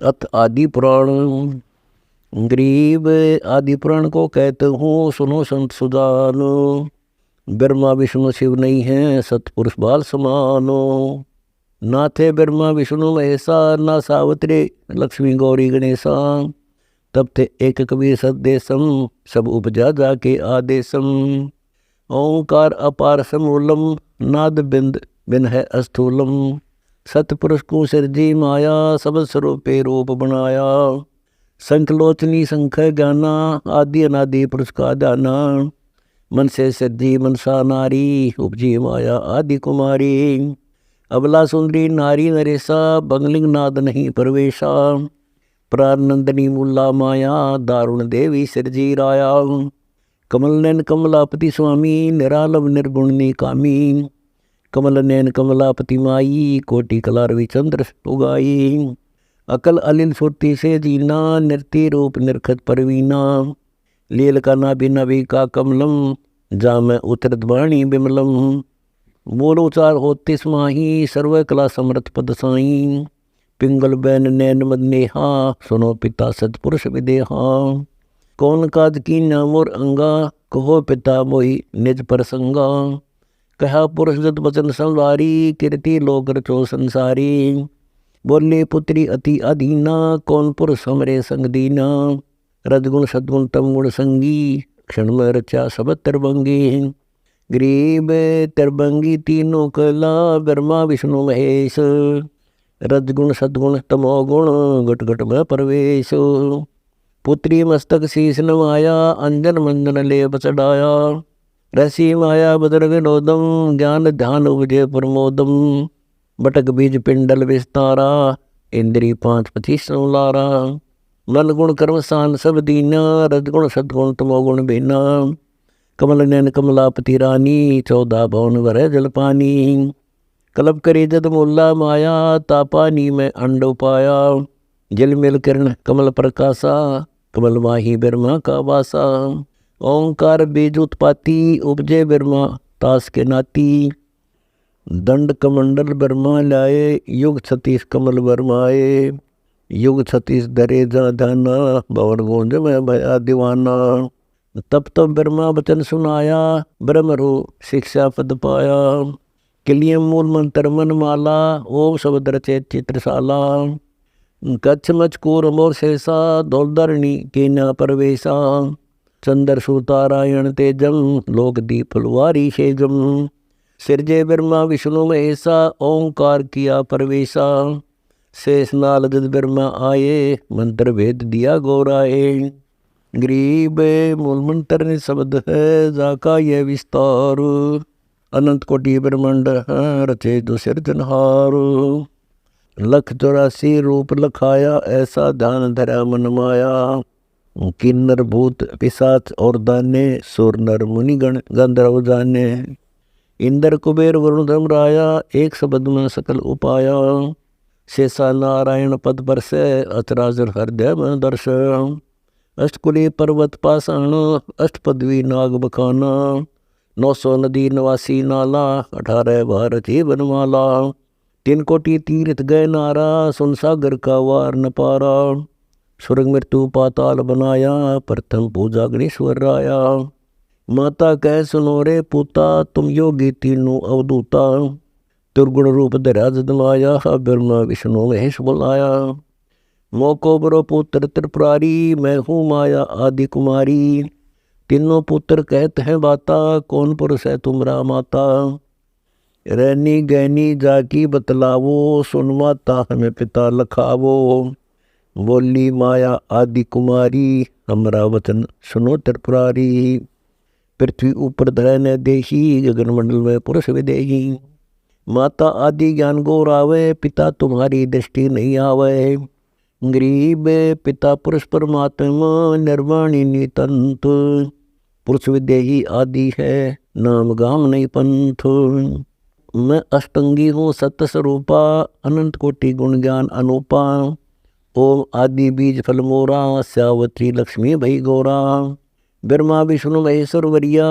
अथ आदि पुराण। गरीब आदि पुराण को कहते हूँ, सुनो संत सुजानो। ब्रह्मा विष्णु शिव नहीं है, सतपुरुष बाल समानो। ना थे ब्रह्मा विष्णु महेशा, ना सावित्री लक्ष्मी गौरी गणेशा। तब थे एक कबीर सदेशम, सब उपजा जाके आदेशम। ओंकार अपार समूलम, नाद बिंद बिन है अस्थूलम। सतपुरुष को सिरजी माया, सब स्वरूपे रूप बनाया। संकलोचनी संख ज्ञाना, आदि अनादि पुरुष का दाना। मन से सिद्धि मनसा नारी, उपजी माया आदि कुमारी। अबला सुंदरी नारी नरेशा, बंगलिंग नाद नहीं प्रवेशा। प्रानंदनी मुल्ला माया, दारुण देवी सिरजी राया। कमल नैन कमलापति स्वामी, निरालव निर्गुण निकामी। कमल नैन कमलापति माई, कोटि कलारवि चंद्र उगाई। अकल अलिल सुरती से जीना, नृत्य रूप निरखत परवीना। लील का नाभि नभि का कमलम, जाम उतरत वाणी बिमलम। मूल उचार होते समाही, सर्व कला समर्थ पद साई। पिंगल बैन नैन मद नेहा, सुनो पिता सतपुरुष विदेहा। कौन काज की नामोर अंगा, कहो पिता मोहि निज प्रसंगा। कहा पुरुष जत वचन संवारी, कीर्ति लोक रचो संसारी। बोले पुत्री अति अधीना, कौन पुरुष हमरे संग दीना। रजगुण सद्गुण तम गुण संगी, क्षण में रचा सब तरबंगी। गरीब तरबंगी तीनों कला, ब्रह्मा विष्णु महेश। रजगुण सद्गुण तमोगुण, घट घट में प्रवेश। पुत्री मस्तक शीश नवाया, अंजन मंजन लेप चढ़ाया। रसी माया बदर विनोदम, ज्ञान ध्यान उपजे प्रमोदम। बटक बीज पिंडल विस्तारा, इंद्री पांच पति संलारा। मन गुण कर्म सान सब दीना, रजगुण सद्गुण तमोगुण बीना। कमल नैन कमलापति रानी, 14 भवन भरे जल पानी। कलब करी जद मुल्ला माया, तापानी में अंड पाया। जल मिल किरण कमल प्रकाशा, कमल माही ब्रह्मा का वासा। ओंकार बीज उत्पाती, उपजे ब्रह्मा तास के नाती। दंड कमंडल ब्रह्मा लाए, युग 36 कमल बरमाए। युग 36 दरे जा धाना, भवन गूंज में भया दीवाना। तब तब ब्रह्मा वचन सुनाया, ब्रह्म रू शिक्षा पद पाया। किलियम मूल मंत्र मन माला, ओम शब्द रचे चित्रशाला। कच्छ मचकूर मोर शेषा, दौलधरणी के न प्रवेशा। चंद्र सुतारायण तेजम, लोक दीप फुलवारी शेजम। सिरजे ब्रह्मा विष्णु महेशा, ओंकार किया प्रवेशा। शेष नाल जद ब्रह्मा आए, मंत्र भेद दिया गौराए। गरीब मूल मंत्र ने शब्द है, जाका यह विस्तार। अनंत कोटि ब्रह्मांड है, रचे जो सिरजनहार। 184 रूप लखाया, ऐसा ध्यान धरा मन माया। किन्नर भूत पिशाच और दाने, सुर नर मुनिगण गंधर्व जाने। इंद्र कुबेर वरुण धर्मराया, एक शब्द में सकल उपाया। शेषा नारायण पद पर से, अचराचर हृदय में दर्श। अष्टकुली पर्वत पाषाण, अष्टपदवी नाग बखाना। 900 नदी नवासी नाला, 18 बार जीवन माला। 3 कोटि तीर्थ गए नारा, सुन सागर का वार न पारा। स्वर्ग मृत्यु पाताल बनाया, प्रथम पूजा गणेश्वर राया। माता कह सुनो रे पूता, तुम योगी तीनों अवधूता। दुर्गुण रूप धरा जद माया, ब्रह्मा विष्णु महेश बुलाया। मोको बरो पुत्र त्रिपुरारी, मैं हूँ माया आदि कुमारी। तीनों पुत्र कहते हैं बाता, कौन पुरुष है तुमरा माता। रैनी गैनी जाकी बतलावो, सुन माता हमें पिता लखावो। बोली माया आदि कुमारी, हमरा वचन सुनो त्रिपुरारी। पृथ्वी ऊपर धरे न देही, गगन मंडल में पुरुष विदेही। माता आदि ज्ञान गौरावे, पिता तुम्हारी दृष्टि नहीं आवे। गरीब पिता पुरुष परमात्मा, निर्वाणी नितंत। पुरुष विदेही आदि है, नाम गाम नहीं पंथ। मैं अष्टंगी हूँ सत्य स्वरूपा, अनंत कोटि गुण ज्ञान अनूपा। ओम आदि बीज फल मोरा, श्यावत्री लक्ष्मी भई गौरा। ब्रह्मा विष्णु महेश्वर वरिया,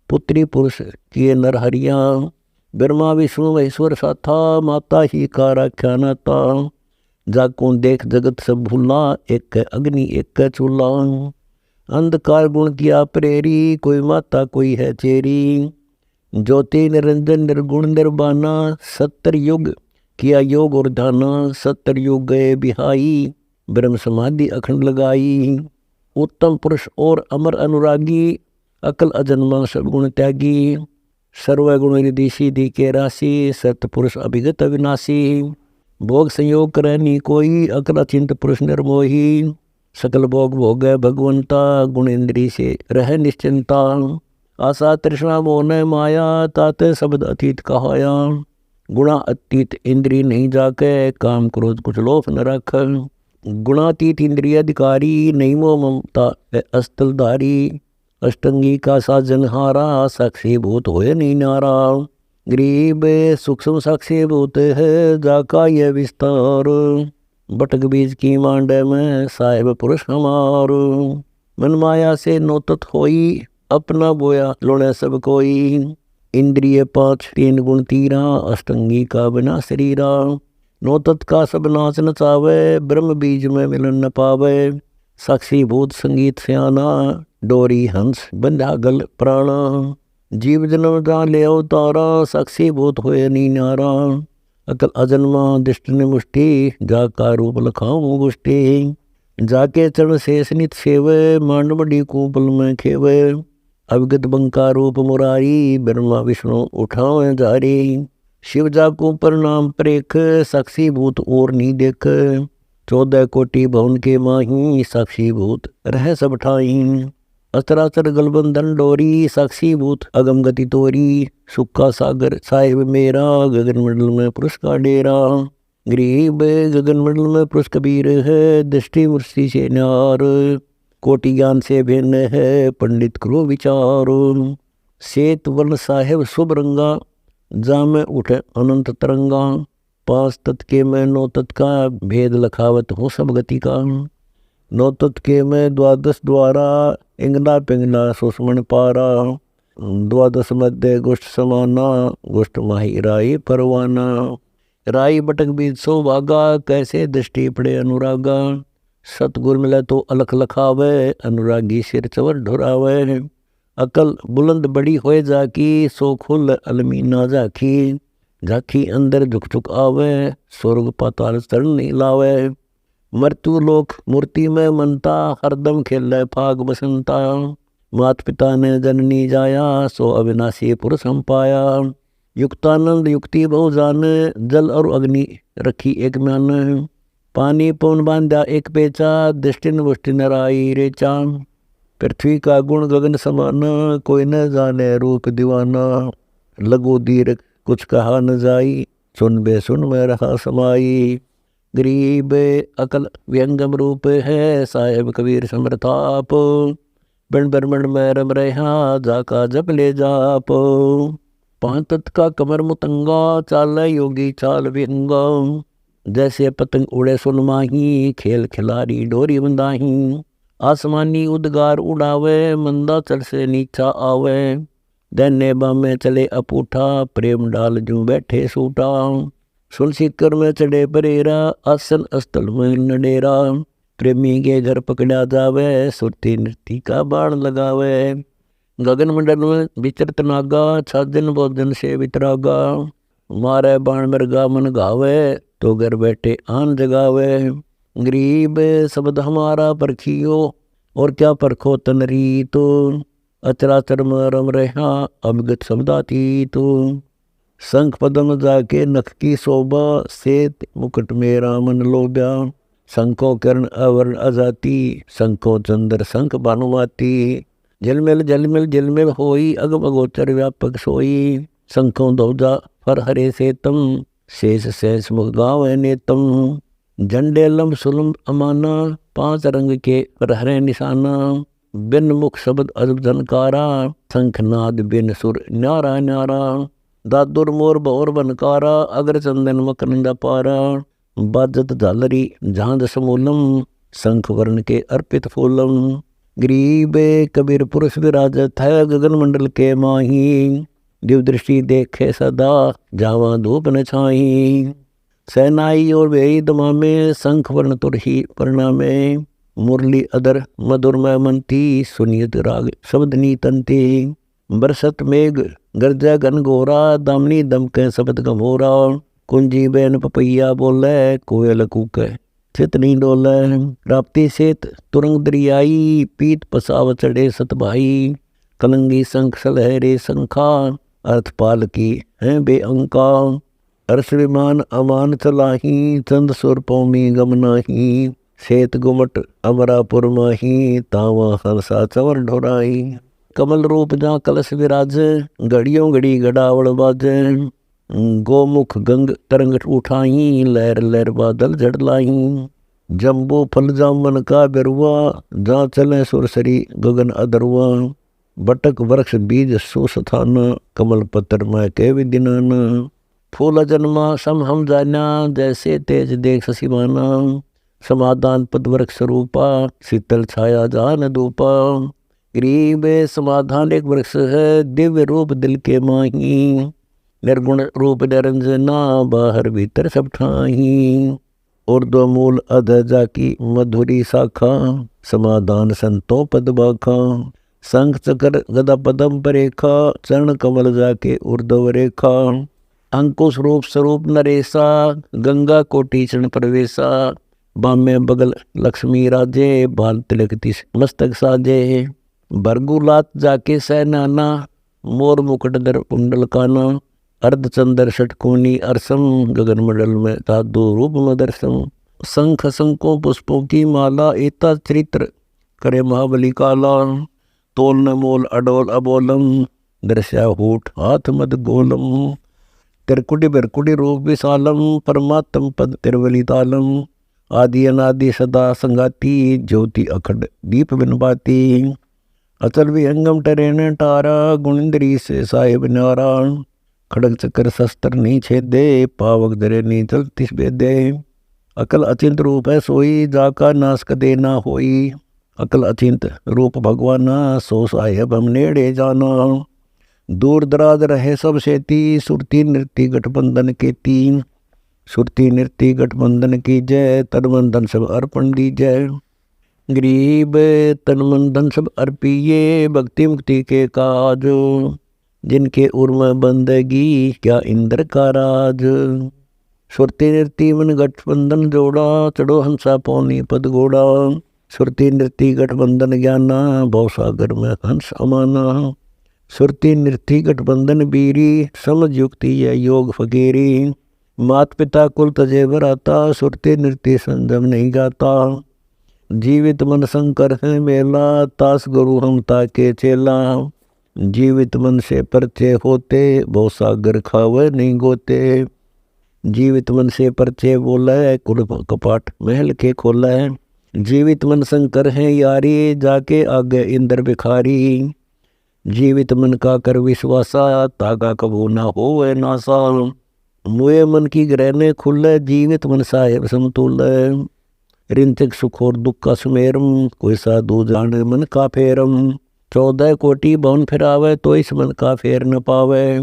पुत्री पुरुष किए नर हरिया। ब्रह्मा विष्णु महेश्वर साथा, माता ही का राख्या नाता। जाको देख जगत सब भूला, एक है अग्नि एक है चूल्हा। अंधकार गुण किया प्रेरी, कोई माता कोई है चेरी। ज्योति निरंजन निर्गुण निर्वाणा, 70 युग किया योग और ध्याना। 70 युग गए बिहाई, ब्रह्म समाधि अखंड लगाई। उत्तम पुरुष और अमर अनुरागी, अकल अजन्मा सब गुण त्यागी। सर्वगुण रिधि सीधि के राशि, सतपुरुष अभिगत अविनाशी। भोग संयोग करनी कोई, अकल अचिंत पुरुष निर्मोही। सकल भोग भोग भगवंता, गुण इंद्री से रह निश्चिंता। आशा तृष्णा मोह न माया, ताते शब्द अतीत कहाया। गुणा अतीत इंद्री नहीं जाके, काम क्रोध कुछ लोभ न रख। गुणातीत इंद्रिय अधिकारी, नहीं मोह ममता अस्तलधारी। अष्टंगी का साजन हारा, साक्षी भूत होए नहीं नारा। गरीब सूक्ष्म साक्षी भूत है, जाका यह विस्तार। बटक बीज की मांडे में, साहेब पुरुष हमार। मन माया से नोतत होई, अपना बोया लोणे सब कोई। इंद्रिय 5 3 गुण तीरा, अष्टंगी का बिना शरीरा। नोतत का सब नाच नचावे, ब्रह्म बीज में मिलन न पावे। साक्षी भूत संगीत स्याना, डोरी हंस बंधा गल प्राणा। जीव जन्म जा ले अवतारा, साक्षी भूत होए नी नारा। अकल अजन्मा दिष्ट मुष्टि, जाका रूप लखाऊं गुष्टि। जाके चरण शेष नित सेवे, मांड बड़ी कूपल में खेवे। अवगत बंका रूप मुरारी, ब्रह्मा विष्णु उठावे जारी। शिव जाको प्रणाम प्रेख, साक्षी भूत और नहीं देख। 14 कोटि भवन के माही, साक्षी भूत रह सब ठाई। अस्त्राचर गलबंधन डोरी, साक्षी भूत अगम गति तोरी। सुक्का सागर साहिब मेरा, गगन मंडल में पुरुष का डेरा। गरीब गगन मंडल में पुरुष कबीर है, दृष्टि वृष्टि से न्यार। कोटि ज्ञान से भिन्न है, पंडित करो विचार। श्वेत वर्ण साहेब शुभ रंगा, जा में उठे अनंत तरंगा। 5 तत् के में 9 तत् का, भेद लखावत हो सब गति का। 9 तत् के में 12 द्वारा, इंगला पिंगला सुषमण पारा। 12 मध्य गोष्ठ समाना, गोष्ठ माही राई परवाना। राई बटक बीज सो भागा, कैसे दृष्टि पड़े अनुरागा। सतगुर मिले तो अलख लखावे, अनुरागी सिर चवर ढुरावे। अकल बुलंद बड़ी होए जाकी, सो खुल अलमी ना जाखी। झाकी अंदर झुक झुक आवे, स्वर्ग पाताल चरण नहीं लावे। मृत्यु लोक मूर्ति में मनता, हरदम खेले फाग बसंता। मात पिता ने जननी जाया, सो अविनाशी पुरुष हम पाया। युक्तानंद युक्ति बहु जाने, जल और अग्नि रखी एक म्यान। पानी पवन बांधा एक पेचा, दृष्टि वुष्टि नराई रेचा। पृथ्वी का गुण गगन समाना, कोई न जाने रूप दीवाना। लगो दीर्घ कुछ कहा न जाई, सुन बे सुन में रहा समाई। गरीब अकल व्यंगम रूप है, साहेब कबीर समरताप। बिन ब्रह्मण में रम रहा, जाका जप ले जाप। 5 तत् का कमर मुतंगा, चाल योगी चाल विहंगा। जैसे पतंग उड़े सुन माही, खेल खिलाड़ी डोरी बंधाही। आसमानी उद्गार उड़ावे, मंदा चल से नीचा आवे। दैन्य बामे चले अपूठा, प्रेम डाल जू बैठे सूटा। सुन सीकर में चढ़े परेरा, आसन स्थल में नडेरा। प्रेमी के घर पकड़ा जावे, सुरती नृत्य का बाण लगावे। गगन मंडल में विचरत नागा, छाजन भोजन से वितरागा। मारे बाण मृगा मन गावे, तो घर बैठे आन जगावे। गरीब शब्द हमारा परखियो, और क्या परखो तन रीतो। अचराचर में रम रहा, अभिगत शब्दातीत। शंख पदम जाके नख की शोभा, श्वेत मुकुट मेरा मन लोभ्या। शंखो किरण अवर्ण अजाति, शंखो चंद्र शंख भानुमाती। झिलमिल झिलमिल झिलमिल होई, अगम अगोचर व्यापक सोई। शंखो ध्वजा फर हरे सेतम, शेष शेष मुख गावे नेतम। झंडे लम सुलम अमाना, 5 रंग के पर हरे निशाना। बिन मुख शब्द अजब झनकारा, शंखनाद बिन सुर न्यारा न्यारा। दादुर मोर भौर बनकारा, अग्र चंदन मकरंदा पारा। बाजत झालरी झांझ समूलम, शंख वर्ण के अर्पित फूलम। गरीब कबीर पुरुष विराजत है, गगन मंडल के माही। दिव दृष्टि देखे सदा, जावा धूप न छाई। सेनाई और वेई दमामे, शंख वर्ण तुरही परिणामे, मुरली अदर मधुरमय मंती, सुनियत राग शब्द नीतंती। बरसत मेघ गर्जा घन घोरा, दामनी दमके शब्द गमोरा। कुंजी बैन पपैया बोले, कोयल कूके चित नहीं डोले। राप्ती सेत तुरंग दरियाई, पीत पसाव चढ़े सत भाई। कलंगी शंख सलहरे शंखा, अर्थपाल की है बेअंका। अर्श विमान अमान चलाही, चंद सुर पौमी गम नाही। सेत गुमट अमरापुर माही, तावा हंसा चवर ढोराई। कमल रूप जा कलश विराज, घड़ियों घड़ी घड़ावड़ बाजे। गोमुख गंग तरंग उठाई, लहर लहर बादल जड़ लाई। जम्बू फल जामन का बेरुआ, जा चले सुरसरी गगन अदरुआ। बटक वृक्ष बीज सुस्थाना, कमल पत्र मैं के विदिनाना। फूल जन्मा सम हम जाना, जैसे तेज देख ससिमाना। समाधान पद वृक्ष रूपा, शीतल छाया जान धूपा। गरीब समाधान एक वृक्ष है, दिव्य रूप दिल के माही। निर्गुण रूप निरंजना, बाहर भीतर सब ठाही। उर्ध्व मूल अध जाकी मधुरी शाखा, समाधान संतो पद बाखा। शंख चक्र गदा पदम परेखा, चरण कमल जाके ऊर्ध्व रेखा। अंकुश रूप स्वरूप नरेशा, गंगा कोटि चरण प्रवेशा। बामे बगल लक्ष्मी राजे, बाल तिलक तिस मस्तक साजे। भरगुलात जाके सैनाना, मोर मुकुट दर कुंडल काना। अर्धचंद्र षटकोनी अरसम, गगन मंडल में साधु रूप मदरसम। शंख शंकों पुष्पों की माला, एता चरित्र करे महाबली काला। तोल न मोल अडोल अबोलम, दर्शा होठ हाथ मद गोलम। तिरकुटी बिरकुटी रूप विशालम, परमात्म पद तिरवली तालम। आदि अनादि सदा संगाती, ज्योति अखंड दीप बिन बाती। अचल विहंगम टरेन टारा, गुणिंद्री से साहिब नारा। खड़ग चक्कर शस्त्र नहीं छेदे, पावक दरे नहीं चलती बेदे। अकल अचिंत रूप है सोई, जाका नाश कदे ना होई। अकल अचिंत रूप भगवाना, सो साहेब हम नेड़े जाना। दूर दराज रहे सब सेती, सुरती नृत्य गठबंधन के तीन। सुरती नृत्य गठबंधन की जय, तन मन धन सब अर्पण दीजय। गरीब तन मन धन सब अर्पिये, भक्ति मुक्ति के काज। जिनके उर्म बंदगी, क्या इंद्र का राज। सुरती नृत्य मन गठबंधन जोड़ा, चढ़ो हंसा पौनी पद घोड़ा। सुरती नृत्य गठबंधन ज्ञाना, भवसागर में हंस अमाना। सुरती नृत्य गठबंधन बीरी, समझ युक्ति यह योग फकीरी। मात पिता कुल तजे बराता, सुरती नृत्य संजम नहीं गाता। जीवित मन शंकर है मेला, तास गुरु हम ताके चेला। जीवित मन से परचे होते, बहु सागर खावे नहीं गोते। जीवित मन से परचे बोला है, कुल कपाट महल के खोला है। जीवित मन शंकर है यारी, जाके आगे इंद्र भिखारी। जीवित मन का कर विश्वासा, तागा कबू ना होवे नासा। मुए मन की ग्रहने खुले, जीवित मन साहेब समतुल। रिंचक सुख और दुख का सुमेरम, कोई साधु जाने मन का फेरम। 14 कोटि भवन फिरावे, तो इस मन का फेर न पावे।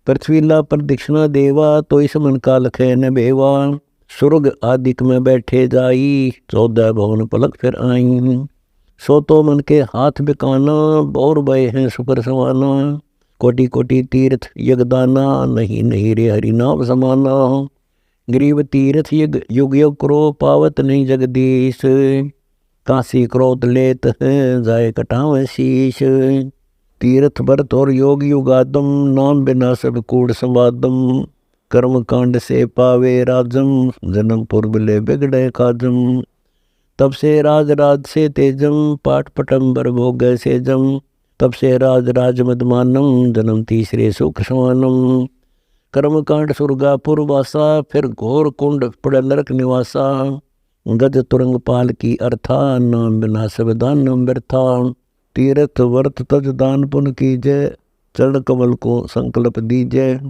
पृथ्वीला प्रदक्षिणा देवा, तो इस मन का लखे न बेवा। स्वर्ग आदिक में बैठे जाई, 14 भवन पलक फिर आई। सो तो मन के हाथ बिकाना, बौर बय हैं सुपर समाना। कोटि कोटि तीर्थ यगदाना, नहीं नहीं रे हरि नाम समाना। गरीब तीर्थ युग युग करो, पावत नहीं जगदीश। काशी क्रोध लेत हैं, जाए कटावे शीश। तीर्थ व्रत और योग युगादम, नाम बिना सब कूड़ संवादम। कर्म कांड से पावे राजम, जन्म पूर्व ले बिगड़े काजम। तब से राज राज से तेजम, पाठ पटम्बर भोग से जम। तब से राज राज मदमानम, जन्म तीसरे सुख समानम। कर्म कांड सुरगापुर वासा, फिर घोर कुंड पड़ नरक निवासा। गज तुरंग पाल की अर्था, नाम बिना सब दान व्यर्था। तीर्थ वर्त तज दान पुन कीजय, चरण कमल को संकल्प दीजय।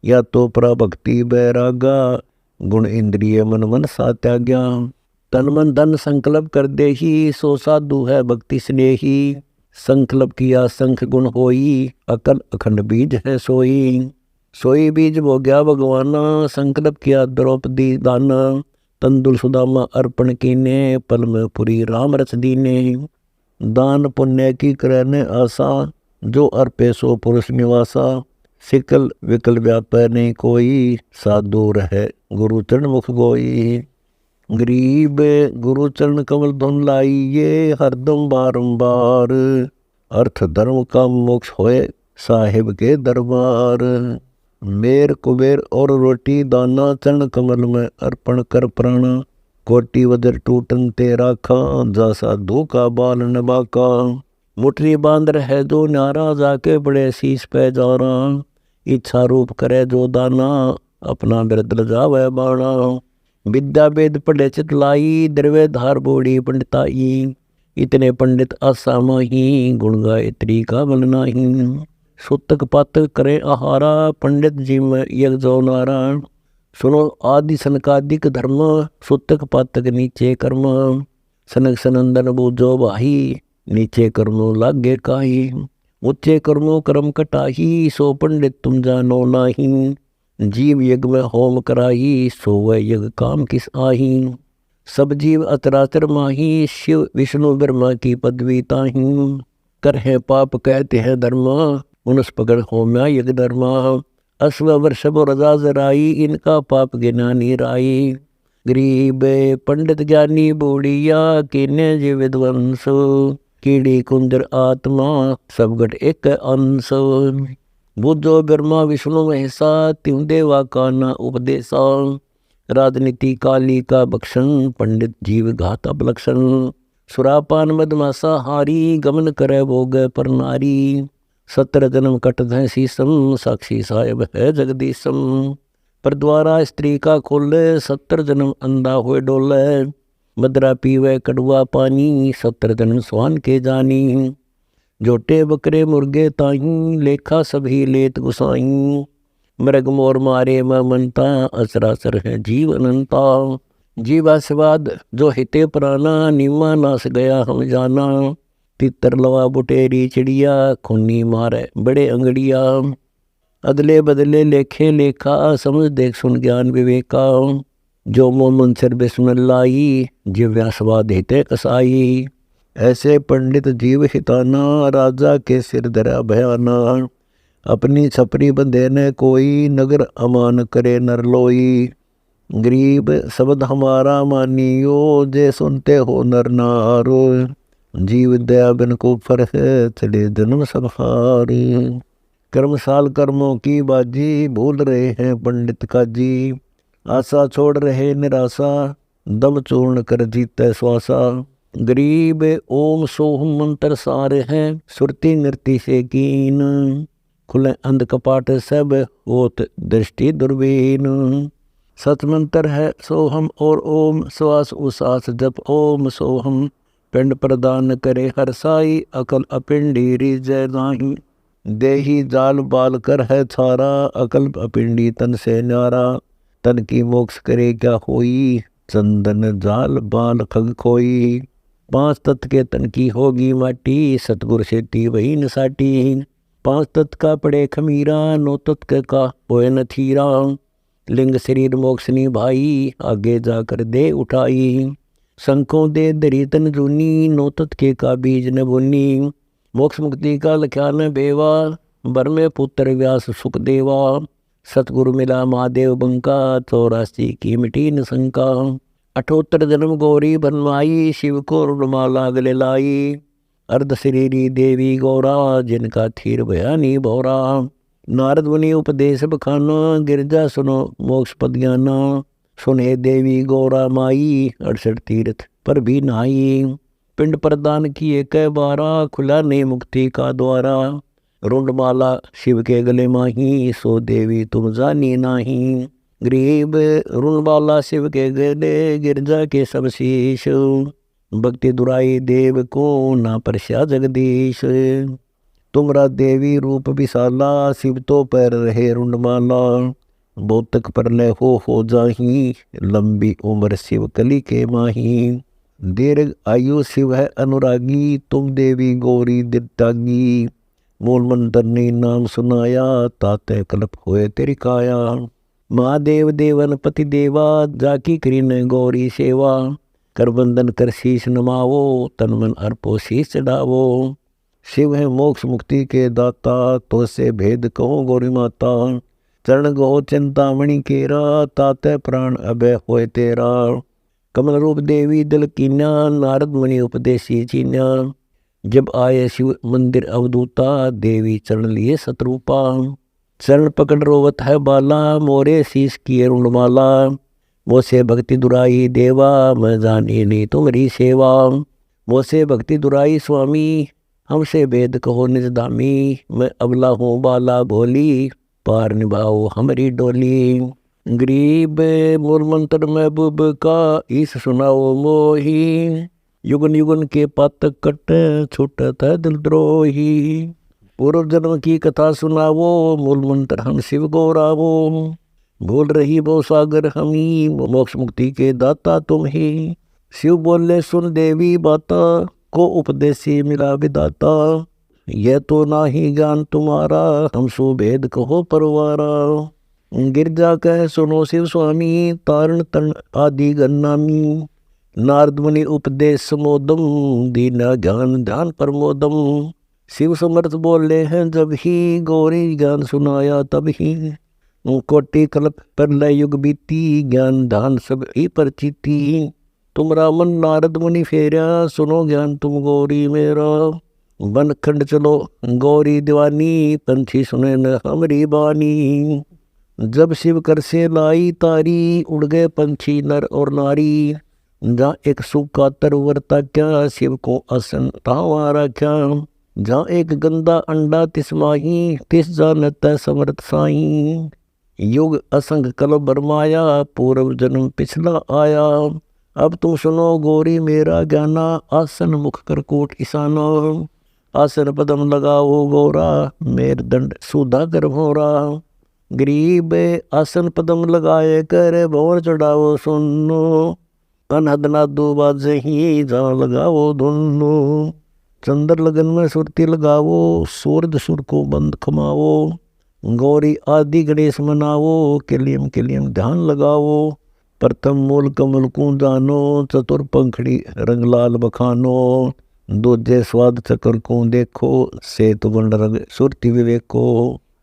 या तो प्रभक्ति बैरागा, गुण इंद्रिय मन मन सा त्याग्या। तन मन धन संकल्प कर दे ही, सो साधु है भक्ति स्नेही। संकल्प किया संख गुण होई, अकल अखंड बीज है सोई। सोई बीज भो गया भगवाना, संकल्प किया द्रौपदी दाना। तंदुल सुदामा अर्पण कीने, पल में पुरी राम रच दीने। दान पुण्य की करने आशा, जो अर्पे सो पुरुष निवासा। सिकल विकल व्यापै नहीं कोई, साधु रहे गुरु चरण मुख गोई। गरीब गुरु चरण कमल धुन लाइए, हरदम बारंबार। अर्थ धर्म का मोक्ष होए, साहिब के दरबार। मेर कुबेर और रोटी दाना, चरण कमल में अर्पण कर प्राण। कोटि वज्र टूटन ते राखा, जा साधु का बाल नबाका। मुठरी बांध रहे जो न्यारा, जाके बड़े शीश पे जारा। इच्छा रूप करे जो दाना, अपना बिरद जावे बाणा। विद्या वेद पढ़े चित लाई, द्रव्य धार बोड़ी पंडिताई। इतने पंडित आसा माही, गुण गाए त्री का बल नाही। सुतक पातक करे आहारा, पंडित जी में यज्ञ जो नारायण। सुनो आदि सनकादिक धर्म, सुतक पातक नीचे कर्म। सनक सनंदन बूझो भाई, नीचे कर्मो लागे काई। ऊंचे कर्मो कर्म कटाही, सो पंडित तुम जानो नाही। जीव यज्ञ में होम कराही, सो वह यज्ञ काम किस आही। सब जीव अतरातर माही, शिव विष्णु ब्रह्मा की पदवी ताही। कर है पाप कहते हैं धर्म, उनस पकड़ होम्या यज्ञ धर्मा। अश्व वर्षभ रजा जराई, इनका पाप गिना नीराई। गरीब पंडित ज्ञानी बूढ़िया, कीने जीव विद्वंस। कीड़ी कुंजर आत्मा, सब गट एक अंश। बुद्धो ब्रह्मा विष्णु महेशा, त्यों देवा का ना उपदेशा। राजनीति काली का बख्शन, पंडित जीव घात अपलक्षण। सुरापान मदमासा हारी, गमन करे भोग पर नारी। 17 जन्म कट धै शीसम, साक्षी साहेब है जगदीशम। पर द्वारा स्त्री का खोले, 70 जन्म अंधा हुए डोले। मदरा पीवे कड़वा पानी, 70 जन्म स्वान के जानी। जोटे बकरे मुर्गे ताही, लेखा सभी लेत गुसाई। मृग मोर मारे म मनता, अचराचर है जीव अनंता। जीवास्वाद जो हिते प्राणा, नीमा नास गया हम जाना। तितर लवा बुटेरी चिड़िया, खूनी मारे बड़े अंगड़िया। अदले बदले लेखे लेखा, समझ देख सुन ज्ञान विवेका। जो मोह मंसर बिस्मिल्लाई, जिव्यास्वाद हिते कसाई। ऐसे पंडित जीव हिताना, राजा के सिर धरा भयाना। अपनी छपरी बंधे न कोई, नगर अमान करे नर लोई। गरीब शब्द हमारा मानियो, जे सुनते हो नर नारो। जीव दया बिन को फर है, चले जन्म सब हार। कर्मशाल कर्मों की बाजी, भूल रहे हैं पंडित का जी। आशा छोड़ रहे निराशा, दम चूर्ण कर जीते श्वासा। गरीब ओम सोहम मंत्र सार है, सुरती नृति से कीन। खुले अंध कपाट सब, होत दृष्टि दुर्बीन। सत मंत्र है सोहम और ओम, श्वास उसास जप ओम सोहम। पिंड प्रदान करे हर साई, अकल अपिंडी रिजय नाही। देही जाल बाल कर है छारा, अकल अपिंडी तन से न्यारा। तन की मोक्ष करे क्या होई, चंदन जाल बाल खग खोई। 5 तत्व के तन की होगी माटी, सतगुर सेती वही न साटी। 5 तत्व का पड़े खमीरा, 9 तत्व का होए न थीरा। लिंग शरीर मोक्ष भाई, आगे जाकर दे उठाई। शंखों दे दरी तन जूनी, 9 तत्व के का बीज न बुनी। मोक्ष मुक्ति का लख्या न बेवा, बर में पुत्र व्यास सुख देवा। सतगुरु मिला महादेव बंका, 84 की मिटी न शंका। 78 जन्म गौरी बनवाई, शिव को रुमाला गले लाई। अर्ध शरीरी देवी गौरा, जिनका थीर भयानी भौरा। नारद मुनि उपदेश बखाना, गिरजा सुनो मोक्ष पद ज्ञाना। सुने देवी गौरा माई, 68 तीर्थ पर भी नहाई। पिंड प्रदान किए कै बारा, खुला ने मुक्ति का द्वारा। रुंडमाला शिव के गले माही, सो देवी तुम जानी नाही। गरीब रुंडमाला शिव के गले, गिरजा के सब शीश। भक्ति दुराई देव को, ना परस्या जगदीश। तुमरा देवी रूप विशाला, शिव तो पैर रहे रुंडमाला। बहुतक प्रलय हो जाही, लंबी उम्र शिव कली के माही। दीर्घ आयु शिव है अनुरागी, तुम देवी गौरी दित्यागी। मूल मंत्र ने नाम सुनाया, ताते कल्प होए तेरी काया। महादेव देवन पति देवा, जाकी करीन गौरी सेवा। कर बंदन कर शीश नमावो, तन मन अर्पो शीश चढ़ावो। शिव है मोक्ष मुक्ति के दाता, तो से भेद कहो गौरी माता। चरण गो चिंतामणि केरा, ताते प्राण अभय होए तेरा। कमल रूप देवी दिल कीन्या, नारद मुनि उपदेशी चीन्या। जब आए शिव मंदिर अवधूता, देवी चरण लिए शत्रुपा। चरण पकड़ रोवत है बाला, मोरे शीश किए रुणमाला। मोसे भक्ति दुराई देवा, मैं जानी नहीं तुम्हारी सेवा। मोसे भक्ति दुराई स्वामी, हमसे भेद कहो निज धामी। मैं अबला हूँ बाला भोली, पार निभाओ हमारी डोली। गरीब मूल मंत्र महबूब का, ईस सुनाओ मोही। युगन युगन के पातक कट, छूटत है दिल द्रोही। पूर्व जन्म की कथा सुनावो, मूल मंत्र हम शिव गौरावो। भूल रही वो सागर हमी, मोक्ष मुक्ति के दाता तुम ही। शिव बोले सुन देवी बाता, को उपदेशी मिला विदाता। यह तो ना ही ज्ञान तुम्हारा, हम सुभेद कहो परवारा। गिरजा कह सुनो शिव स्वामी, तारण तरण आदि गन्नामी। नारद मुनि उपदेश समोदम, दीना ज्ञान ध्यान प्रमोदम। शिव समर्थ बोले हैं जब ही, गौरी ज्ञान सुनाया तब ही। कोटि कल्प प्रलय युग बीती, ज्ञान ध्यान सब ही परचिति। तुम रामन नारद मुनि फेरा, सुनो ज्ञान तुम गौरी मेरा। वन खंड चलो गौरी दीवानी, पंछी सुने न हमारी बानी। जब शिव कर से लाई तारी, उड़ गए पंछी नर और नारी। जहाँ एक सूखा तरवरता क्या, शिव को आसन तावा रख्या। जहाँ एक गंदा अंडा तिस माही, तिस जानत समर्थ साई। युग असंग कल बरमाया, पूर्व जन्म पिछला आया। अब तुम सुनो गौरी मेरा ज्ञाना, आसन मुख कर कोट ईशाना। आसन पदम लगाओ गौरा, मेर दंड सुधा कर भोरा। गरीब आसन पदम लगाए कर, भोर चढ़ाओ सुनो। अनहद नादो बाजे ही, जहाँ लगाओ धुनो। चंद्र लगन में सुरती लगावो, सूरज सुर को बंद खमावो। गौरी आदि गणेश मनावो, किलियम ध्यान लगावो। प्रथम मूल कमल को जानो, चतुर पंखड़ी रंग लाल बखानो। दूजे स्वाद चक्र को देखो, सेत वर्ण रंग सुरती विवेको।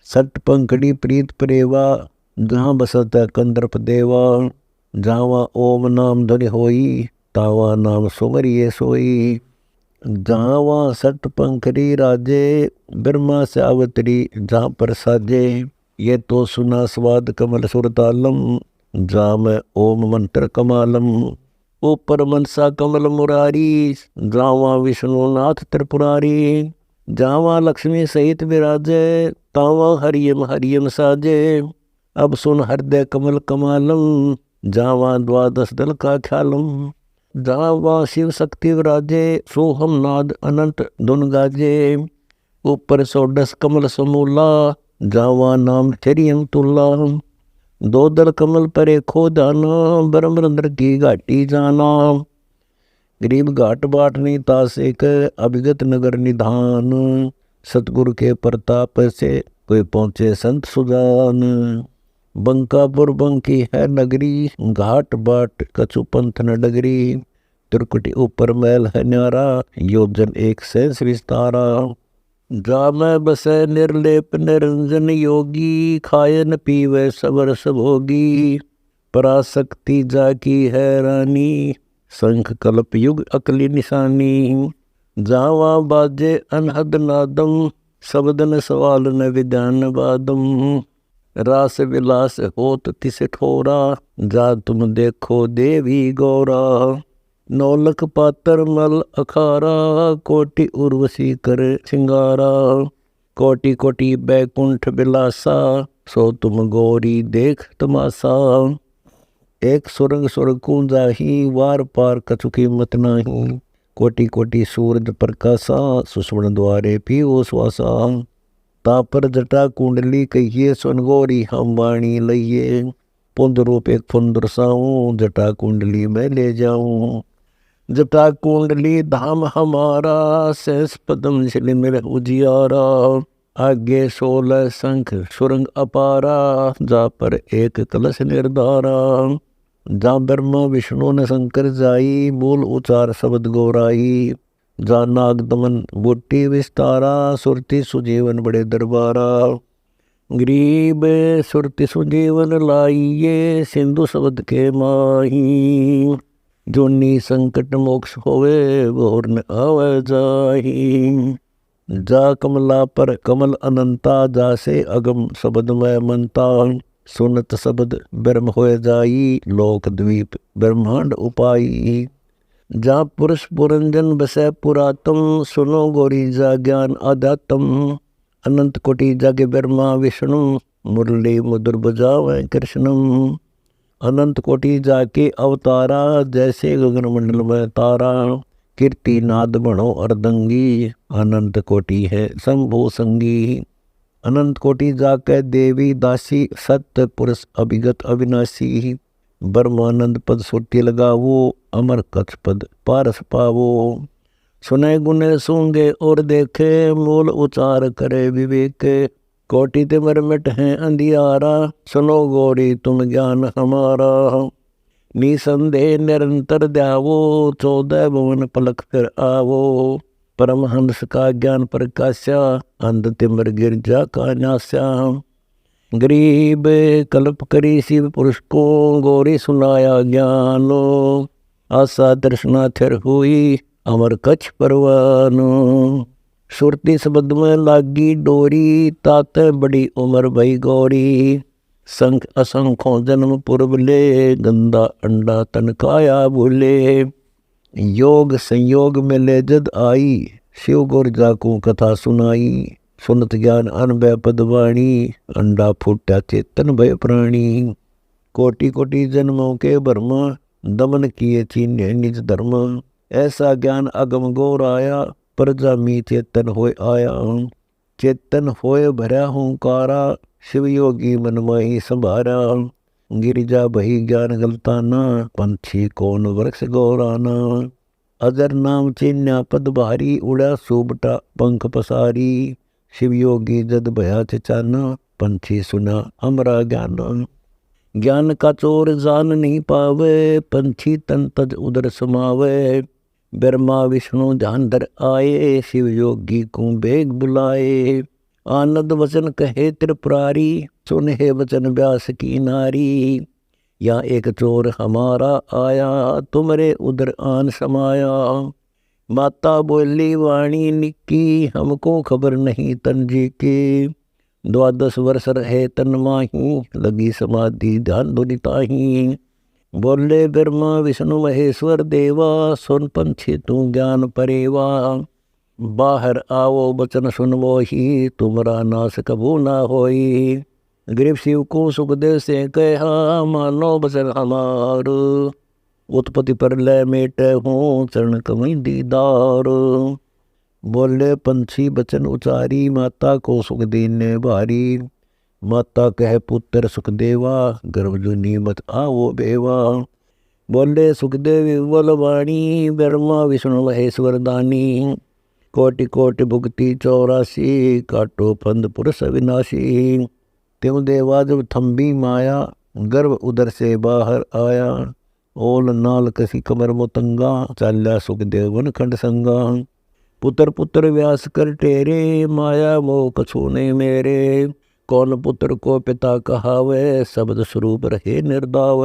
सट पंखड़ी प्रीत प्रेवा, जहाँ बसत कंदर्प देवा। जावा ओम नाम ध्वनि होई, तावा नाम सुमरिये सोई। जावा सट पंखड़ी राजे, ब्रह्मा से अवतरी जहाँ पर साजे। ये तो सुना स्वाद कमल सुरतालम, जा में ओम मंत्र कमालम। ऊपर मनसा कमल मुरारी, जावा विष्णुनाथ त्रिपुरारी। जावा लक्ष्मी सहित विराजे, तावा हरियम हरियम साजे। अब सुन हृदय कमल कमालम, जावा द्वादश दल का ख्यालम। जावा शिव शक्ति विराजे, सोहम नाद अनंत धुन गाजे। ऊपर सोडस कमल समूला, जावा नाम चरियम तुला। दो दल कमल परे खो दाना, ब्रह्मरंद्र की घाटी जाना। गरीब घाट बाट नहीं तासेक, अभिगत नगर निधान। सतगुरु के प्रताप से कोई पहुँचे संत सुजान। बंकापुर बंकी है नगरी, घाट बाट कछु पंथ न डगरी। त्रिकुटी ऊपर महल है न्यारा, योजन एक सहस्र विस्तारा। जामै बसै निर्लेप निरंजन योगी, खाए न पीवे सबर भोगी। पराशक्ति जाकी है रानी, शंख कल्प युग अकली निशानी। जावा बाजे अनहद नादम, शब्दन सवाल न विद्यान बादम। रास विलास होत तिस ठोरा, जा तुम देखो देवी गौरा। नौलख पातर मल अखारा, कोटि उर्वशी कर सिंगारा। कोटि कोटि बैकुंठ बिलासा, सो तुम गौरी देख तमाशा। एक सुरंग सुरग को जाही, वार पार कछु कीमत नाही। कोटि कोटि सूरज प्रकाशा, सुषमण द्वारे पियो श्वासा। तापर जटा कुंडली कहिए, सुन गौरी हम वाणी लइए। पुंद रूप एक फुंदर साऊं, जटा कुंडली में ले जाऊं। जटा कुंडली धाम हमारा, सहस पदम शिल मेरे उजियारा। आगे 16 शंख सुरंग अपारा, जा पर एक कलश निर्धारा। जा ब्रह्मा विष्णु ने शंकर जाई, मूल उचार शब्द गौराई। जा नाग दमन बूटी विस्तारा, सुरति सुजीवन बड़े दरबारा। गरीब सुरति सुजीवन लाइये, सिंधु शब्द के माही। जोनी संकट मोक्ष होवे, घोर न आवे जाही। जा कमला पर कमल अनंता, जासे अगम शब्द में मनता। सुनत शब्द ब्रह्म होए जाई, लोक द्वीप ब्रह्मांड उपाई। जा पुरुष पुरंजन बसै पुरातम, सुनो गौरी जा ज्ञान आध्यात्म। अनंत कोटि जागे ब्रह्मा विष्णु, मुरली मधुर बजावे कृष्णम। अनंत कोटि जाके अवतारा, जैसे गगन मंडल में तारा। कीर्ति नाद बनो अर्दंगी, अनंत कोटि है शंभु संगी। अनंत कोटि जाके देवी दासी, सत्य पुरुष अभिगत अविनाशी। ब्रह्मानंद पद सुरति लगावो, अमर कच्छ पद पारस पावो। सुने गुने सूंगे और देखे, मूल उचार करे विवेक। कोटि ते मरमिट है अंधियारा, सुनो गौरी तुम ज्ञान हमारा। निसंदेह निरंतर द्यावो, 14 भुवन पलक फिर आवो। परमहंस का ज्ञान प्रकाश्या, अंध तिमर गिरजा का नास्या। गरीब कल्प करी शिव पुरुष को, गौरी सुनाया ज्ञानो। आशा दर्शना थिर हुई, अमर कच्छ परवानो। सुरती शब्द में लागी डोरी, ताते बड़ी उम्र भई गौरी। संख असंखों जन्म पुरबले, गंदा अंडा तन काया भूले। योग संयोग में ले जद आई, शिव गुर जाकू कथा सुनाई। सुनत ज्ञान अनभय पदवाणी, अंडा फूटा चेतन भय प्राणी। कोटि कोटि जन्मों के भरमा, दमन किए चीन्हे निज धर्म। ऐसा ज्ञान अगम गौराया, प्रजा मी चेतन होय आया। चेतन होय भरा हुंकारा, शिव योगी मन माही संभारा। गिरिजा बही ज्ञान गलताना, पंछी कौन वृक्ष गौराना। अजर नाम चिन्या पद भारी, उड़ा सुबटा पंख पसारी। शिव योगी जद भया चिचाना, पंछी सुना अमरा ज्ञान। ज्ञान का चोर जान नहीं पावे, पंछी तन तज उदर समावे। ब्रह्मा विष्णु ध्यान धर आए, शिव योगी को बेग बुलाए। आनंद वचन कहे त्रिपुरारी, सुन हे वचन व्यास की नारी। या एक चोर हमारा आया, तुमरे उदर आन समाया। माता बोली वाणी निक्की, हमको खबर नहीं तंजी की। 12 वर्ष रहे तन माही, लगी समाधि ध्यान दुनिताही। बोले ब्रह्मा विष्णु महेश्वर देवा, सुन पंछी तू ज्ञान परेवा। बाहर आओ बचन सुन मोही, तुमरा नाश कबू ना होई। गरीब शिव को सुखदेव से कहा, मानो बचन हमार। उत्पत्ति पर लय मेटे हूँ, चरण कमल दीदार। बोले पंछी बचन उचारी, माता को सुख देने भारी। माता कह पुत्र सुखदेवा, गर्भ जुनी मत आओ बेवा। बोले सुखदेव विवल वाणी, ब्रह्मा विष्णु महेश्वर दानी। कोटि कोटि भुगति 84, काटो फंद पुरुष अविनाशी। त्यों देवा जब थम्बी माया, गर्भ उदर से बाहर आया। ओल नाल कसी कमर मोतंगा, चाल्या सुखदेव वन खंड संगा। पुत्र पुत्र व्यास कर टेरे, माया मोह कछूने मेरे। कौन पुत्र को पिता कहावे, शब्द स्वरूप रहे निर्दाव।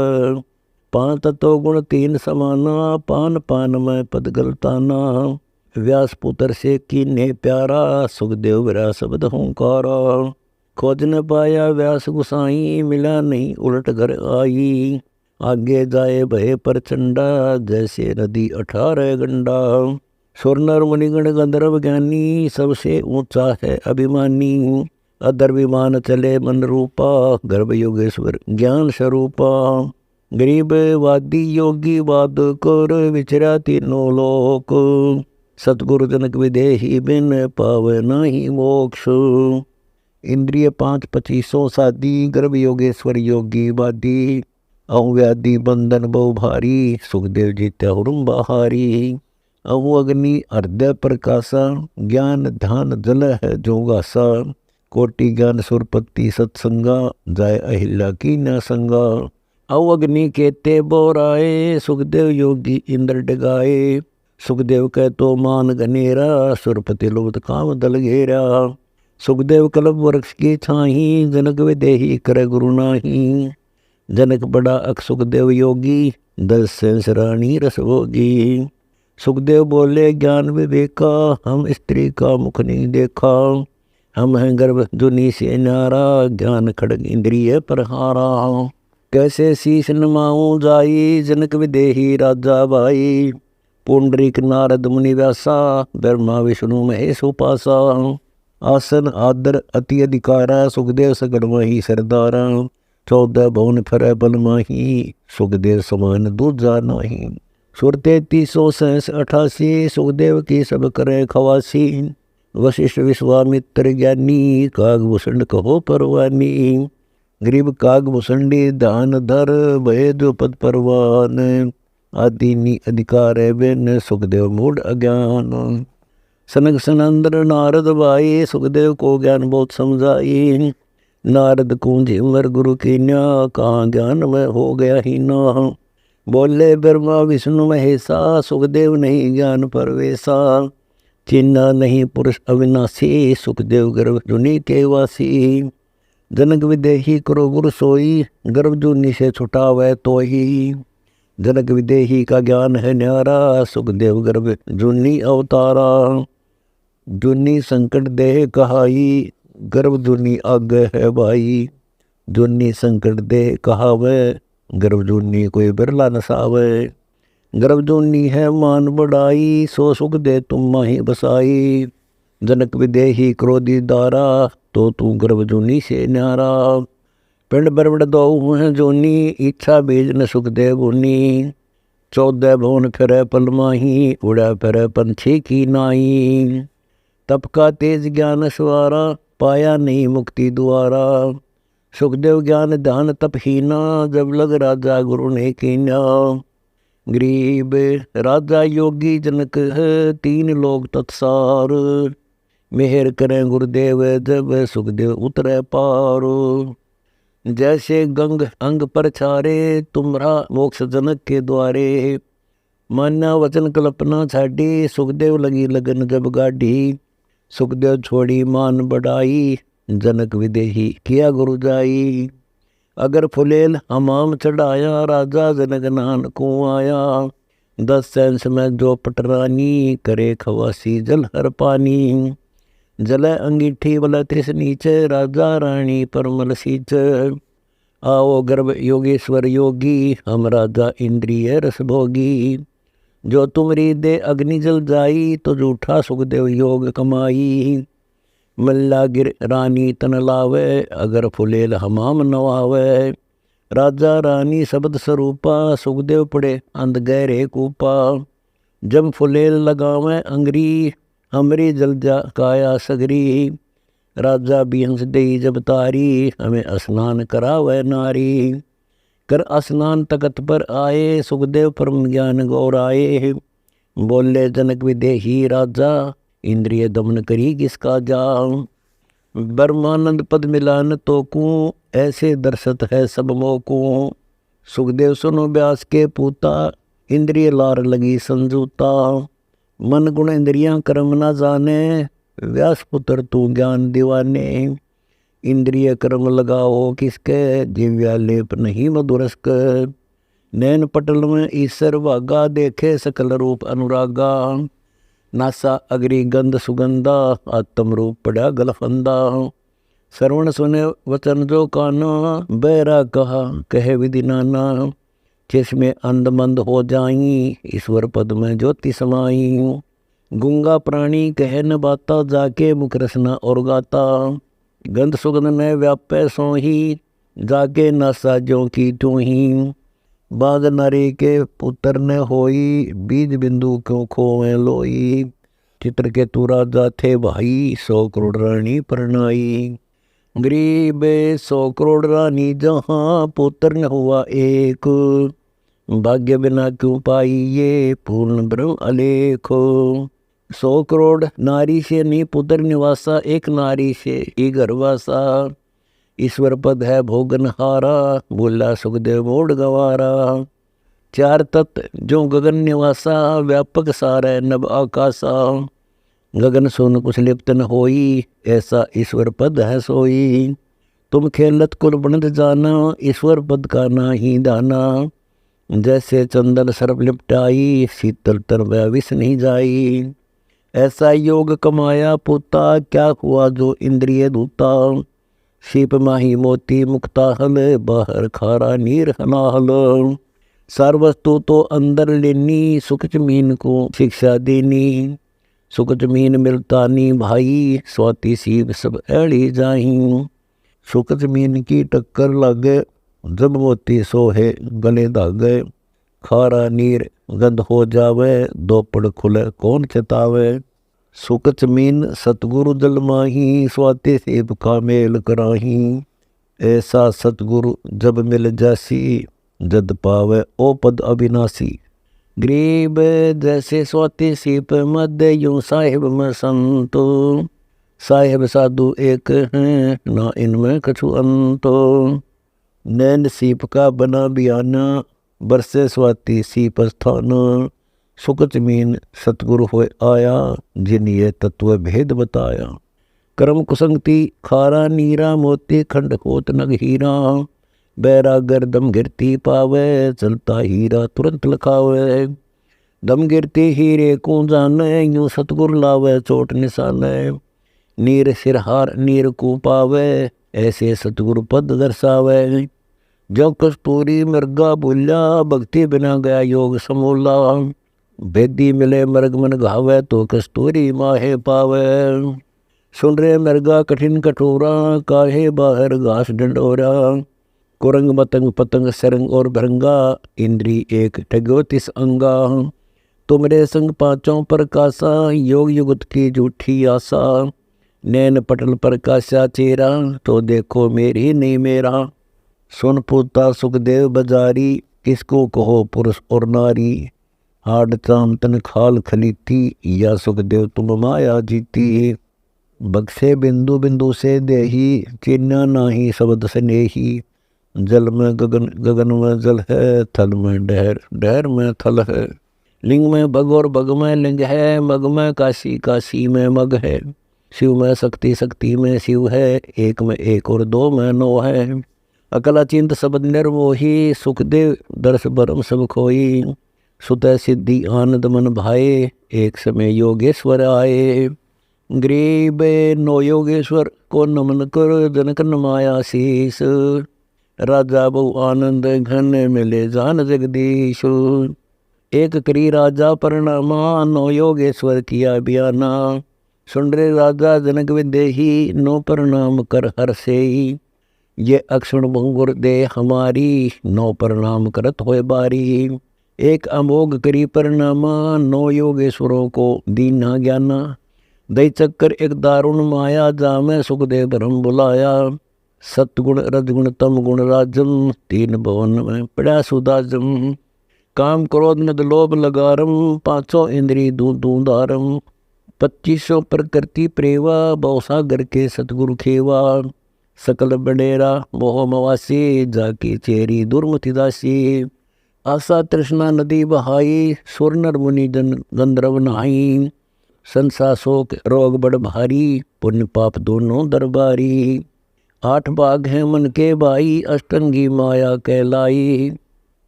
5 तत्व गुण 3 समाना, पान पान में पद गलताना। व्यास पुत्र से कीन्हे प्यारा, सुखदेव विरा शब्द हुंकारा। खोज न पाया व्यास गुसाई, मिला नहीं उलट घर आई। आगे जाए भय प्रचंडा, जैसे नदी 18 गंडा। सुर नर मुनिगण गंधर्व ज्ञानी, सबसे ऊंचा है अभिमानी। अदर विमान चले मन रूपा, गर्भ योगेश्वर ज्ञान स्वरूपा। गरीब वादी योगी वाद कर, विचरा तीनों लोक। सतगुरु जनक विदेही, बिन पावे नाही मोक्ष। इंद्रिय 5 25 सादी, गर्भ योगेश्वर योगी वादी। अहु व्याधि बंधन बहु भारी, सुखदेव जीते हुरुम बहारी। अहु अग्नि हृदय प्रकाशा, ज्ञान ध्यान जल है जो गासा। कोटि ज्ञान सुरपति सत्संगा, जाय अहिल्या की न संगा। अहु अग्नि केते बोराए, सुखदेव योगी इंद्र डगाए। सुखदेव कह तो मान गनेरा, सुरपति लोभ काम दल घेरा। सुखदेव कल्प वृक्ष की छाही, जनक विदेही करे गुरु नाही। जनक बड़ा अक सुखदेव योगी, 10 सेंस रानी रस भोगी। सुखदेव बोले ज्ञान विवेका, हम स्त्री का मुख नहीं देखा। हम हैं गर्भ जुनी से न्यारा, ज्ञान खड़ग इंद्रिय प्रहारा। कैसे शीश नमाऊं जाई, जनक विदेही राजा भाई। पुंडरीक नारद मुनि व्यासा, ब्रह्मा विष्णु महेश उपासा। आसन आदर अति अधिकारा, सुखदेव सगड़ माही सरदारा। 14 भुवन फिरै बल माही, सुखदेव समान दूजा नाही। सुर 33 सहस 88, सुखदेव की सब करे खवासी। वशिष्ठ विश्वामित्र ज्ञानी, कागभूषण कहो परवानी। गरीब कागभूषणी दान धर, भय जो पद परवान। आदि अधिकार है बिन, सुखदेव मूढ़ अज्ञान। सनक सनंदन नारद भाई, सुखदेव को ज्ञान बहुत समझाई। नारद कुंज उमर गुरु की न्या, कहाँ ज्ञान में हो गया ही ना। बोले ब्रह्मा विष्णु महेशा, सुखदेव नहीं ज्ञान परवेशा। चिन्ह नहीं पुरुष अविनाशी, सुखदेव गर्भ जुनी के वासी। जनक विदेही करो गुरु सोई, गर्भ जुनी से छुटावे तो ही। जनक विदेही का ज्ञान है न्यारा, सुखदेव गर्भ जुनी अवतारा। जुनी संकट देह कहाई, गर्भ जुनी आगे है भाई। जुनी संकट देह कहावे, गर्भ जुनी कोई बिरला नसावे। गर्भ जुनी है मान बढ़ाई, सो सुख दे तुम माही बसाई। जनक विदेही क्रोधी दारा, तो तू गर्भ जुनी से न्यारा। पिंड बरबड़ दो है जोनी, इच्छा बीज न सुखदेव उनी। 14 भुवन फिरै पल माही, उड़ा फिरै पंछी की नाई। तप का तेज ज्ञान सवारा, पाया नहीं मुक्ति द्वारा। सुखदेव ज्ञान ध्यान तप हीना, जब लग राजा गुरु ने कीना। गरीब राजा योगी जनक है, 3 लोग तत्सार। मेहर करें गुरुदेव, जब सुखदेव उतरे पार। जैसे गंग अंग पर छारे, तुम्हारा मोक्ष जनक के द्वारे। मान्या वचन कल्पना छाड़ी, सुखदेव लगी लगन जब गाढ़ी। सुखदेव छोड़ी मान बढ़ाई, जनक विदेही किया गुरु जाई। अगर फुलेल हमाम चढ़ाया, राजा जनक नान को आया। 10 सेंस में जो पटरानी, करे खवासी जल हर पानी। जल अंगीठी बल त्रिस नीचे, राजा रानी परमल सीच। आओ गर्भ योगेश्वर योगी, हम राजा इंद्रिय रस भोगी। जो तुमरी दे अग्नि जल जाई, तो जूठा सुखदेव योग कमाई। मल्ला गिर रानी तन लावे, अगर फुलेल हमाम नवावे। राजा रानी शब्द स्वरूपा, सुखदेव पड़े अंध गहरे कूपा। जब फुलेल लगावे अंगरी, हमरी जल जा काया सगरी। राजा बिहंस दई जब तारी, हमें स्नान करावे नारी। कर स्नान तकत पर आए, सुखदेव परम ज्ञान गौराए। बोले जनक विदेही राजा, इंद्रिय दमन करी किसका जा। ब्रह्मानंद पद मिलान तो को, ऐसे दर्शत है सब मोको। सुखदेव सुनो व्यास के पूता, इंद्रिय लार लगी संजूता। मन गुण इंद्रियां कर्म न जाने, व्यास पुत्र तू ज्ञान दीवाने। इंद्रिय कर्म लगाओ किसके, दिव्या लेप नहीं मधुरस्क। नैन पटल में ईश्वर भागा, देखे सकल रूप अनुरागा। नासा अग्रि गंध सुगंधा, आत्म रूप पड़ा गलफंदा। श्रवण सुने वचन जो काना, बैरा कहा कहे विधि नाना। जिसमें अंध मंद हो जाई, ईश्वर पद में ज्योति समाई। गूंगा प्राणी कहे न बाता, जाके मुख रसना और गाता। गंध सुगंध न व्यापै सोही, जाके नासा ज्यों की त्यों ही। बाग नारी के पुत्र न होई, बीज बिंदु क्यों खोए लोई। चित्र के तू राजा थे भाई, 100 करोड़ रानी परनाई। गरीब 100 करोड़ रानी जहाँ पुत्र न हुआ एक, भाग्य बिना क्यों पाई ये पूर्ण ब्रह्म अलेखो। 100 करोड़ नारी से नहीं पुत्र निवासा, एक नारी से ही गर्वासा। ईश्वर पद है भोगन हारा, बोला सुखदेव मोड़ गवारा। 4 तत्व जो गगन निवासा, व्यापक सार नभ आकाशा। गगन सोन कुछ लिप्त न होई, ऐसा ईश्वर पद है सोई। तुम खेलत कुल बनत जाना, ईश्वर पद का नाही दाना। जैसे चंदन सर्प लिपटाई, शीतल तर वह विष नहीं जाई। ऐसा योग कमाया पुता, क्या हुआ जो इंद्रिय दूता। सीप माही मोती मुक्ता हल, बाहर खारा नीर हलाहल। सार वस्तु तो अंदर लेनी, सुख जमीन को शिक्षा देनी। सुख जमीन मिलता नी भाई, स्वाति सीप सब ऐड़ी जाही। सुख जमीन की टक्कर लागे, जब मोती सोहे गले धागे। खारा नीर गंध हो जावे, दोपड़ खुले कौन चेतावे। सुख जमीन सतगुरु जल माही, स्वाति सीप का मेल कराही। ऐसा सतगुरु जब मिल जासी, जद पावे ओ पद अविनाशी। गरीब जैसे स्वाति सीप मध्य, यूं साहिब में संतो। साहिब साधु एक हैं, ना इनमें कछु अंतो। नैन सीप का बना बियाना, बरसे स्वाति सीप स्थान। सुख जमीन सतगुरु होए आया, जिन ये तत्व भेद बताया। कर्म कुसंगति खारा नीरा, मोती खंड होत नग हीरा। बैरागर दम गिरती पावे, चलता हीरा तुरंत लखावे। दम गिरती हीरे को जाने, यूं सतगुरु लावे चोट निशाने। नीर सिरहार नीर को पावे, ऐसे सतगुरु पद दर्शावे। जो कस्तूरी मृगा बोल्या, भक्ति बिना गया योग समूला। भेदी मिले मृग मन घावे, तो कस्तूरी माहे पावे। सुन रे मृगा कठिन कठोरा, काहे बाहर घास डंडोरा। कुरंग मतंग पतंग सरंग और भरंगा, इंद्री एक ठग्यो 30 अंगा। तुमरे संग पांचों प्रकाशा, योग युगत की झूठी आशा। नैन पटल प्रकाशा चेरा, तो देखो मेरी नहीं मेरा। सुन पूता सुखदेव बजारी, किसको कहो पुरुष और नारी। हाड चाम तन खाल खलीती, या सुखदेव तुम माया जीती। बक्से बिंदु बिंदु से देही, चिन्ह नाही शब्द स्नेही। जल में गगन गगन में जल है, थल में डहर डहर में थल है। लिंग में भग और भग में लिंग है, मग में काशी काशी में मग है। शिव में शक्ति शक्ति में शिव है, एक में एक और दो में नो है। अकला चिंत शब्द निर्मोही, सुखदेव दर्श बरम सब खोई। सुत सिद्धि आनंद मन भाए, एक समय योगेश्वर आए। गरीब नो योगेश्वर को नमन कर, जनक नमाया शीस। राजा बहु आनंद घन, मिले जान जगदीश। एक करी राजा प्रणामा, नो योगेश्वर किया बयाना। सुन रे राजा जनक विदेही, नो प्रणाम कर हर से। ये अक्षण भंगुर दे हमारी, नो प्रणाम करत होए बारी। एक अमोघ करी प्रणामा, नो योगेश्वरों को दीना ज्ञाना। दई चक्कर एक दारुण माया, जामे सुखदेव ब्रह्म बुलाया। सतगुण रजगुण तम गुण राजम, 3 भवन में पड़ा सुदाजम। काम क्रोध मद लोभ लगारम, 5 इंद्री दूं दूं दारम। 25 प्रकृति प्रेवा, बहुसागर के सतगुरु खेवा। सकल बडेरा मोह मवासी, जाकी चेरी दुर्मति दासी। आशा तृष्णा नदी बहाई, सुर नर मुनि जन गंधर्व नहाई। संसा शोक रोग बड़ भारी, पुण्य पाप दोनों दरबारी। 8 बाघ हैं मन के भाई, अष्टंगी माया कहलाई।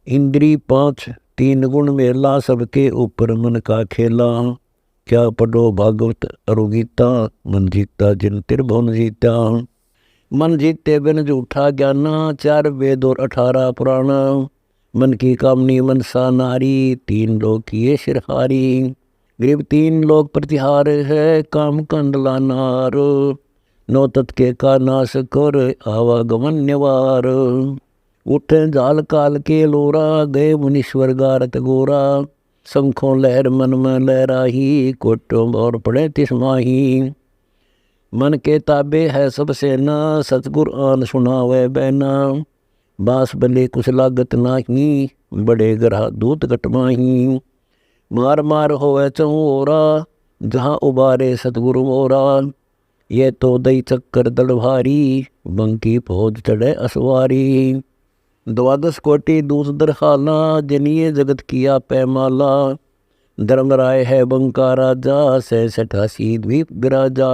इंद्री 5 3 गुण मेला, सबके ऊपर मन का खेला। क्या पढ़ो भागवत अरुगीता, मन जीता जिन त्रिभुवन जीता। मन जीते बिन झूठा ज्ञाना, 4 वेद और 18 पुराण। मन की कामनी मनसा नारी, 3 लोक किए सिरहारी। गरीब 3 लोक प्रतिहार है, काम कंडला नार। 9 तत् के का नाश कर, आवागमन निवार। उठे जाल काल के लोरा, गए मुनीश्वर गारत गोरा। शंखों लहर मन में लहराही, कोटों और पड़े तिसमाही। मन के ताबे है सब सेना, सतगुर आन सुनावे बैना। बास बले कुछ लागत नाही, बड़े ग्रह दूत घटमाही। मार मार होवे चौरा, जहाँ उबारे सतगुरु मोरा। ये तो दई चक्कर दड़ भारी, बंकी फौज चढ़े असवारी। द्वादश कोटि दूत दरहाला, जनिए जगत किया पैमाला। धर्मराय है बंका राजा, 86 द्वीप विराजा।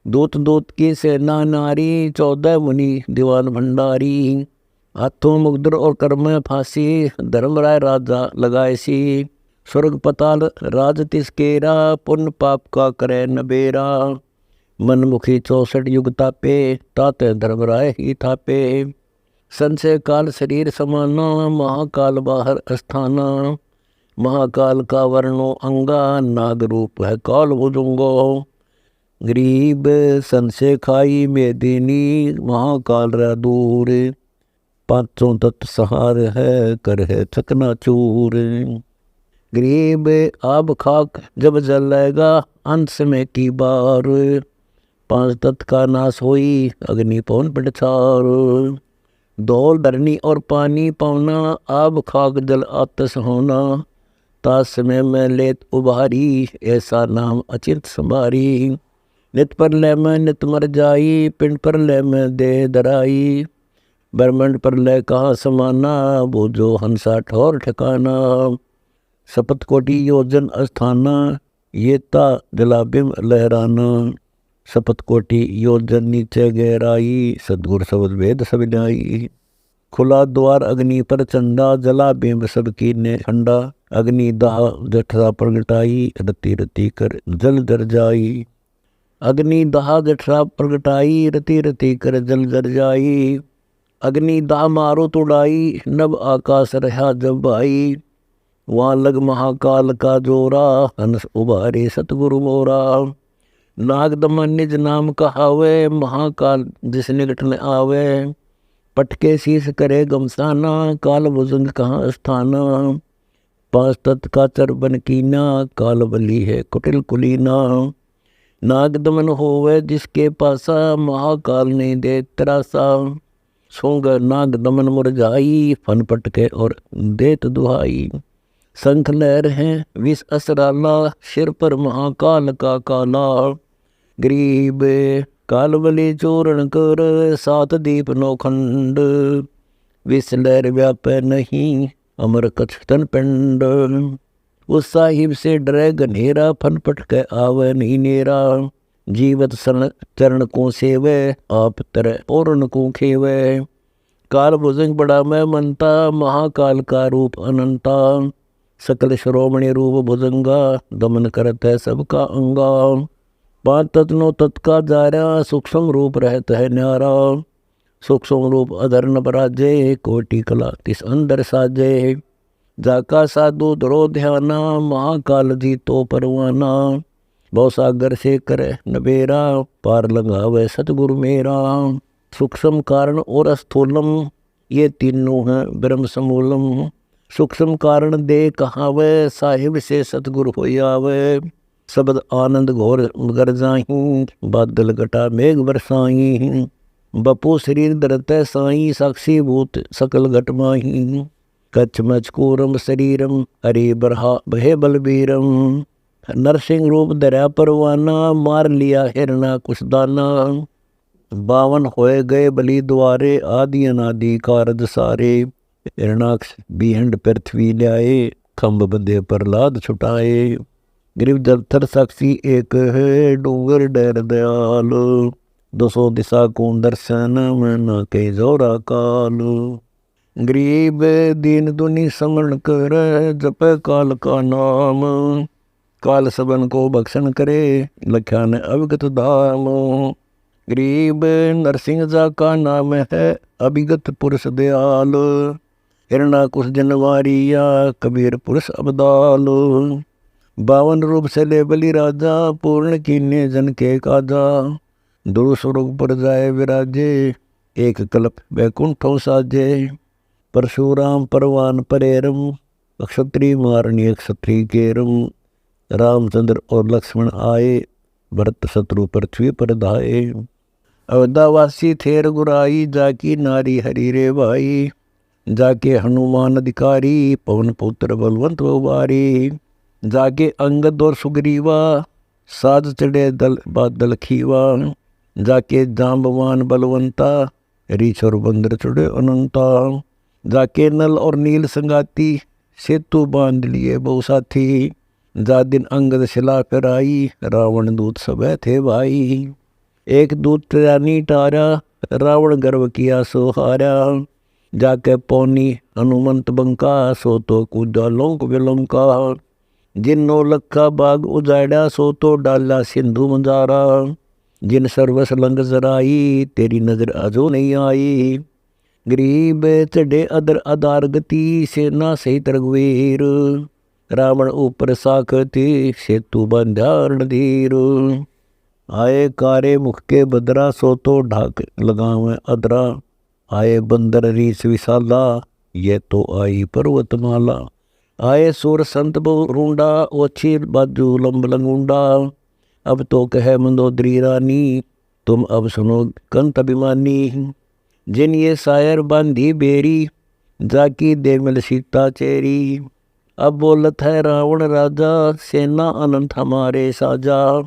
दूत दूत की सेना नारी, 14 मुनि दीवान भंडारी। हाथों मुग्धर और कर में फांसी, धर्मराय राजा लगाए सी। स्वर्ग पताल राज तिसकेरा, पुण्य पाप का करे नबेरा। मनमुखी 64 युग तापे, ताते धर्मराय ही थापे। संशय काल शरीर समाना, महाकाल बाहर अस्थाना। महाकाल का वर्णो अंगा, नाग रूप है काल भुजंगो। गरीब संशय खाई मेदिनी, महाकाल रा दूर। पांचों तत्व सहार है, कर है चकना चूर। गरीब आब खाक जब जलेगा, अंत में की बार। 5 तत्व का नाश होई, अग्नि पवन पिटछार। धौल धरनी और पानी पावना, आब खाक जल आतस होना। तास समय में लेत उभारी, ऐसा नाम अचिंत संभारी। नित पर लय में नित मर जाई, पिंड पर लय में देह धराई। ब्रह्मंड पर लय कहाँ समाना, बूझो हंसा ठौर ठिकाना। सपत कोटि योजन अस्थाना, ये ता जलाबिम लहराना। सपत कोटि योजन नीचे गहराई, सदगुर शब्द वेद सविनाई। खुला द्वार अग्नि पर चंदा, जला बिंब सब कीने ठंडा। अग्नि दाह जठरा प्रगटाई, रति रति कर जल जर जाई। अग्नि दाह जठरा प्रगटाई, रति रति कर जल जर जाई। अग्नि दाह मारो तुड़ाई, नभ आकाश रहा जब भाई। वहाँ लग महाकाल का जोरा, हंस उबारे सतगुरु मोरा। नाग दमन निज नाम कहावे, महाकाल जिस निकट न आवे। पटके शीस करे गमसाना, काल भुजंग कहाँ स्थाना। 5 तत्व का चर बन कीना, काल बली है कुटिल कुलीना। नाग दमन होवे जिसके पासा, महाकाल ने दे त्रासा। सोंग नाग दमन मुरझाई, फन पटके और देत दुहाई। शंख लहर है विष असराला, सिर पर महाकाल का काला। गरीब काल बलि चूरण कर, 7 दीप 9 खंड। विष लहर व्यापै नहीं, अमर कछ तन पिंड। उस साहिब से डरे गनेरा, फन पटके आवे नहीं नेरा। जीवत सन चरण को सेवे, आप तरह पूर्ण को खेवे। काल भुजंग बड़ा मैं मनता, महाकाल का रूप अनंता। सकल श्रोमणि रूप भुजंगा, दमन करत है सबका अंगा। 5 तत्व तत् का जारा, सूक्ष्म रूप रहता है न्यारा। सूक्ष्म रूप अधर न बराजे, कोटि कला तिस अंदर साजे। जाका साधु धरो ध्याना, महाकाल जी तो परवाना। भव सागर से करे नबेरा, पार लगावे सतगुरु मेरा। सूक्ष्म कारण और स्थूलम, ये तीनों हैं ब्रह्म समूलम। सूक्ष्म कारण दे कहावे, साहिब से सतगुरु हो आवे। शब्द आनंद घोर गरजाही, बादल घटा मेघ बरसाई। बपू शरीर धरते साई, साक्षी भूत सकल घट माही। कच्छ मचकूरम शरीरम, हरि बरहा बहे बलबीरम। नरसिंह रूप धरा परवाना, मार लिया हिरना कुछ दाना। 52 होए गए बलि द्वारे, आदि अनादि कारज सारे। हिरणाक्ष बिहंड पृथ्वी ल्याए, खम्ब बंदे प्रहलाद छुटाए। गिरिव जलथर साक्षी एक है, डूंगर डर दयाल। 200 दिशा को दर्शन, में न के जोरा काल। गरीब दीन दुनी समरण कर, जप काल का नाम। काल सबन को भक्षण करे, लख्या ने अविगत धाम। गरीब नरसिंह जा का नाम है, अभिगत पुरुष दयाल। हिरणा कुश जनवारिया, कबीर पुरुष अबदाल। 52 रूप से ले बलि राजा, पूर्ण कीन्य जन के काजा। दुरु स्वरूप पर जाए विराजे, एक कल्प वैकुंठों साजे। परशुराम परवान परेरम, क्षत्रिय मारणी क्षत्रिय केरम। रामचंद्र और लक्ष्मण आए, भरत शत्रु पृथ्वी पर धाये। अवधावासी थे रघुराई, जाकी नारी हरि रे भाई। जाके हनुमान अधिकारी, पवन पुत्र बलवंत उबारी। जाके अंगद और सुग्रीवा, साज चढ़े दल बादल खीवा। जाके जाम्बवान बलवंता, रीछ और बंदर चढ़े अनंता। जाके नल और नील संगाती, सेतु बांध लिए बहु साथी। जा दिन अंगद शिला पर आई, रावण दूत सब थे भाई। एक दूत रानी टारा, रावण गर्व किया सो हारा। जाके पौनी हनुमंत बंका, सो तो कूदा लोक विलंका। जिन नौ लखा बाग उजाड़ा, सो तो डाला सिंधु मंजारा। जिन सर्वस लंग जराई, तेरी नजर आजो नहीं आई। गरीब चढ़े अदर आधार गति, सेना सहित रघुवीर। रावण ऊपर साखती, सेतु बंध्या रणधीर। आए कारे मुख के बदरा, सो तो ढाक लगावे अदरा। आए बंदर रीस विशाला, ये तो आई पर्वतमाला। आए सुर संत रूंडा, ओछी बाजू लंब लंगुंडा। अब तो कहे मंदोदरी रानी, तुम अब सुनो कंत अभिमानी। जिन ये सायर बांधी बेरी, जाकी देवल सीता चेरी। अब बोलत है रावण राजा, सेना अनंत हमारे साजा।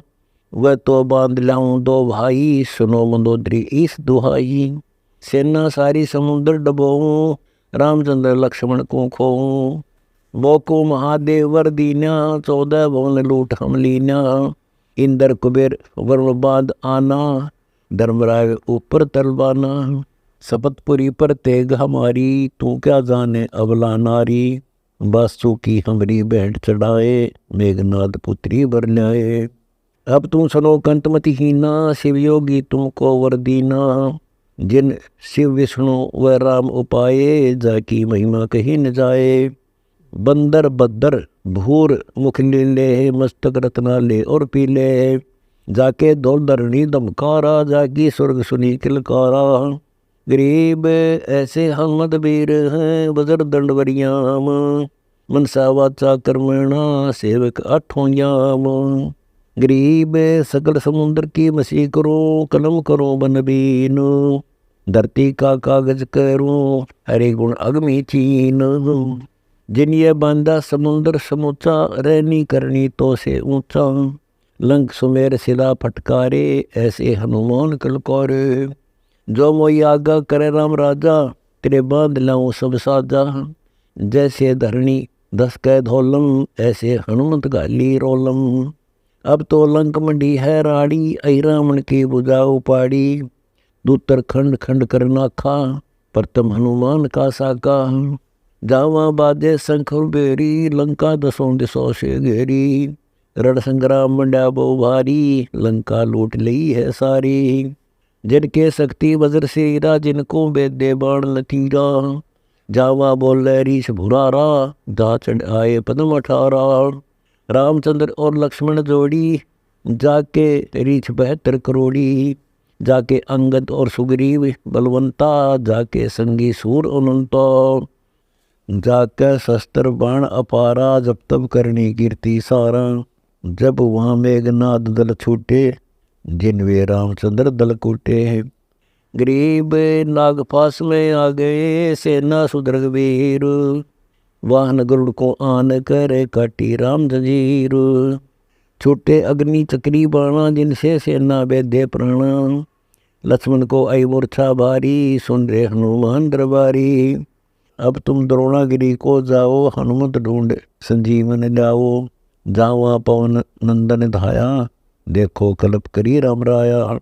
वह तो बांध लाऊं दो भाई, सुनो मंदोदरी इस दुहाई। सेना सारी समुद्र डबोऊं, रामचंद्र लक्ष्मण को खोऊं। मोको महादेव वर दीना, 14 भवन लूट हम लीना। इंद्र कुबेर वरुण बांध आना, धर्मराय ऊपर तरबाना। शपथपुरी पर तेग हमारी, तू क्या जाने अबला नारी। बासुकी हमरी भेंट चढ़ाए, मेघनाद पुत्री बर ल्याए। अब तुम सुनो कंतमति हीना, शिव योगी तुमको वर दीना। जिन शिव विष्णु व राम उपाये, जाकी महिमा कही न जाए। बंदर बद्दर भूर मुख लीले, मस्तक रत्नाले और पीले। जाके धोल धरणी दमकारा, जाकी स्वर्ग सुनी किलकारा। गरीब ऐसे हम मदबीर हैं, बजर दंड वरियाम। मनसा वाचा कर्मणा, सेवक आठों याम। गरीब सकल समुद्र की मसी करो, कलम करो बन बीन। धरती का कागज करूं, हरे गुण अगमी चीन। जिन ये बांधा समुद्र समूचा, रहनी करनी तो से ऊंचा। लंक सुमेर शिला फटकारे, ऐसे हनुमान कलकारे। जो मोई आगा करे राम राजा, तेरे बांध लाऊं सब साजा। जैसे धरणी दस कै धोलम, ऐसे हनुमंत गाली रोलम। अब तो लंक मंडी है राड़ी, आई रावण की बुझा उपाड़ी। दूतर खंड खंड कर नाखा, प्रथम हनुमान का साका। जावा बाजे शंख बेरी, लंका दसों दिशों से घेरी। रण संग्राम मंडा बहु भारी, लंका लूट ली है सारी। जिनके शक्ति वज्र शेरा, जिनको वेदे बाण लतीरा। जावा बोले रीछ भुरारा, जा चढ़ आए पद्म 18। रामचंद्र और लक्ष्मण जोड़ी, जाके रीछ 72 करोड़ी। जाके अंगद और सुग्रीव बलवंता, जाके संगी सूर अनंता। जाके शस्त्र बाण अपारा, जब तब करनी कीर्ति सारा। जब वहाँ मेघनाद दल छूटे, जिन वे रामचंद्र दल कूटे। गरीब नागपास में आ गए, सेना सुदृघवीर। वाहन गरुड़ को आन कर, काटी राम जंजीर। छूटे अग्नि चक्री बाणा, जिनसे सेना बेधे प्राणा। लक्ष्मण को आई मूर्छा भारी, सुन रे हनुमान दरबारी। अब तुम द्रोणागिरी को जाओ, हनुमत ढूंढ संजीवन लाओ। जावा पवन नंदन धाया, देखो कल्प करी राम राया।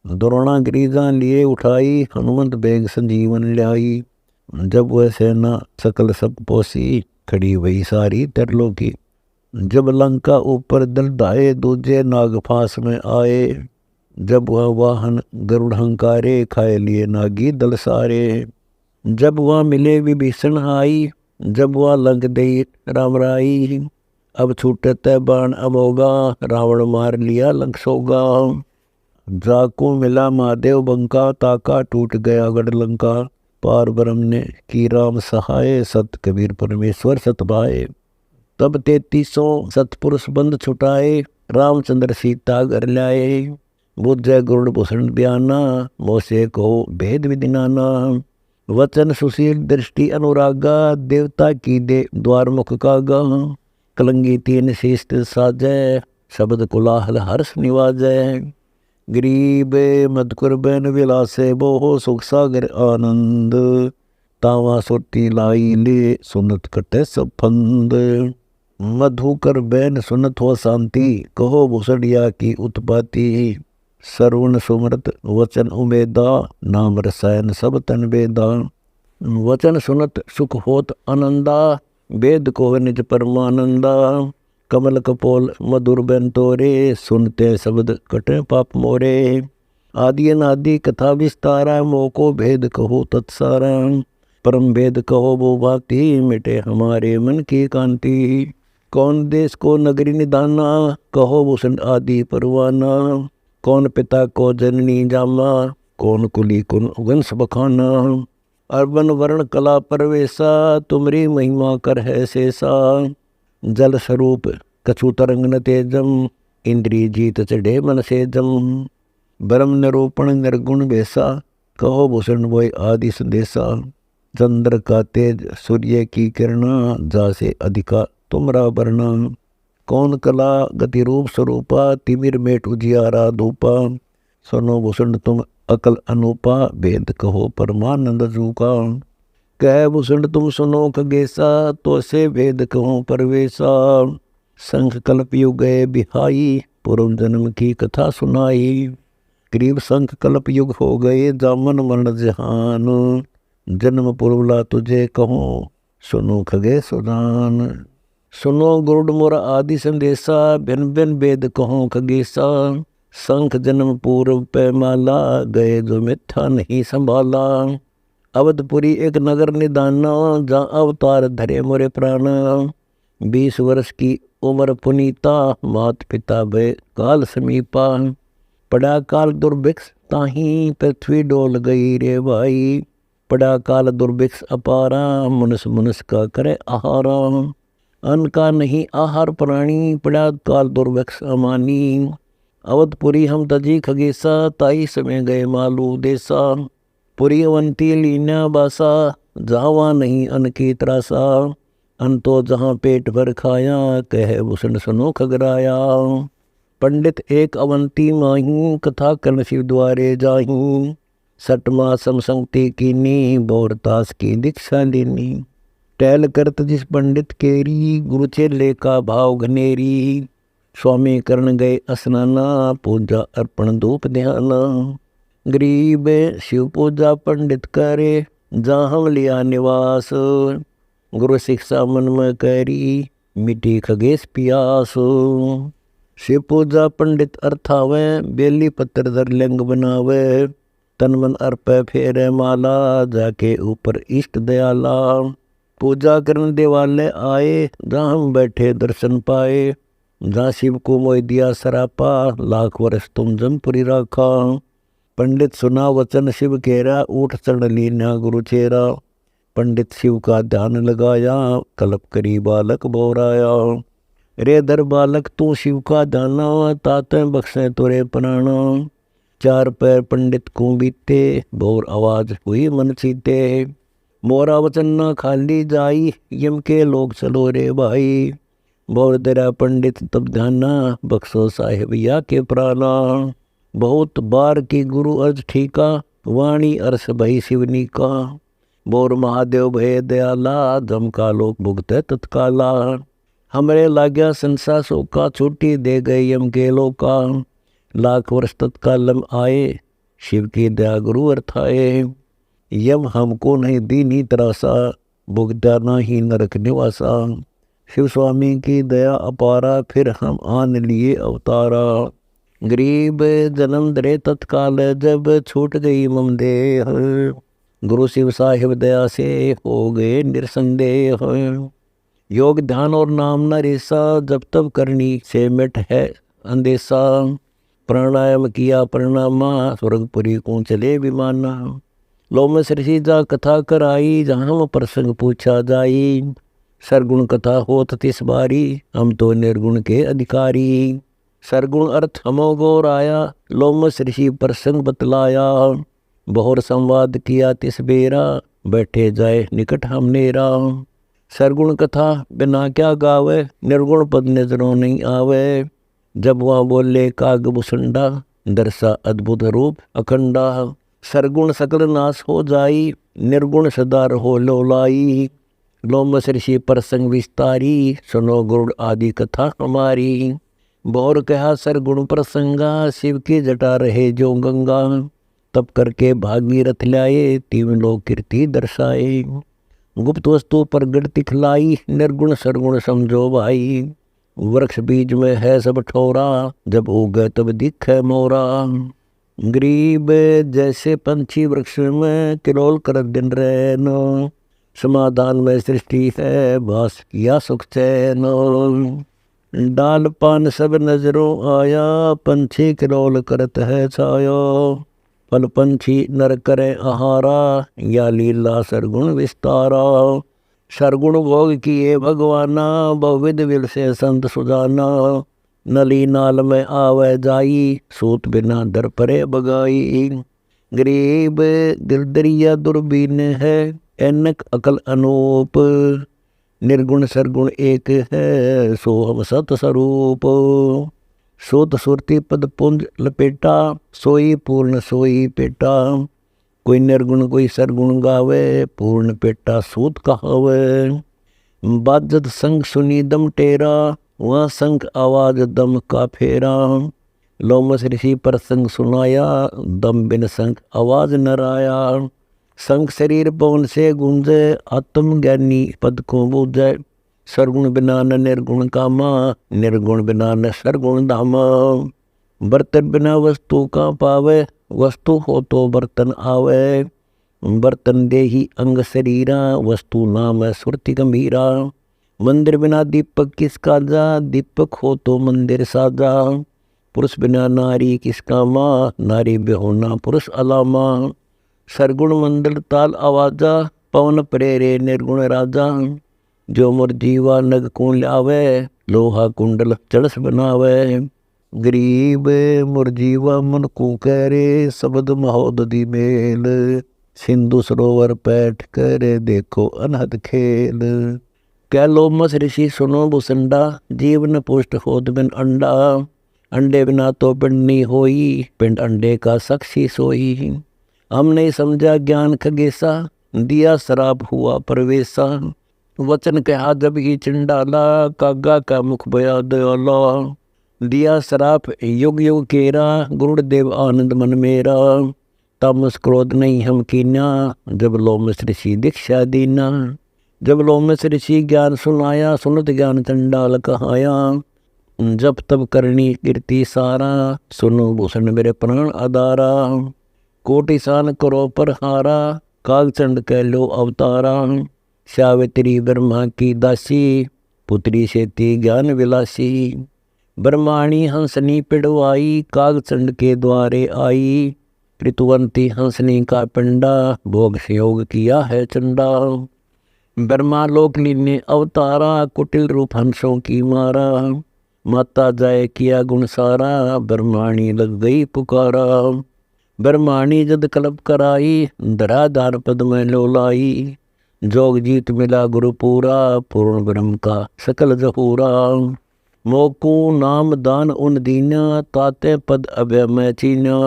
द्रोणागिरी जान लिए उठाई, हनुमंत बेग संजीवन लाई। जब वह सेना सकल सब पोसी, खड़ी वही सारी तरलोकी। जब लंका ऊपर दल धाये, दूजे नागफास में आए। जब वह वाहन गरुड़ हंकारे, खाए लिए नागी दल सारे। जब वह मिले विभीषण आई, जब वह लंक दई राम राई। अब छूटत बाण अमोगा, रावण मार लिया लंक सोगा। जाको मिला महादेव बंका, ताका टूट गया गढ़ लंका। पार ब्रह्म ने की राम सहाय, सत कबीर परमेश्वर सत भाए। तब 3300 सतपुरुष बंद छुटाए, रामचंद्र सीता घर लाए, बुझे गुरुड़ भूषण बयाना, मोसे को भेद विधि नाना। वचन सुशील दृष्टि अनुरागा, देवता की दे द्वार मुख कागा। कलंगी तीन शीश साजै, शब्द कुलाहल हर्ष निवाजै। गरीब मधुकर बैन विलासे, बोहो सुख सागर आनंद। तावा सोटी लाई ले, सुनत कटे सब फंद। मधुकर बैन सुनत हो शांति, कहो भूषणिया की उत्पत्ति। सरवण सुमृत वचन उमेदा, नाम रसायन सब तन वेदा। वचन सुनत सुख होत आनंदा, वेद को निज परमानंदा। कमल कपोल मधुर बैन तोरे, सुनते शब्द कटे पाप मोरे। आदि अनादि कथा विस्तारा, मोको भेद कहो तत्सारा। परम भेद कहो वो भांति, मिटे हमारे मन की कांति। कौन देश को नगरी निदाना, कहो भूषण आदि परवाना। कौन पिता को जननी जामा, कौन कुली कुन वंश बखाना। अर्बन वर्ण कला परवेशा, तुमरी महिमा कर है शेषा। जल स्वरूप कछु तरंग न तेजम, इंद्री जीत चढ़े मन से जम। ब्रह्म निरूपण निर्गुण बेसा, कहो भूषण वोय आदि संदेशा। चंद्र का तेज सूर्य की किरणा, जासे अधिका तुमरा वर्णा। कौन कला गति रूप स्वरूपा, तिमिर मेट उजियारा धूपा। सुनो भूषण तुम अकल अनूपा, वेद कहो परमानंद जूका। कह भूषण तुम सुनो खगेसा, तो से वेद कहो परवेशा। संख कल्प युग गए बिहाई, पूर्व जन्म की कथा सुनाई। करीब संख कल्प युग हो गए, जामन मरण जहान। जन्म पूर्वला तुझे कहूँ, सुनो खगे सुजान। सुनो गुरुड़ मोरा आदि संदेशा, भिन भिन वेद कहूँ खगेसा। संख जन्म पूर्व पे माला, गए जो मिथ्या नहीं संभाला। अवधपुरी एक नगर निदाना, जहाँ अवतार धरे मोरे प्राण। 20 वर्ष की उम्र पुनीता, मात पिता भय काल समीपा। पड़ा काल दुर्भिक्ष ताही, पृथ्वी डोल गई रे भाई। पड़ा काल दुर्भिक्ष अपारा, मनुष्य मनुष्य का करे आहारा। अन्न का नहीं आहार प्राणी, पड़ा काल दुर्भिक्ष अमानी। अवधपुरी हम तजी खगेसा, ताई समय गए मालू देसा। पुरी अवंती लीना बासा, जावा नहीं अन्न की त्रासा। अन्न तो जहाँ पेट भर खाया, कहे भूषण सुनो खगराया। पंडित एक अवंती माही, कथा कर्ण शिव द्वारे जाही। सटमा समसंगति कीनी, बोरतास की दीक्षा लेनी। टहल करत जिस पंडित केरी, गुरु चेले का भाव घनेरी। स्वामी करण गए स्नाना, पूजा अर्पण धूप ध्याना। गरीब शिव पूजा पंडित करे, जहाँ लिया निवास। गुरु शिक्षा मन में करी, मिटी खगेश पियास। शिव पूजा पंडित अर्थावे, बेली पत्र धर लिंग बनावे। तन मन अर्पे फेरे माला, जाके ऊपर इष्ट दयाला। पूजा करन देवालय आए, जहाँ हम बैठे दर्शन पाए। जहाँ शिव को मोह दिया सरापा, लाख वर्ष तुम जमपुरी राखा। पंडित सुना वचन शिव केरा, ऊठ चढ़ लीना गुरु चेरा। पंडित शिव का ध्यान लगाया, कल्प करी बालक बोराया। रे दर बालक तू शिव का दाना, ताते बख्शे तुरे प्राणा। 4 पैर पंडित को बीते, बोर आवाज हुई मन चीते। मोरा वचन न खाली जाई, यम के लोग चलो रे भाई। बोर दरा पंडित तब ध्याना, बख्शो साहेब या के प्राणा। बहुत बार की गुरु अर्ज ठीका, वाणी अरस भई शिवनी का। बोर महादेव भय दयाला, जम का लोक भुगते तत्काला। हमरे लाग्या संसा सोका, छुट्टी दे गए यम के लोका। लाख वर्ष तत्कालम आए, शिव की दया गुरु अर्थाए। यम हमको नहीं दीनी तरासा, भुगता नहीं नरक निवासा। शिव स्वामी की दया अपारा, फिर हम आन लिए अवतारा। गरीब जन्म दरे तत्काल, जब छूट गई मम देह। गुरु शिव साहिब दया से हो गए निरसंदेह। योग ध्यान और नाम न रेसा, जब तब करनी से मिट है अंदेशा। प्राणायाम किया प्रणामा, स्वर्गपुरी को चले विमाना। लो में ऋषि जा कथा कराई, जहाँ हम प्रसंग पूछा जाई। सरगुण कथा होत तिस बारी, हम तो निर्गुण के अधिकारी। सरगुण अर्थ हमो गौर आया, लोमस ऋषि प्रसंग बतलाया। बहुर संवाद किया तिस बेरा, बैठे जाए निकट हम नेरा। सरगुण कथा बिना क्या गावे, निर्गुण पद नजरों नहीं आवे। जब वहाँ बोले काग बुसंडा, दर्शा अद्भुत रूप अखंडा। सरगुण सकल नाश हो जाई, निर्गुण सदा रहो लोलाई। लोमस ऋषि प्रसंग विस्तारी, सुनो गुरुड़ आदि कथा हमारी। बहुर कहा सरगुण प्रसंगा, शिव की जटा रहे जो गंगा। तब करके भागीरथ लाए, तीन लोग कीर्ति दर्शाए। गुप्त वस्तु प्रगट दिखलाई, निर्गुण सरगुण समझो भाई। वृक्ष बीज में है सब ठोरा, जब उगे तब दिखे मोरा। गरीब जैसे पंछी वृक्ष में, किरोल कर दिन रैनो। समाधान में सृष्टि है, वास किया सुख चैन। डाल पान सब नजरों आया, पंछी किरोल करत है छायो। फल पंछी नर करे आहारा, या लीला सरगुण विस्तारा। सरगुण भोग किए भगवाना, बहुविध विल से संत सुजाना। नली नाल में आवे जाई, सूत बिना दर परे बगाई। गरीब दिल दरिया दुर्बीन है, ऐनक अकल अनूप। निर्गुण सरगुण एक है, सो हम सत स्वरूप। सोत सुरती पद पुंज लपेटा, सोई पूर्ण सोई पेटा। कोई निर्गुण कोई सरगुण गावे, पूर्ण पेटा सूत कहावे। बाजत संग सुनी दम टेरा, वहाँ संग आवाज दम का फेरा। लोमस ऋषि प्रसंग सुनाया, दम बिन संग आवाज न राया। संग शरीर पवन से गूंजे, आत्म ज्ञानी पद को बूझे। सरगुण बिना न निर्गुण कामा, निर्गुण बिना न सरगुण धामा। बर्तन बिना वस्तु का पावे, वस्तु हो तो बर्तन आवे। बर्तन देही अंग शरीरा, वस्तु नाम सुरति गंभीरा। मंदिर बिना दीपक किसका जा, दीपक हो तो मंदिर साजा। पुरुष बिना नारी किसका माँ, नारी बेहोना पुरुष अलामा। सरगुण मंडल ताल आवाजा, पवन प्रेरे निर्गुण राजा। जो मुर जीवा नग कून लावे, लोहा कुंडल चड़स बनावे। गरीब मुर जीवा मन को करे, शब्द महोदधि मेल। सिंधु सरोवर पैठ करे, देखो अनहद खेल। क्या लोमस ऋषि सुनो बुसंडा, जीवन पुष्ट होत बिन अंडा। अंडे बिना तो पिंड नहीं होई, पिंड अंडे का साक्षी सोई। हम नहीं समझा ज्ञान खगेसा, दिया शराब हुआ प्रवेशा। वचन कहा जब ही चिंडाला, कागा का मुख बया दयाला। दिया शराप युग युग केरा, गुरुदेव आनंद मन मेरा। तामस क्रोध नहीं हम कीना, जब लोमस ऋषि दीक्षा दीना। जब लोमस ऋषि ज्ञान सुनाया, सुनत ज्ञान चंडाल कहाया। जब तब करनी कीर्ति सारा, सुनो भूषण मेरे प्राण आधारा। कोटि सान करो पर हारा, कागचंड कह लो अवतारा। सावित्री ब्रह्मा की दासी, पुत्री सेती ज्ञान विलासी। ब्रह्माणी हंसनी पिड़वाई, कागचंड के द्वारे आई। ऋतुवंती हंसनी का पिंडा, भोग संयोग किया है चंडा। ब्रह्मा लोकनी ने अवतारा, कुटिल रूप हंसों की मारा। माता जाए किया गुण सारा, ब्रह्माणी लग गई पुकारा। ब्रह्माणी जद कल्प कराई, धराधार पद में लोलाई। जोग जीत मिला गुरु पूरा, पूर्ण ब्रह्म का सकल जहूरा। मोकू नाम दान उन दीना, ताते पद अभय में चीना।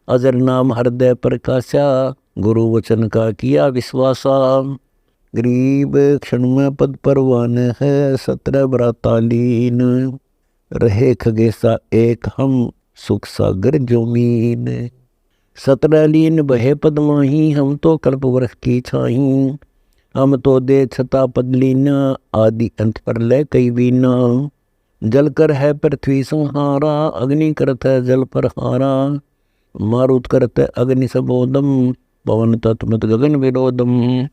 अजर नाम हृदय प्रकाशा, गुरु वचन का किया विश्वासा। गरीब क्षण में पद परवान है, 17 बरातालीन। रहे खगेसा एक हम, सुख सागर जोमीन। 17 लीन बहे पद माही, हम तो कल्प वृक्ष की छाही। हम तो दे छता पद लीना, आदि अंत पर ले कई बीना। जल कर है पृथ्वी संहारा, अग्नि करत है जल पर हारा। मारुत करत है अग्नि सबोदम, पवन तत्मत गगन विरोधम।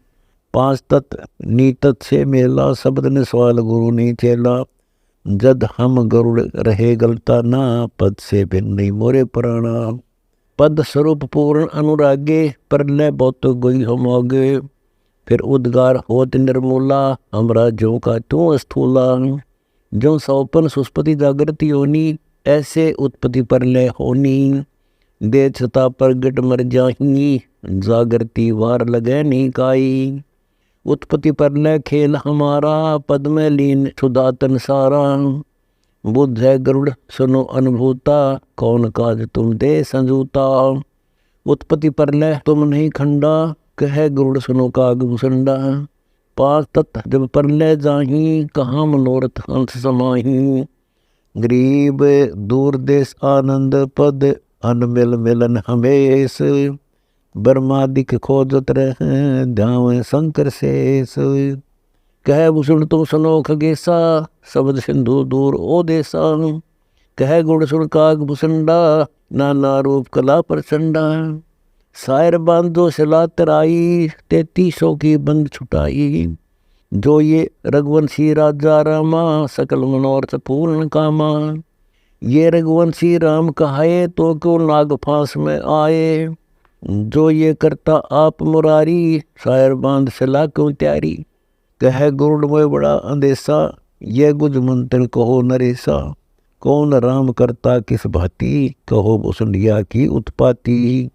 5 तत्व नीतत से मेला, शब्द ने सवाल गुरु नहीं चेला। जद हम गरुड़ रहे गलता ना, पद से भिन्न नहीं मोरे प्राणा। पद स्वरूप पूर्ण अनुरागे, प्रलय बहुत गोई हम आगे। फिर उद्गार होत निर्मूला, हमरा जो का तू स्थूला। जो सौपन सुस्पति जागृति योनी, ऐसे उत्पत्ति प्रलय होनी, दे छता प्रगट मर जाही, जागृति वार लगे नहीं काई। उत्पत्ति प्रलय खेल हमारा, पद में लीन सुदातन सारा। बुद्ध है गरुड़ सुनो अनुभूता, कौन काज तुम दे संजूता। उत्पत्ति प्रलय तुम नहीं खंडा, कह गरुड़ सुनो काग भूसंडा। पांच तत्व जब प्रलय जाही, कहाँ मनोरथ हंस समाही। गरीब दूर देश आनंद पद, अनमिल मिलन हमेश। ब्रह्मादिक खोजत रहे, ध्यान शंकर शेष। कह भूषण तुम सुनो खगेसा, शब्द सिंधु दूर ओ देसा। कह गुण सुन काग भूसंडा, नाना रूप कला प्रचंडा। शायर बांधो सिला तराई, 3300 की बंद छुटाई। जो ये रघुवंशी राजा रामा, सकल मनोरथ पूर्ण कामा। ये रघुवंशी राम कहाए, तो क्यों नाग फांस में आए। जो ये करता आप मुरारी, शायर बांध सिला क्यों त्यारी। कह गुरुड़ में बड़ा अंदेशा, ये गुज मंत्र कहो नरेसा। कौन राम करता किस भांति, कहो भुसंडिया की उत्पाती।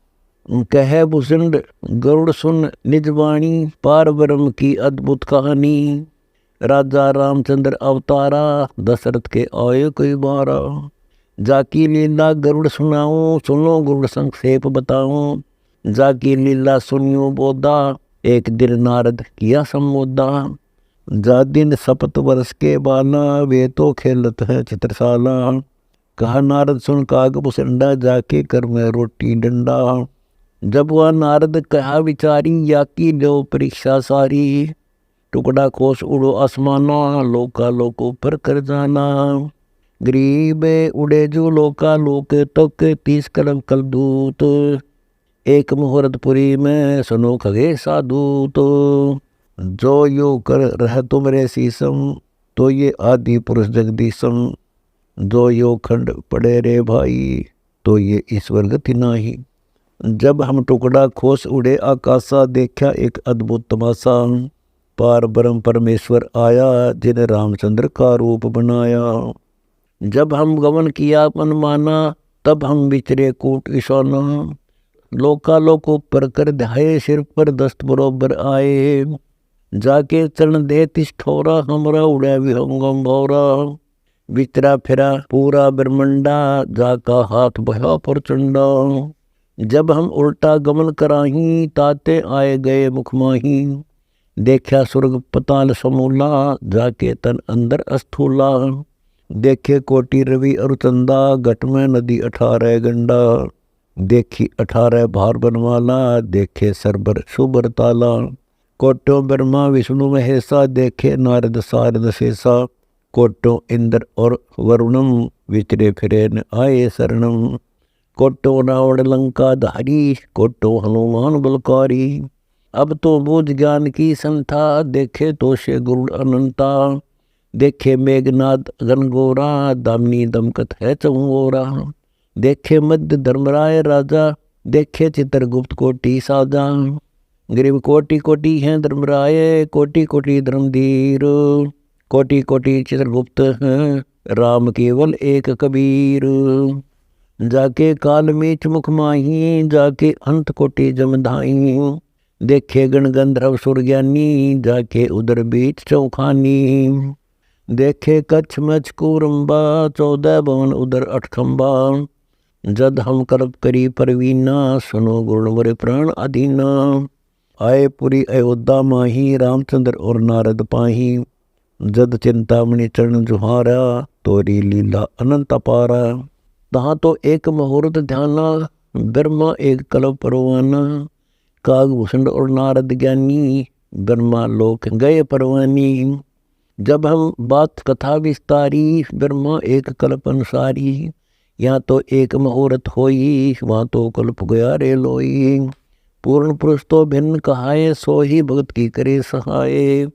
कह भुसंड गरुड़ सुन निजवाणी, पार ब्रह्म की अद्भुत कहानी। राजा रामचंद्र अवतारा, दशरथ के आये कोई बारा। जाकी लीला गरुड़ सुनाऊं, सुनो गरुड़ संक्षेप बताऊं। जाकी लीला सुनियो बोधा, एक दिन नारद किया संबोधा। जा दिन सपत वर्ष के बाला, वे तो खेलत है चित्रशाला। कहा नारद सुन काग भूसंडा, जाके कर में रोटी डंडा। जब वह नारद कहा विचारी, या की लो परीक्षा सारी। टुकड़ा खोस उड़ो आसमाना, लोका लोको पर कर जाना। गरीब उड़े जो लोका लोक तक, 30 कलम कल दूत। एक मुहूर्तपुरी में सुनो खगे साधूत। जो यो कर रह तुमरे शीसम, तो ये आदि पुरुष जगदीशम। जो यो खंड पड़े रे भाई, तो ये ईश्वर गति नाही। जब हम टुकड़ा खोस उड़े आकाशा, देखा एक अद्भुत तमाशा। पार ब्रह्म परमेश्वर आया, जिन रामचंद्र का रूप बनाया। जब हम गमन किया मन माना, तब हम विचरे कूट ईशाना। लोका लोको पर कर ध्याये, सिर पर दस्त बरोबर आए। जाके चरण दे तिस ठोरा, हमरा उड़े विहंगम भौरा। विचरा फिरा पूरा ब्रह्मंडा, जाका हाथ बहा प्रचंडा। जब हम उल्टा गमन कराही, ताते आए गए मुखमाही। देखा स्वर्ग पताल समूला, जाके तन अंदर अस्थूला। देखे कोटि रवि और चंदा, घट में नदी 18 गंडा। देखी 18 भार बनवाला, देखे सरबर सुबर ताला। कोटो ब्रह्मा विष्णु महेशा, देखे नारद सारद शेषा। कोटो इंद्र और वरुणम, विचरे फिरे न आए शरणम। कोटो रावण लंका धारी, कोटो हनुमान बलकारी। अब तो बुझ ज्ञान की संथा, देखे तो से गुरुड़ अनंता। देखे मेघनाद गनगोरा, दामिनी दमकत है चौरा। देखे मध्य धर्मराय राजा, देखे चित्रगुप्त कोटि साजा। गरीब कोटि कोटि हैं धर्मराय, कोटि कोटि धर्मधीर। कोटि कोटि चित्रगुप्त हैं, राम केवल एक कबीर। जाके काल मीच मुख माही, जाके अंत कोटि जमधाई। देखे गण गंधर्व सुर ज्ञानी, जाके उदर बीच चौखानी। देखे कच्छ मच्छ कूरम्बा, 14 भवन उदर 8 खंबा। जद हम कल्प करी परवीना, सुनो गुण मरे प्राण अधीना। आए पुरी अयोध्या माही, रामचंद्र और नारद पाही। जद चिंतामणि चरण जुहारा, तोरी लीला अनंत अपारा। तहाँ तो एक मुहूर्त ध्याना, ब्रह्मा एक कल्प परवाना। काग भूषण और नारद ज्ञानी, ब्रह्मा लोक गए परवानी। जब हम बात कथा विस्तारी, ब्रह्मा एक कल्प अनुसारी। यहाँ तो एक मुहूर्त होई, वहाँ तो कल्प गया रे लोई। पूर्ण पुरुष तो भिन्न कहाए, सो ही भगत की करे सहाय।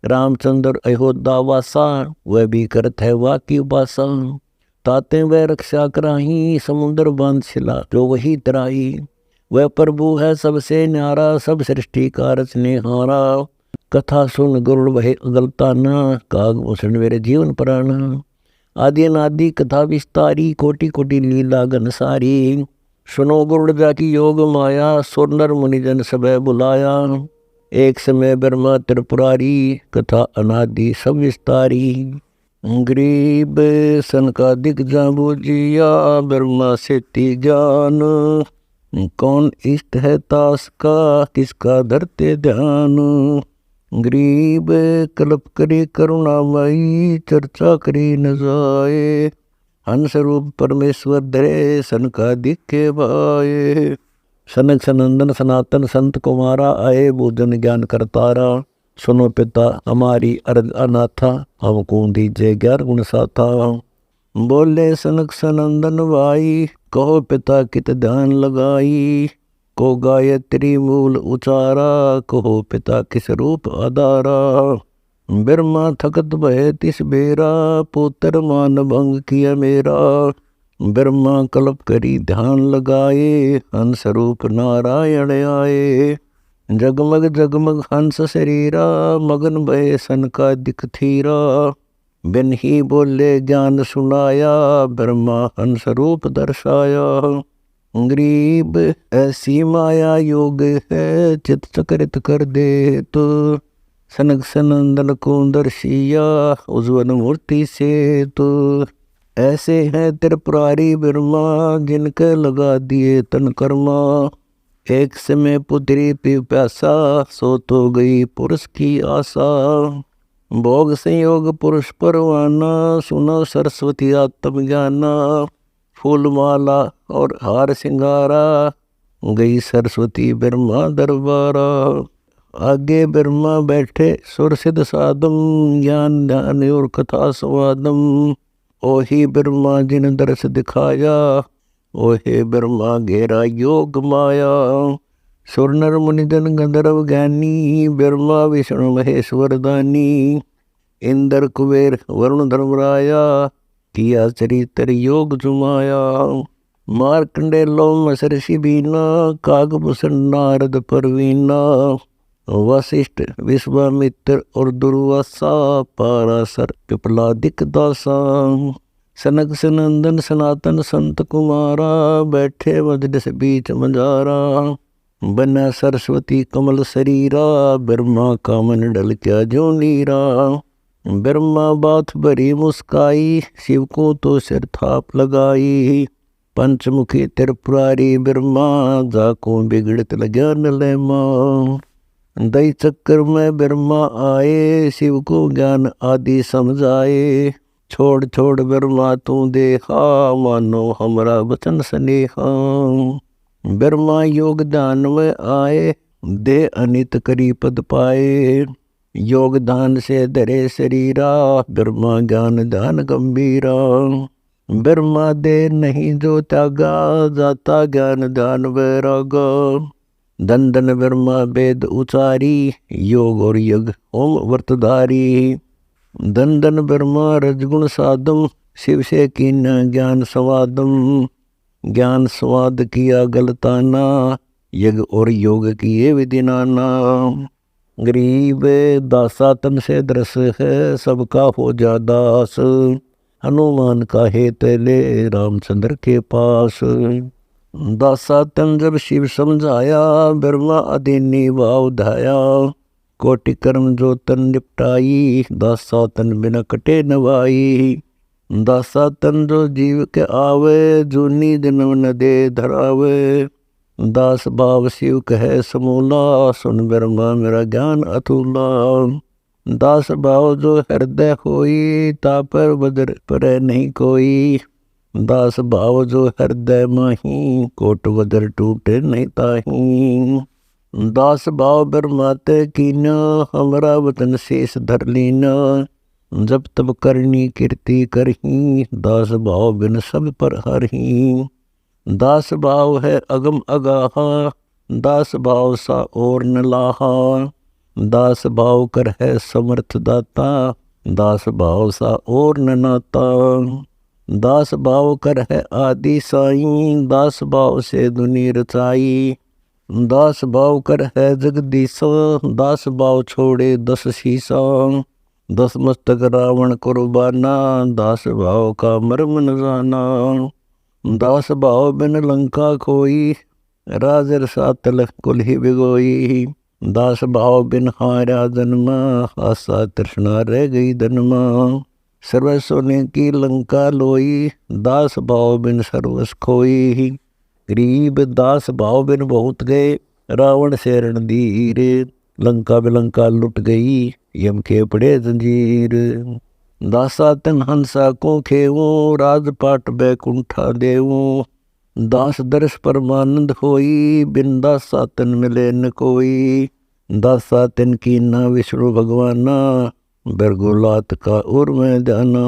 रामचंद्र अयोध्या वासा, वह भी करत है वाकी उपासा। ताते वह रक्षा कराही, समुद्र बांध शिला जो वही तराई। वह प्रभु है सबसे न्यारा, सब सृष्टि का रचनेहारा। कथा सुन गुरुड़ वह अगलता ना, काग भूषण मेरे जीवन प्राणा। आदि अनादि कथा विस्तारी, कोटि कोटि लीला घनसारी। सुनो गुरुड़ा की योग माया, सुर नर मुनिजन सबे बुलाया। एक समय ब्रह्मा त्रिपुरारी, कथा अनादि सब विस्तारी। गरीब सनकादिक जाबूजिया, ब्रह्मा सेती ज्ञान। कौन इष्ट है तास का, किसका धरते ध्यान। गरीब कल्प करे करुणामयी, चर्चा करी न जाए। हंस रूप परमेश्वर धरे, सनकादिक के भाए। सनक सनंदन सनातन संत कुमारा, आए भोजन ज्ञान करतारा। सुनो पिता हमारी अर्ज अनाथा, हमको दीजिए ज्ञान गुण साथा। बोले सनक सनंदन भाई, कहो पिता कित ध्यान लगाई। को गायत्री मूल उचारा, कहो पिता किस रूप आधारा। ब्रह्मा थकत भय तिस बेरा, पुत्र मान भंग किया मेरा। ब्रह्मा कल्प करी ध्यान लगाए, हंस रूप नारायण आए। जगमग जगमग हंस शरीरा, मगन भय सन का दिख थीरा। बिन ही बोले ज्ञान सुनाया, ब्रह्मा हंस रूप दर्शाया। गरीब ऐसी माया योग है, चित चक्रित कर दे तो। सनक सनंदन को दर्शिया, उज्ज्वल मूर्ति से तो। ऐसे हैं त्रिपुरारी ब्रह्मा, जिनके लगा दिए तन कर्मा। एक समय पुत्री पिपासा, सो तो गई पुरुष की आशा। भोग संयोग पुरुष परवाना, सुनो सरस्वती आत्म ज्ञाना। फूल माला और हार सिंगारा, गई सरस्वती ब्रह्मा दरबारा। आगे ब्रह्मा बैठे सुर सिद्ध साधम, ज्ञान ध्यान और कथा स्वादम। ओही ब्रह्मा जिन दर्श दिखाया, ओहे ब्रह्मा घेरा योग माया। सुर नर मुनिजन गंधर्व ज्ञानी, ब्रह्मा विष्णु महेश्वर दानी। इंद्र कुबेर वरुण धर्मराया, किया चरित्र योग जुमाया। मार्कंडे लोम सरसी बीना, कागभूषण नारद परवीना। वशिष्ठ विश्वामित्र और दुर्वासा, पाराशर पिपलादिक दासा। सनक सनंदन सनातन संत कुमारा, बैठे वज्र बीच मंजारा। बना सरस्वती कमल शरीरा, ब्रह्मा का मन डल क्या जो नीरा। ब्रह्मा बात भरी मुस्काई, शिव को तो सिर थाप लगाई। पंचमुखी त्रिपुरारी ब्रह्मा, जाको बिगड़त लग्या नलैमा। दई चक्कर में ब्रह्मा आए, शिव को ज्ञान आदि समझाए। छोड़ छोड़ ब्रह्मा तू देखा, मानो हमरा वचन स्नेहा। ब्रह्मा योग दान में आए, दे अनित करी पद पाए। योग दान से धरे शरीरा, ब्रह्मा ज्ञान दान गंभीरा। ब्रह्मा दे नहीं जो त्यागा, जाता ज्ञान दान वैरागा। धन धन ब्रह्मा वेद उचारी, योग और यज्ञ ओम व्रतधारी। धन धन ब्रह्मा रजगुण साधम, शिव से कीन्या ज्ञान स्वादम। ज्ञान स्वाद किया गलताना, यज्ञ और योग किए विधि नाना। गरीब दासा तन से दरस है, सबका हो जा दास। हनुमान का हेत ले, रामचंद्र के पास। दासा तन जब शिव समझाया, ब्रह्मा अधीनी भाव धाया। कोटि कर्म जो तन निपटाई, दासा तन बिना कटे नवाई। दासा तन जो जीव के आवे, जूनी जन्म न दे धरावे। दास भाव शिव कहे समूला, सुन ब्रह्मा मेरा ज्ञान अतुला। दास भाव जो हृदय होई, तापर बदर पर नहीं कोई। दास भाव जो हृदय माही, कोट वज्र टूटे नहीं ताही। दास भाव ब्रह्मा ते कीना, हमरा वतन शेष धर लीना। जब तब करनी कीर्ति करही, दास भाव बिन सब पर हरही। दास भाव है अगम अगाहा, दास भाव सा और न लाहा। दास भाव कर है समर्थ दाता, दास भाव सा और न नाता। दास भाव कर है आदि साई, दास भाव से दुनि रचाई। दास भाव कर है जगदीशा, दास भाव छोड़े दस शीसा। दस मस्तक रावण कुर्बाना, दास भाव का मर्म न जाना। दास भाव बिन लंका कोई, राज रसातल कुल ही बिगोई। दास भाव बिन हारा जन्म, आशा तृष्णा रह गई जन्मा। सर्व सोने की लंका लोई, दास भाव बिन सर्वस खोई। गरीब दास भाव बिन बहुत गए, रावण से रणधीर। लंका बिलंका लुट गई, यम के पड़े जंजीर। दासा तन हंसा को खेवो, राजपाट बैकुंठा देवो। दास दर्श परमानंद होई, बिन दासा तन मिले न कोई। दासा तन की ना विष्णु भगवाना, बरगुलात का उर में जाना।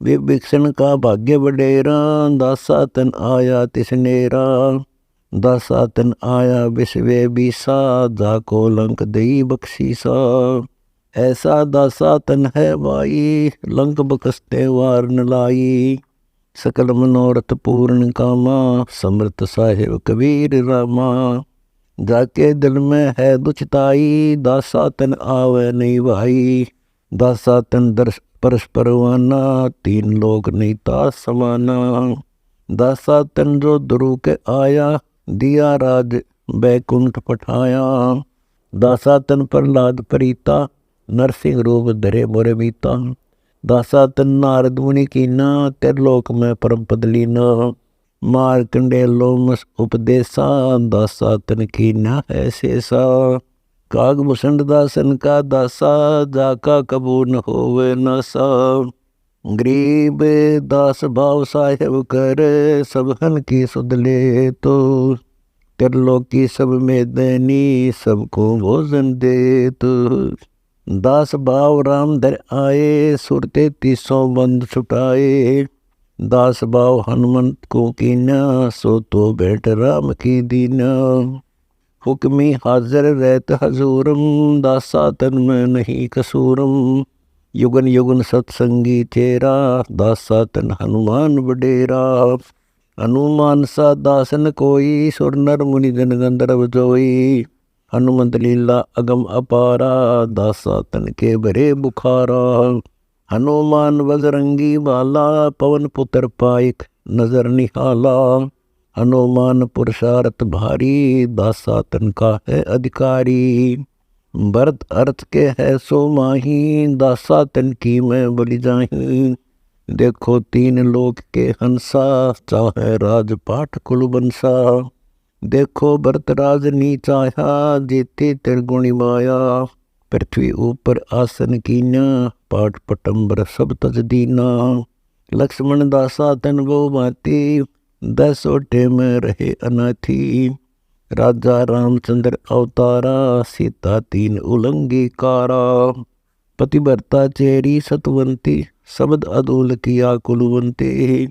विभीषण का भाग्य बडेरा, दासा तन आया तिसनेरा। दासा तन आया विश्वे बीसा, जाको लंक दई बख्शीसा। ऐसा दासा तन है भाई, लंक बकसते वार न लाई। सकल मनोरथ पूर्ण कामा, समर्थ साहिब कबीर रामा। जाके दिल में है दुचिताई, दासा तन आवे नहीं भाई। दासा तन दर्श परस्पर वाना, तीन लोक नहीं तास समाना। दासा तन जो दुरु के आया, दिया राज बैकुंठ पठाया। दासा तन प्रहलाद प्रीता, नरसिंह रूप धरे मोरे मीता। दासा तन नारद मुनि कीना, त्रिलोक में परम पद लीना। मार्कंडे लोमस उपदेशा, दासा तन कीना है शेषा। कागभूषण दासन का दासा, जाका कबू न होवे नासा। गरीब दास भाव साहेब कर, सबहन की सुध ले तो। त्रिलोकी सब में देनी, सबको भोजन दे तो। दास भाव राम धर आए, सुरते 300 बंद छुटाए। दास भाव हनुमंत को कीना, सो तो भेंट राम की दीना। हुक्मी हाजिर रहत हजूरम, दासा तन में नहीं कसूरम। युगन युगन सत्संगी तेरा, दासा तन हनुमान बडेरा। हनुमान सा दासन कोई, सुर नर मुनि जन गंधर्व जोई। हनुमंत लीला अगम अपारा, दासा तन के भरे बुखारा। हनुमान बजरंगी बाला, पवन पुत्र पाइक नजर निहाला। हनुमान पुरुषार्थ भारी, दासा तन का है अधिकारी। भरत अर्थ के है सो माही, दासा तन की मैं बलि जाही। देखो 3 लोक के हंसा, चाहे राजपाट कुल बंसा। देखो भरत राज नी चाहा, जीती त्रिगुणी माया। पृथ्वी ऊपर आसन कीना, पाट पटम्बर सब तज दीना। लक्ष्मण दासा तन वो माती, 10 ओटे में रहे अनाथी। राजा रामचंद्र अवतारा, सीता 3 उलंगी कारा। पतिव्रता चेरी सतवंती, शब्द अदूल किया कुलवंती।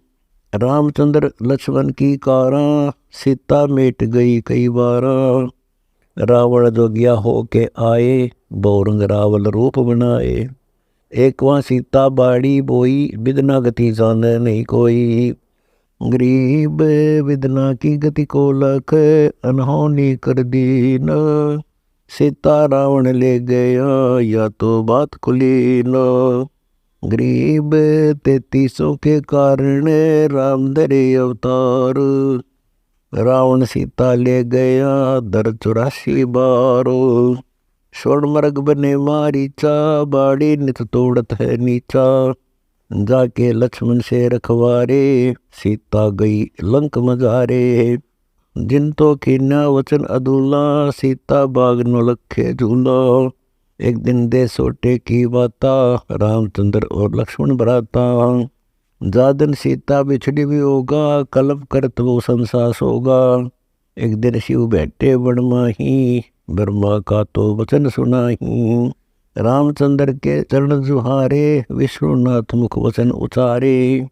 रामचंद्र लक्ष्मण की कारा, सीता मेट गई कई बारा। रावण जोगिया हो के आए, बहुरंग रावल रूप बनाए। एक वहाँ सीता बाड़ी बोई, विदना गति जाने नहीं कोई। गरीब विदना की गति को लख, अनहोनी कर दीन। सीता रावण ले गया, या तो बात खुली न। गरीब 33 के कारण, राम धरे अवतार। रावण सीता ले गया, दर 84 बार। स्वर्ण मर्ग बने मारीचा, बाड़ी नित तोड़त है नीचा। जाके लक्ष्मण से रखवारे, सीता गई लंक मजारे। जिन तो कीना वचन अदूला, सीता बाग नो लखे झूला। एक दिन दे सोटे की बाता, रामचंद्र और लक्ष्मण भराता। जादन सीता बिछड़ी भी होगा, कलप करत वो संसास होगा। एक दिन शिव बैठे बन माही, ब्रह्मा का तो वचन सुनाही। रामचंद्र के चरण जुहारे, विष्णुनाथ मुख वचन उचारे।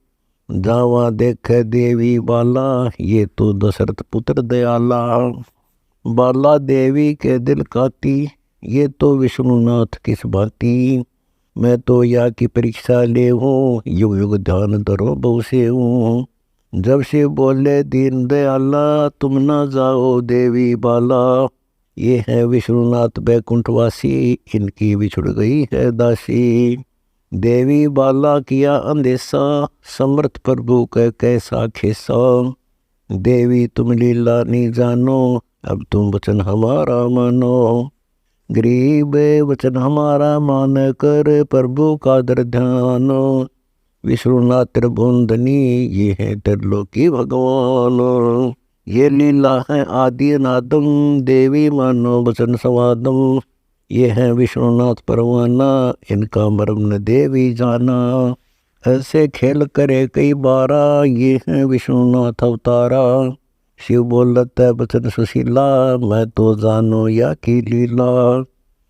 जावा देखे देवी बाला, ये तो दशरथ पुत्र दयाला। बाला देवी के दिल काती, ये तो विष्णुनाथ किस भांति। मैं तो या की परीक्षा ले हूँ, युग युग ध्यान धरो बहु से हूँ। जब से बोले दीन दयाला, तुम ना जाओ देवी बाला। ये हैं विष्णुनाथ बैकुंठवासी, इनकी बिछुड़ गई है दासी। देवी बाला किया अंदेशा, समर्थ प्रभु का कैसा खेसा। देवी तुम लीला नहीं जानो, अब तुम वचन हमारा मानो। गरीब वचन हमारा मान कर, प्रभु का दर ध्यान। विष्णुनाथ त्रिभुवनधनी, ये है त्रिलोकी भगवान। ये लीला है आदि अनादम, देवी मानो वचन संवादम। ये है विष्णुनाथ परवाना, इनका मर्म न देवी जाना। ऐसे खेल करे कई बारा, ये है विष्णुनाथ अवतारा। शिव बोलत है वचन सुशीला, मैं तो जानो या की लीला।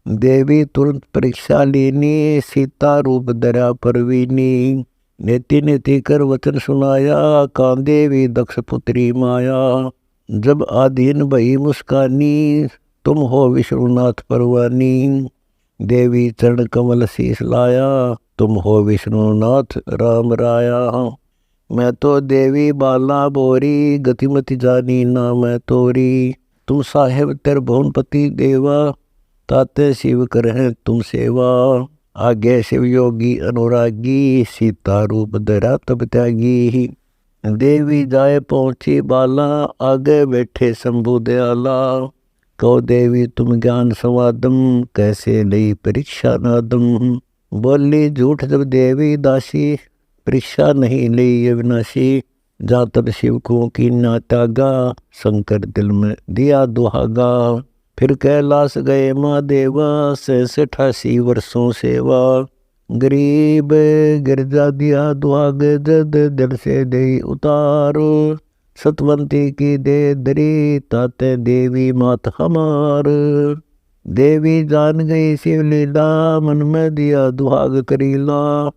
देवी तुरंत परीक्षा लीनी, सीता रूप दरा परवीनी। नेति नेति कर वचन सुनाया, कान देवी दक्ष पुत्री माया। जब आधीन भई मुस्कानी, तुम हो विष्णुनाथ परवानी। देवी चरण कमल शीश लाया, तुम हो विष्णुनाथ राम राया। मैं तो देवी बाला बोरी, गतिमति जानी ना मैं तोरी। तुम साहेब त्रिभुवनपति देवा, ताते शिव करहे तुम सेवा। आगे शिव योगी अनुरागी, सीता रूप धरा तब त्यागी। देवी जाए पहुँची बाला, आगे बैठे शंभु दयाला। कहो देवी तुम ज्ञान संवादम, कैसे लई परीक्षा नादम। बोली झूठ जब देवी दासी, परीक्षा नहीं ली अविनाशी। जहाँ तब शिव को की ना त्यागा, शंकर दिल में दिया दुहागा। फिर कैलाश गए महादेवा, 86 वर्षों सेवा। गरीब गिरजा दिया दुआग, जद दिल से दे उतारो। सतवंती की दे दरी, ताते देवी मात हमार। देवी जान गई शिव लीला, मन में दिया दुहाग करीला।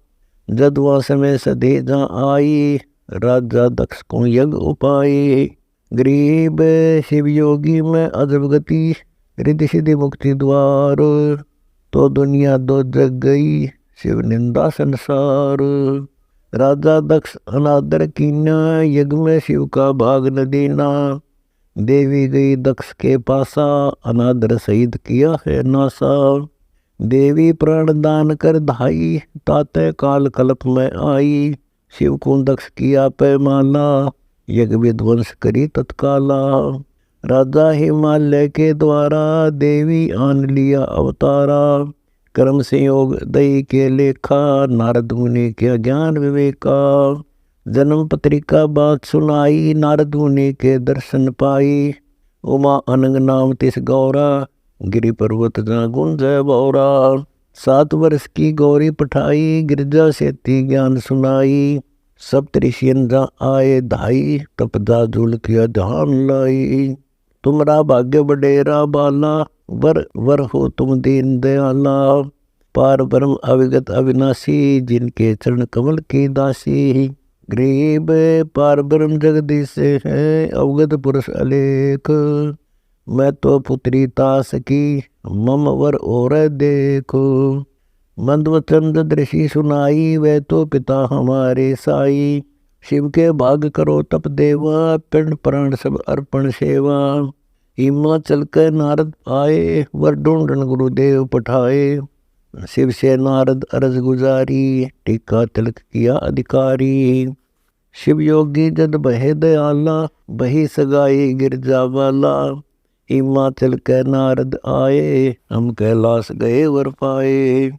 जद वहाँ समय सदे जहाँ आई, राजा दक्ष को यज्ञ उपाय। गरीब शिव योगी में अजब गति, रिद्धि सिद्धि मुक्ति द्वार। तो दुनिया दो जग गई, शिव निंदा संसार। राजा दक्ष अनादर कीना, यज्ञ में शिव का भाग न देना। देवी गई दक्ष के पासा, अनादर शहीद किया है नासा। देवी प्राण दान कर धाई, ताते काल कल्प में आई। शिव को दक्ष किया पैमाला, यज्ञ विध्वंस करी तत्काला। राजा हिमालय के द्वारा, देवी आन लिया अवतारा। कर्म संयोग दई के लेखा, नारद मुनि के ज्ञान विवेका। जन्म पत्रिका बात सुनाई, नारद मुनि के दर्शन पाई। उमा अनंग नाम तिस गौरा, गिरि पर्वत जा गुंज बौरा। 7 वर्ष की गौरी पठाई, गिरजा सेती ज्ञान सुनाई। सप्तऋषियन जा आए धाई, तपदा झूल किया ध्यान लाई। तुमरा भाग्य बडेरा बाला, वर वर हो तुम दीन दयाला। पार ब्रह्म अविगत अविनाशी, जिनके चरण कमल की दासी। गरीब पार ब्रह्म जगदीश है, अवगत पुरुष अलेख। मैं तो पुत्री तास की, मम वर और देखो। मंदवचन दृषि सुनाई, वे तो पिता हमारे साई। शिव के भाग करो तप देवा, पिंड प्राण सब अर्पण सेवा। हिमाचल के नारद आए, वर ढूंढन गुरुदेव पठाए। शिव से नारद अरज गुजारी, टीका तिलक किया अधिकारी। शिव योगी जद बहे दयाला, बही सगाई गिरजा वाला। हिमाचल के नारद आए, हम कैलाश गए वर पाए।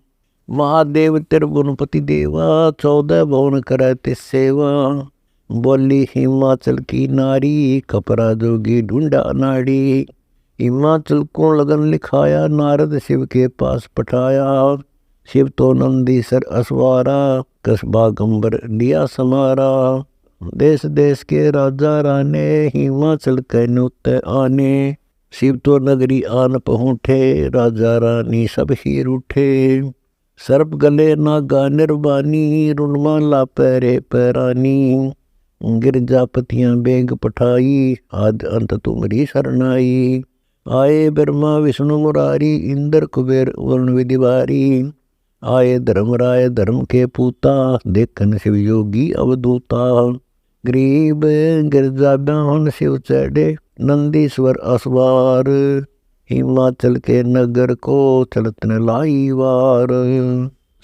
महादेव त्रिभुवनपति देवा, 14 भुवन करे तिस सेवा। बोली हिमाचल की नारी, कपरा जोगी ढूंढा नाड़ी। हिमाचल को लगन लिखाया, नारद शिव के पास पठाया। शिव तो नंदीसर असवारा, कसबा गंबर लिया समारा। देश देश के राजा राने, हिमाचल के न्योते आने। शिव तो नगरी आन पहुँचे, राजा रानी सब ही रूठे। सर्प गले नागा निर्वाणी, रुणमाला पैरे पैरानी। गिरजापतियाँ बेग पठाई, आद अंत तुमरी शरणाई। आए ब्रह्मा विष्णु मुरारी, इंद्र कुबेर वरुण विधिवारी। आए धर्मराय धर्म के पूता, देखन शिव योगी अवधूता। गरीब गिरजा ब्याहन शिव चढ़े, नंदीश्वर असवार। हिमाचल के नगर को चलत न लाई वार।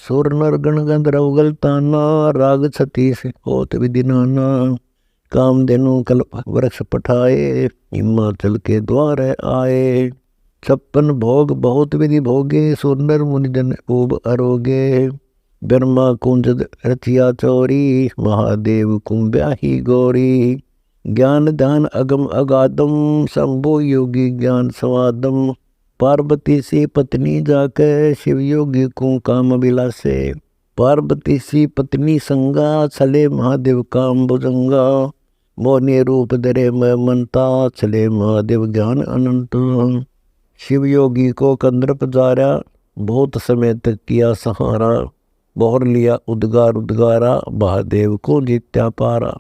सुर नर गण गंधर्व गलताना राग छत्तीस होत विधि नाना। कामधेनु कल्प वृक्ष पठाए हिमाचल के द्वार आए। 56 भोग बहुत विधि भोगे सुंदर मुनिजन खूब अरोगे। ब्रह्मा कुंज रचिया चौरी महादेव कुंब्याही गौरी। ज्ञान ध्यान अगम अगाधम शंभो योगी ज्ञान स्वादम। पार्वती सी पत्नी जाके शिव योगी को काम बिलासे। पार्वती सी पत्नी संगा चले महादेव काम भुजंगा। मोहनी रूप धरे मैं मनता चले महादेव ज्ञान अनंत। शिव योगी को कंदर पधारा बहुत समय तक किया सहारा। बोहर लिया उद्गार उद्गारा महादेव को जीत्या पारा।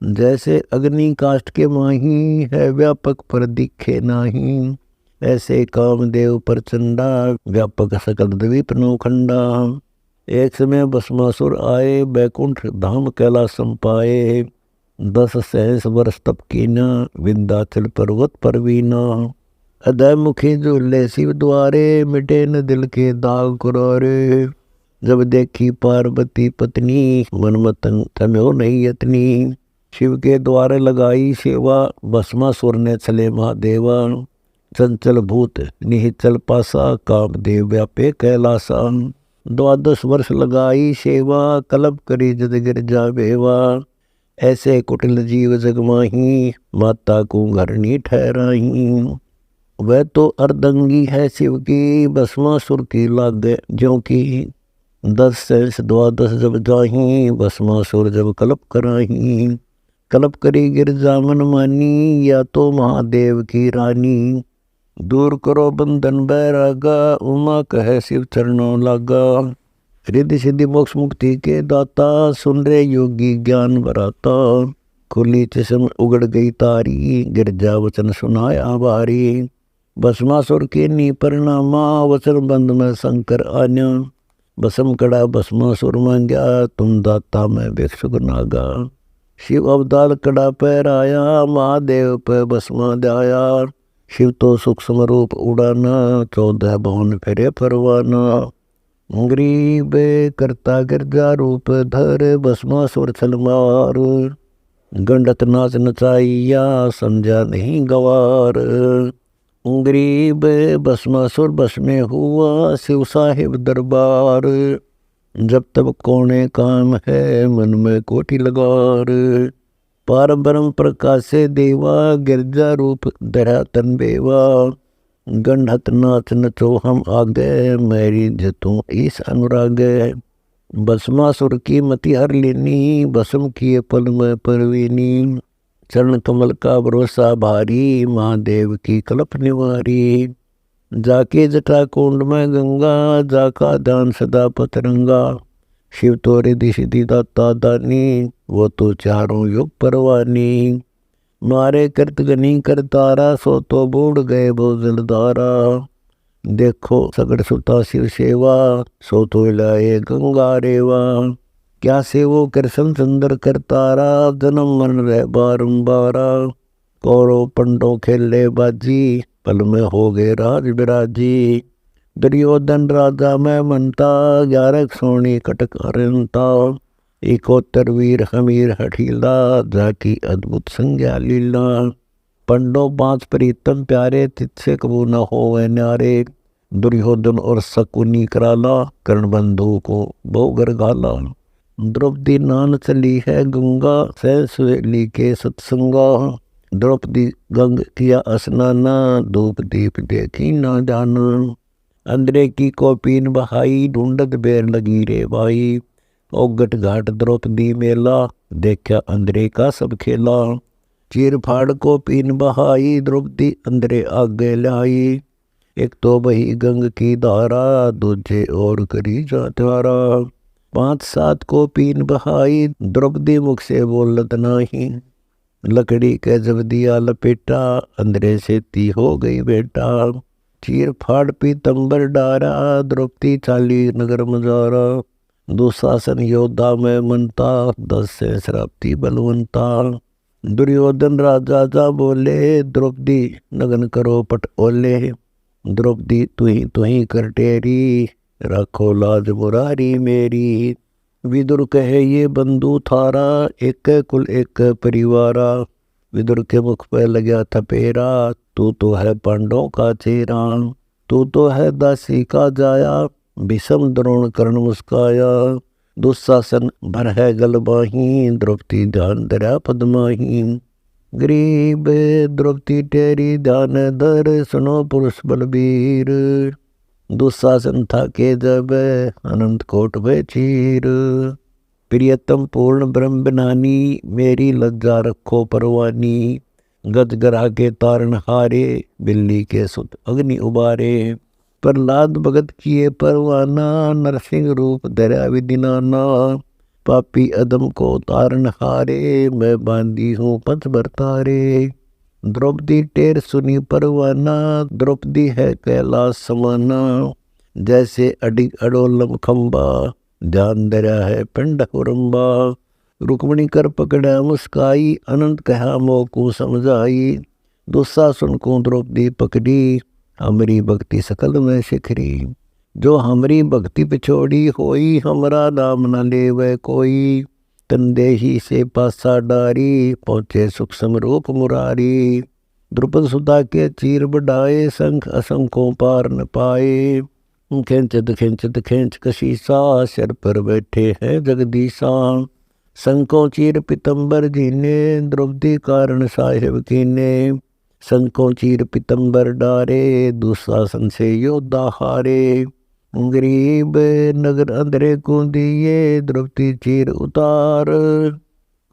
जैसे अग्नि काष्ठ के माही है व्यापक पर दिखे नाही। ऐसे कामदेव प्रचंडा व्यापक सकल द्वीप नौखंडा। एक समय भस्मासुर आए बैकुंठ धाम कैलासम पाए। 10 सहस वर्ष तप कीना विंध्याचल पर्वत पर वीना। अदय मुखी झूले शिव द्वारे मिटे न दिल के दाग कुरारे। जब देखी पार्वती पत्नी मन मतन थम्यो नहीं यतनी। शिव के द्वारे लगाई सेवा भस्मासुर ने चले महादेवा। चंचल भूत निहिचल पासा कामदेव व्यापे कैलासा। 12 वर्ष लगाई सेवा कलब करी जद गिरजा बेवा। ऐसे कुटिल जीव जगमाही माता को घरनी ठहराही। वह तो अर्धंगी है शिव की भस्मासुर की लागे ज्यों की। 10 सहस 12 जब जाही भस्मासुर जब कल्प कराही। कल्प करी गिरजा मन मानी या तो महादेव की रानी। दूर करो बंधन बैरागा उमा कहे शिव चरणों लागा। रिद्धि सिद्धि मोक्ष मुक्ति के दाता सुन रे योगी ज्ञान बराता। खुली चश्म उगड़ गई तारी गिरजा वचन सुनाया बारी। भस्मासुर के नी परिणामा वचन बंद में शंकर आन्या। भस्म कड़ा भस्मासुर मांग्या तुम दाता में भिक्षुक नागा। शिव अवतार कड़ा पैर आया महादेव पे भस्मा दया। शिव तो सूक्ष्म रूप उड़ाना 14 भवन फेरे परवाना। गरीब करता गिरजा रूप धर भस्मासुर छल मार। गंडत नाच नचाइया समझा नहीं गवार। गरीब भस्मासुर बस में हुआ शिव साहिब दरबार। जब तब कोने काम है मन में कोटि लगार। पार ब्रह्म प्रकाश से देवा गिरजा रूप धरा तन बेवा। गंडत नाच नचो हम आगे मेरी जतों ईस अनुरागे। भस्मासुर की मति हर लेनी भस्म किए पल में परवीनी। चरण कमल का भरोसा भारी महादेव की कल्प निवारी। जाके जटा कुंड में गंगा जाका दान सदा पतरंगा। शिव तो रिद्धि सिद्धि दाता दानी वो तो चारों युग परवानी। मारे कृत गनी करतारा सो तो बूढ़ गए वो जलधारा। देखो सगड़ सुता शिव सेवा सो तो लाए गंगा रेवा। क्या से वो कृष्ण चंद्र करतारा जन्म मन रह बारंबारा। कौरव पंडों खेले बाजी पल में हो गए राज बिराजी। दुर्योधन राजा में मनता 11 सोनी कटकारता। 71 वीर हमीर हठीला जाकी अद्भुत संज्ञा लीला। पंडो 5 प्रीतम प्यारे तिथ्य कबू न हो न्यारे। दुर्योधन और शकुनी कराला कर्ण बंधु को बहुगर घाला। द्रौपदी नान चली है गंगा सहसवेली के सत्संगा। द्रौपदी गंग किया स्नाना धूप दीप देखी ना जाना। अंदरे की कोपीन बहाई ढूंढत बेर लगी रे भाई। ओगट घाट द्रौपदी मेला देखा अंदरे का सब खेला। चीर फाड़ को पीन बहाई द्रौपदी अंदरे आगे लाई। एक तो बही गंग की धारा दूजे और करी जात्यारा। 5-7 को पीन बहाई द्रौपदी मुख से बोलत नाही। लकड़ी के जब दिया लपेटा अंदरे से ती हो गई बेटा। चीर फाड़ पीतंबर डारा द्रौपदी चाली नगर मजारा। दुशासन योद्धा में मनता 10 से श्राप्ती बलवंता। दुर्योधन राजा जा बोले द्रौपदी नगन करो पट ओले। द्रौपदी तू ही कर टेरी, राखो लाज मुरारी मेरी। विदुर कहे ये बंधु थारा, एक कुल एक परिवारा। विदुर के मुख पर लगा था पेरा, तू तो है पांडवों का चेरा। तू तो है दासी का जाया, भीषम द्रोण कर्ण मुस्काया। दुशासन भर है गलबाही, द्रौपदी ध्यान धरा पद्माही। गरीब द्रौपदी तेरी ध्यान धर, सुनो पुरुष बलबीर। दुशासन था के जब, अनंत कोट में चीर। प्रियतम पूर्ण ब्रह्म बनानी, मेरी लज्जा रखो परवानी। गज गरा के तारण हारे, बिल्ली के सुत अग्नि उबारे। प्रहलाद भगत किए परवाना, नरसिंह रूप धरा विदिनाना। पापी अदम को तारण हारे, मैं बांधी हूँ पंच बरतारे। द्रौपदी टेर सुनी परवाना, द्रौपदी है कैलाश समाना। जैसे अडिग अडोलम खंबा, ध्यान धरा है पिंड हुरम्बा। रुक्मणी कर पकड़ा मुस्काई, अनंत कहा मोह को समझाई। दुशासन को द्रौपदी पकड़ी, हमारी भक्ति सकल में शिखरी। जो हमारी भक्ति पिछोड़ी होई, हमारा नाम न लेवे कोई। तनदेही से पासा डारी, पहुँचे सूक्ष्म रूप मुरारी। द्रुपद सुधा के चीर बढ़ाए, संख असंखों पार न पाए। खिंचत खिंच कशीसा, सिर पर बैठे हैं जगदीशा। संकों चीर पितंबर जीने, द्रौपदी कारण साहेब कीने। संकों चीर पितंबर डारे, दुशासन से योद्धा हारे। गरीब नगर अंधरे को दिए, द्रौपदी चीर उतार।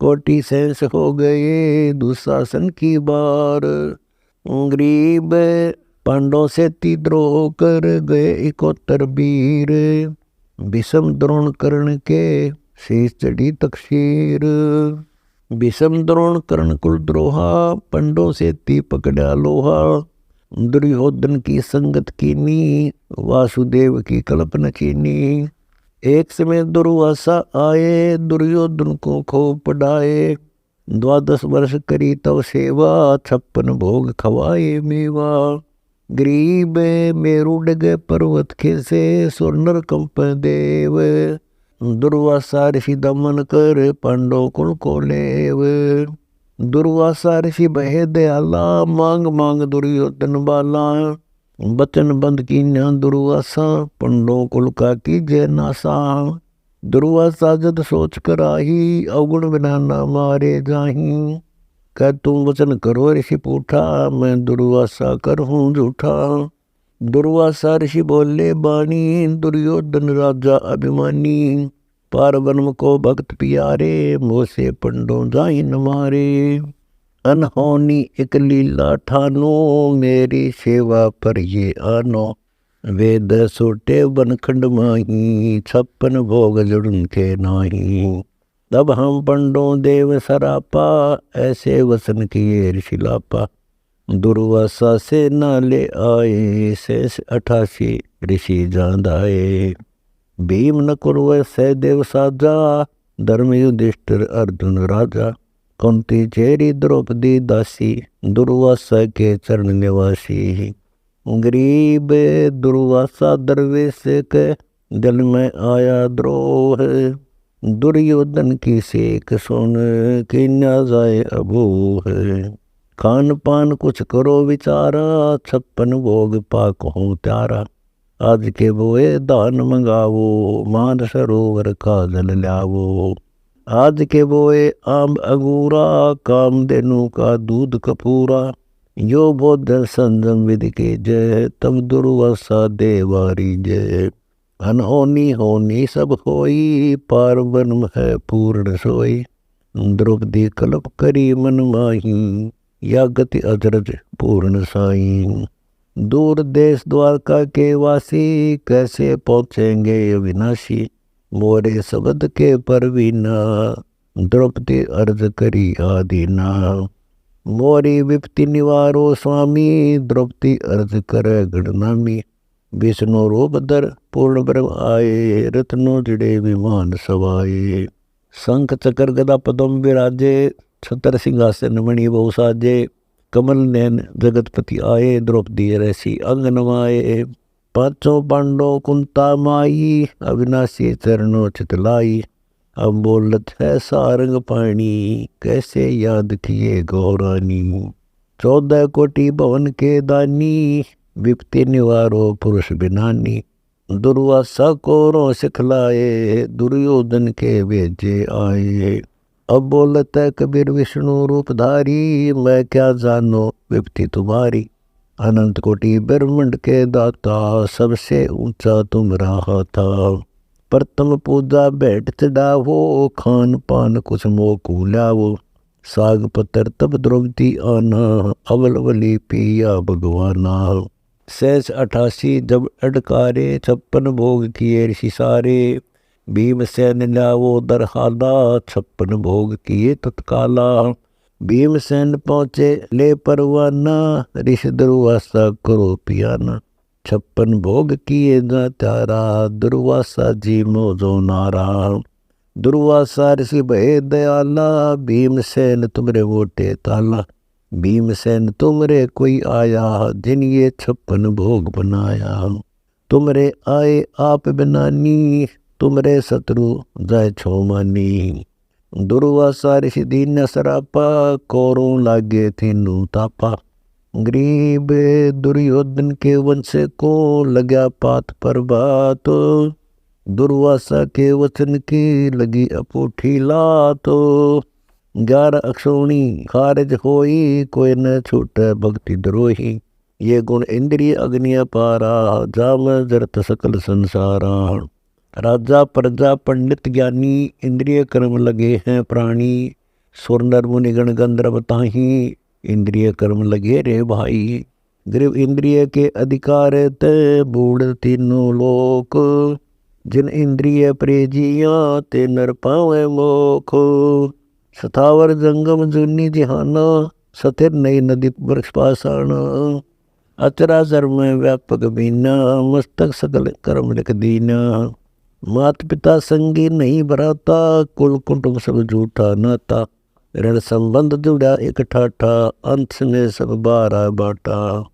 कोटि सहस हो गए, दुशासन की बार। गरीब पांडवों से तिद्रोह कर गए 71 वीर। भीषम द्रोण कर्ण के शीश चढ़ी तकसीर। भीषम द्रोण कर्ण कुल द्रोहा, पंडों से ती पकड़ा लोहा। दुर्योधन की संगत कीनी, वासुदेव की कल्पना कीनी। एक समय दुर्वासा आए, दुर्योधन को खूब पढ़ाए। 12 वर्ष करी तव सेवा, 56 भोग खवाए मेवा। गरीब मेरु डगे पर्वत खेसे, सुरनर कंप देव। दुर्वासा ऋषि दमन कर, पांडव कुल को लेव। दुर्वासा ऋषि बहे दयाला, मांग मांग दुर्योधन बाला। बचन बंद की न्या दुर्वासा, पंडों कुल का कीजय नासा। दुर्वासा जद सोच कर आही, अवगुण बिना न मारे जाही। कह तुम वचन करो ऋषि पूठा, मैं दुर्वासा करहूँ झूठा। दुर्वासा ऋषि बोले बानी, दुर्योधन राजा अभिमानी। पार ब्रह्म को भक्त प्यारे, मोह से पंडों जाहि न मारे। अनहोनी एक लीला ठानो, मेरी सेवा पर ये आनो। वेद सोटे बनखंड माही, 56 भोग जुड़न के नाही। तब हम पंडों देव सरापा, ऐसे वसन किए ऋषिलापा। दुर्वासा से नाले आए, शेष 88 ऋषि जांदाए। भीम नकुर सहदेव साजा, धर्म युधिष्ठिर अर्जुन राजा। कुंती चेरी द्रौपदी दासी, दुर्वासा के चरण निवासी। गरीब दुर्वासा दरवेश के, दिल में आया द्रोह। दुर्योधन की सेक सुन, कि न जाए अबोह। खान पान कुछ करो विचारा, 56 भोग पाक हो त्यारा। आज के बोए दान मंगावो, मान सरोवर का जल लावो। आज के बोए आम अंगूरा, कामधेनु का दूध कपूरा। यो बोध संजम विधि के जय, तब दुर्वासा देवारी जय। अनहोनी होनी सब होई, पार ब्रह्म है पूर्ण सोई। द्रौपदी कल्प करी मन माही, या गति अजरज पूर्ण साई। दूर देश द्वारका के वासी, कैसे पहुँचेंगे अविनाशी। मोरे शब्द के परवीना, द्रौपदी अर्ज करी आदीना। मोरी विपत्ति निवारो स्वामी, द्रौपदी अर्ज करे गणनामी। विष्णु रूप धर पूर्ण ब्रह्म आए, रत्नो जड़े विमान सवाए। शंख चक्र गदा पद्म विराजे, छतर सिंहासन मणि बहु साजे। कमल नैन जगतपति आए, द्रौपदी रसी अंग नवाए। पांचों पांडव कुंता माई, अविनाशी चरणों चितलाई। अब बोलत है सारंग पाणी, कैसे याद किए गौरानी। 14 कोटि भवन के दानी, विपत्ति निवारो पुरुष बिनानी। दुर्वासा को रो सिखलाए, दुर्योधन के भेजे आए। अब बोलत है कबीर विष्णु रूपधारी, मैं क्या जानो विपत्ति तुम्हारी। अनंत कोटि ब्रह्मांड के दाता, सबसे ऊंचा तुम रहा था। प्रथम पूजा भेंट चढ़ावो, खान पान कुछ मोकू लावो। साग पत्र तब द्रौपदी आना, अवलवली पिया भगवाना। सहस 88 जब अडकारे, 56 भोग किए ऋषि सारे। भीमसेन लावो दरहाला, 56 भोग किए तत्काला। भीमसेन पहुँचे ले परवाना, ऋषि दुर्वासा करो पियाना। 56 भोग किए जा त्यारा, दुर्वासा जी मोजो नारा। दुर्वासा ऋषि भय दयाला, भीमसेन तुमरे वोटे ताला। भीमसेन तुमरे कोई आया, जिन ये 56 भोग बनाया। तुमरे आए आप बिनानी, तुमरे शत्रु जाय छो मानी। दुर्वासा ऋषि दीन सरापा, कौरों लागे थीनु तापा। गरीब दुर्योधन के वंश को, लगा पात पर बात। दुर्वासा के वचन की, लगी अपूठी लात। 11 अक्षौणी खारिज होई, कोई न छूटे भक्ति द्रोही। ये गुण इंद्रिय अग्नि अपारा, जाम जरत सकल संसारा। राजा प्रजा पंडित ज्ञानी, इंद्रिय कर्म लगे हैं प्राणी। सुर नर मुनि गण गंधर्व ताही, इंद्रिय कर्म लगे रे भाई। गरीब इंद्रिय के अधिकार ते, बूढ़ तीनों लोक। जिन इंद्रिय प्रेजिया, ते नर पावे मोख। सतावर जंगम जूनी जिहाना, सतिर नई नदी वृक्ष पाषाण। अचराचर में व्यापक बीना, मस्तक सकल कर्म लिख दीना। मात पिता संगी नहीं भराता, कुल कुटुंब सब झूठा नाता। ऋण संबंध जुड़ा एक ठाठा, अंत में सब 12 बाटा।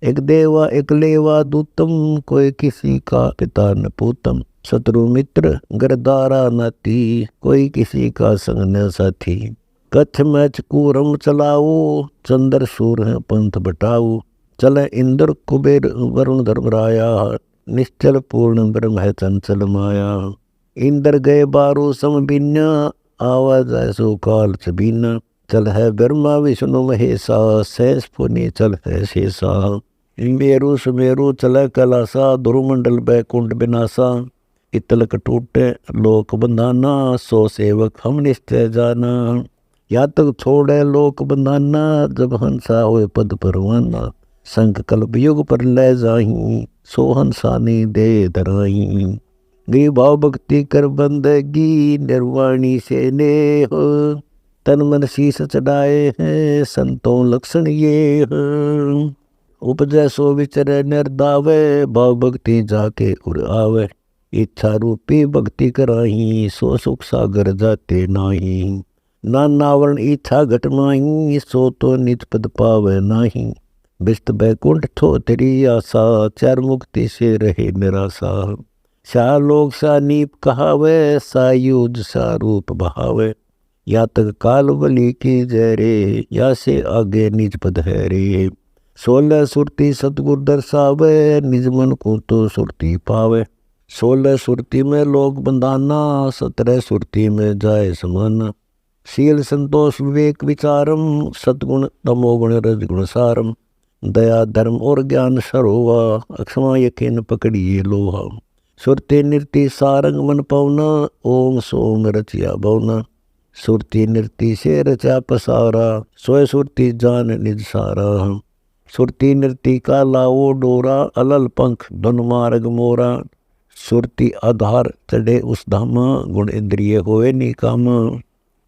एक देवा एक लेवा दूतम, कोई किसी का पिता न पूतम। शत्रु मित्र गरदारा नाती, कोई किसी का संग न साथी। कच्छ मैच कूरम चलाओ, चंद्र सूर है पंथ बटाओ। चले इंद्र कुबेर वरुण धर्मराया, निश्चल पूर्ण ब्रह्म है चंचल माया। इंद्र गए 12 सम बिन्या, आवाज ऐसो काल छबीना। चल है ब्रह्मा विष्णु महेशा, सहस पुनि चल है शेषा। मेरु सुमेरु चल कैलासा, ध्रुवमंडल बैकुंठ बिनासा। इतलक टूटे लोक बंधाना, 100 सेवक हम निश्चय जाना। या तक छोड़े लोक बंधाना, जब हंसा होए पद परवाना। संक कल्प युग पर ले जाही, सो हंसा ने दे धराही। गी भाव भक्ति कर बंदगी, निर्वाणी से नेह। तन मन शीस चढ़ाए हैं, संतों लक्षण ये हैं। उपजय सो विचरे निर्दावे, भाव भक्ति जाके उर आवे। इच्छा रूपी भक्ति कराही, सो सुख सागर जाते नाही। नानावरण इच्छा घटमाही, सो तो निज पद पावे नाही। विष्ट बैकुंठ थो तेरी आशा, चार मुक्ति से रहे निराशा। सा लोक सा नीप कहावे, सा युज सा रूप बहावे। या तक काल बलि की जय रे, या से आगे निज पद है रे। 16 सुरती सतगुर दर्शावे, निज मन को तो सुरती पावे। 16 सुरती में लोक बंधाना, 17 सुरती में जाए समाना। शील संतोष विवेक विचारम, सतगुण तमोगुण रजगुण सारम। दया धर्म और ज्ञान सरोवा, अक्षमा यकीन पकड़िए लोहा। सुरती नृत्य सारंग मन पवना, ओम सोम रचिया भवना। सुरती नृत्य से रचा पसारा, सोए सुरती जान निज सारा। सुरती नृत्य का लाओ डोरा, अलल पंख धुन मार्ग मोरा। सुरती आधार चढ़े उस धामा, गुण इंद्रिय होए निकामा।